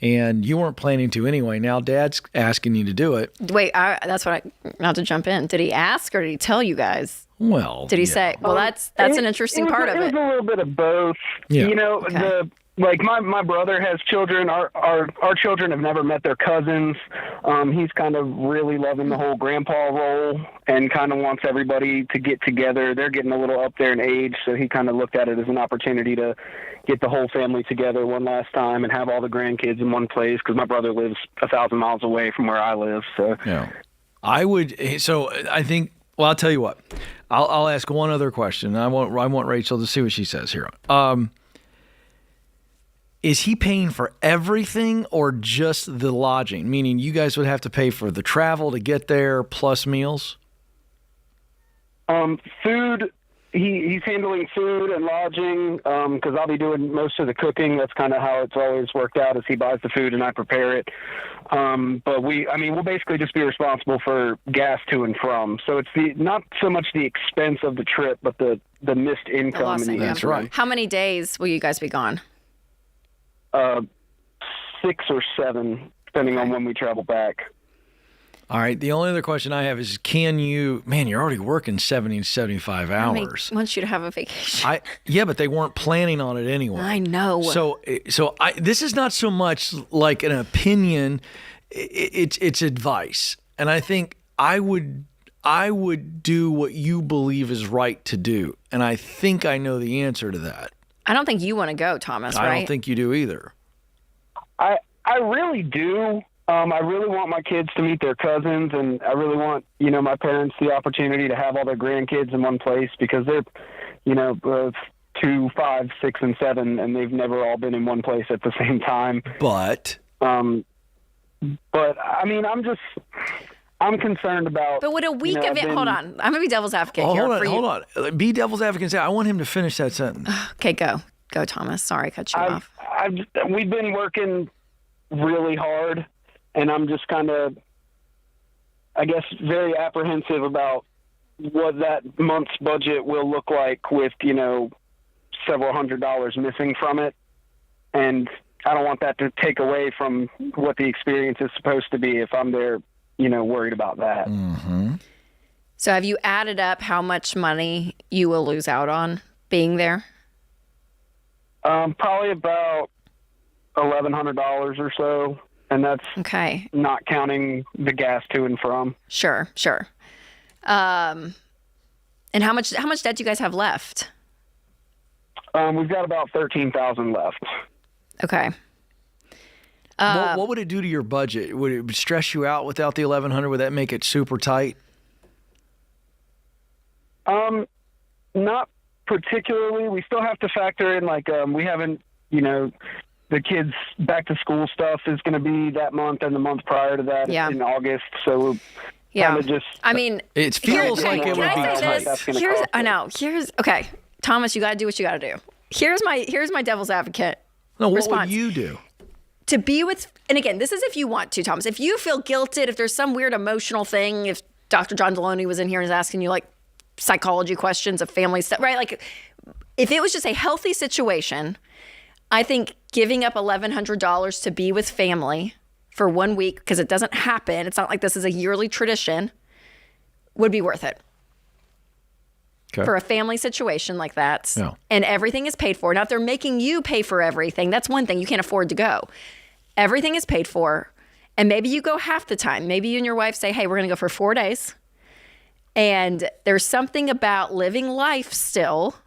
And you weren't planning to anyway. Now Dad's asking you to do it. Wait, not to jump in. Did he ask or did he tell you guys? Well, did he say, well, that's an interesting part of it. It was a little bit of both. Yeah. You know, my brother has children. Our children have never met their cousins. He's kind of really loving the whole grandpa role and kind of wants everybody to get together. They're getting a little up there in age, so he kind of looked at it as an opportunity to get the whole family together one last time and have all the grandkids in one place, because my brother lives 1,000 miles away from where I live. So yeah, I think. Well, I'll tell you what. I'll ask one other question. I want Rachel to see what she says here. Is he paying for everything or just the lodging? Meaning you guys would have to pay for the travel to get there plus meals? Food, he's handling food and lodging because I'll be doing most of the cooking. That's kind of how it's always worked out, is he buys the food and I prepare it. But we'll basically just be responsible for gas to and from. So it's not so much the expense of the trip, but the missed income. That's right. How many days will you guys be gone? 6 or 7, depending on when we travel back. All right. The only other question I have is, you're already working 70 to 75 hours. I want you to have a vacation. Yeah, but they weren't planning on it anyway. I know. So this is not so much like an opinion. It's advice. And I think I would do what you believe is right to do. And I think I know the answer to that. I don't think you want to go, Thomas, right? I don't think you do either. I really do. I really want my kids to meet their cousins, and I really want, my parents the opportunity to have all their grandkids in one place, because they're, 2, 5, 6, and 7, and they've never all been in one place at the same time. But I mean, I'm concerned about. But would a week of it? Hold on, I'm gonna be devil's advocate here. Hold on. Be devil's advocate and say, I want him to finish that sentence. Okay, go, Thomas. Sorry, I cut you off. We've been working really hard, and I'm just kind of, I guess, very apprehensive about what that month's budget will look like with several $100s missing from it, and I don't want that to take away from what the experience is supposed to be if I'm there. Worried about that. Mm-hmm. So have you added up how much money you will lose out on being there? Probably about $1,100 or so. and that's okay. Not counting the gas to and from. Sure. And how much debt do you guys have left? We've got about $13,000 left. Okay. What would it do to your budget? Would it stress you out without the $1,100? Would that make it super tight? Not particularly. We still have to factor in, like, we haven't, the kids' back to school stuff is going to be that month and the month prior to that in August. So we're just. I mean, it feels like it would be tight. Okay, Thomas, you got to do what you got to do. Here's my devil's advocate. No, what response. would you do? To be with, and again, this is if you want to, Thomas. If you feel guilted, if there's some weird emotional thing, if Dr. John Deloney was in here and is asking you like psychology questions of family stuff, right? Like if it was just a healthy situation, I think giving up $1,100 to be with family for 1 week, because it doesn't happen, it's not like this is a yearly tradition, would be worth it. Okay. For a family situation like that. No. And everything is paid for. Now, if they're making you pay for everything, that's one thing. You can't afford to go. Everything is paid for. And maybe you go half the time. Maybe you and your wife say, hey, we're going to go for 4 days. And there's something about living life still.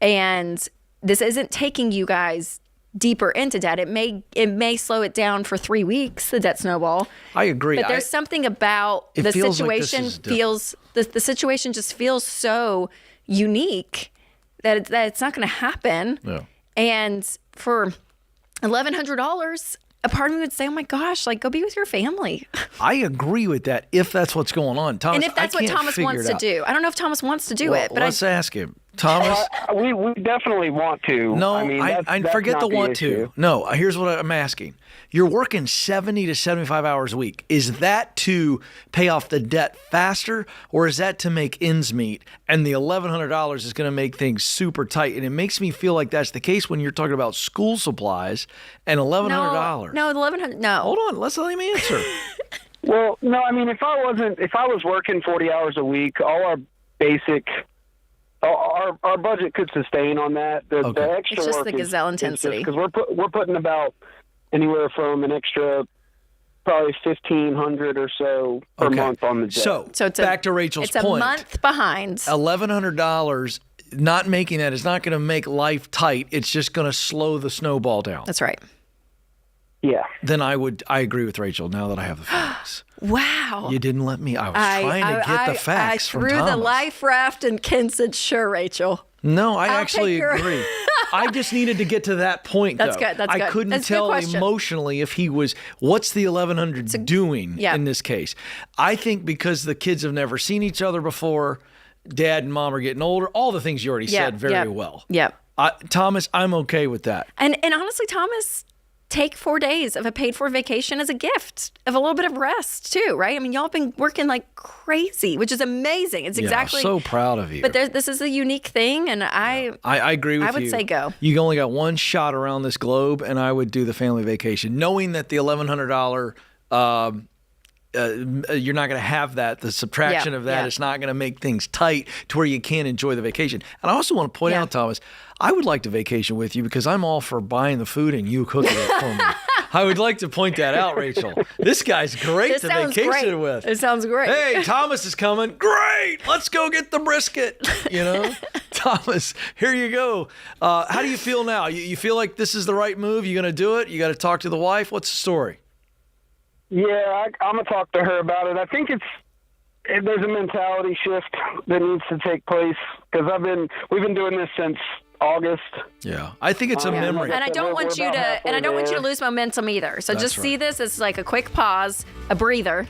And this isn't taking you guys deeper into debt. It may slow it down for 3 weeks, the debt snowball. I agree. But there's something about the situation the situation just feels so unique that it's not going to happen. No. And for $1,100, a part of me would say, oh my gosh, like go be with your family. I agree with that if that's what's going on. Thomas, and if that's what Thomas wants to do. I don't know if Thomas wants to do it, but let's ask him. Thomas? We definitely want to. No, I forget the want to. No, here's what I'm asking. You're working 70 to 75 hours a week. Is that to pay off the debt faster, or is that to make ends meet? And the $1,100 is going to make things super tight. And it makes me feel like that's the case when you're talking about school supplies and $1,100. No, $1,100. No. Hold on. Let's let him answer. Well, no, I mean, if I was working 40 hours a week, all our basic... Our budget could sustain on that. The extra it's just work the gazelle intensity because we're putting about anywhere from an extra probably $1,500 or so per month on the debt. So it's back to Rachel's point. It's a month behind. $1,100 not making that is not going to make life tight. It's just going to slow the snowball down. That's right. Yeah. Then I agree with Rachel now that I have the facts. Wow. You didn't let me. I was trying to get the facts from Thomas. I threw the life raft and Ken said, sure, Rachel. No, I actually agree. I just needed to get to that point, That's good. I couldn't tell emotionally if he was, what's the $1,100 doing in this case? I think because the kids have never seen each other before, dad and mom are getting older, all the things you already said very well. Yep. Thomas, I'm okay with that. And honestly, Thomas... Take 4 days of a paid-for vacation as a gift of a little bit of rest too, right? I mean, y'all have been working like crazy, which is amazing. It's exactly so proud of you. But this is a unique thing, and I agree with you. I would say go. You only got one shot around this globe, and I would do the family vacation, knowing that the $1,100. You're not going to have that. The subtraction of that is not going to make things tight to where you can't enjoy the vacation. And I also want to point out, Thomas, I would like to vacation with you because I'm all for buying the food and you cooking it for me. I would like to point that out, Rachel. This guy's great to vacation with. It sounds great. Hey, Thomas is coming. Great. Let's go get the brisket. Thomas, here you go. How do you feel now? You feel like this is the right move? You going to do it? You got to talk to the wife? What's the story? Yeah, I'm going to talk to her about it. I think there's a mentality shift that needs to take place because we've been doing this since August. Yeah, I think it's a memory. And I don't want you to lose momentum either. So just see this as like a quick pause, a breather,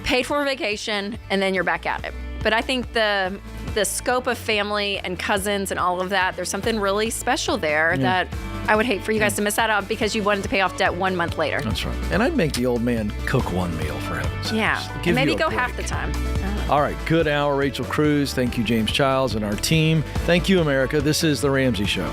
paid for vacation, and then you're back at it. But I think the scope of family and cousins and all of that, there's something really special there that I would hate for you guys to miss that out because you wanted to pay off debt 1 month later. That's right. And I'd make the old man cook one meal for heaven's sakes. Yeah. And maybe go half the time. All right. Good hour, Rachel Cruze. Thank you, James Childs and our team. Thank you, America. This is The Ramsey Show.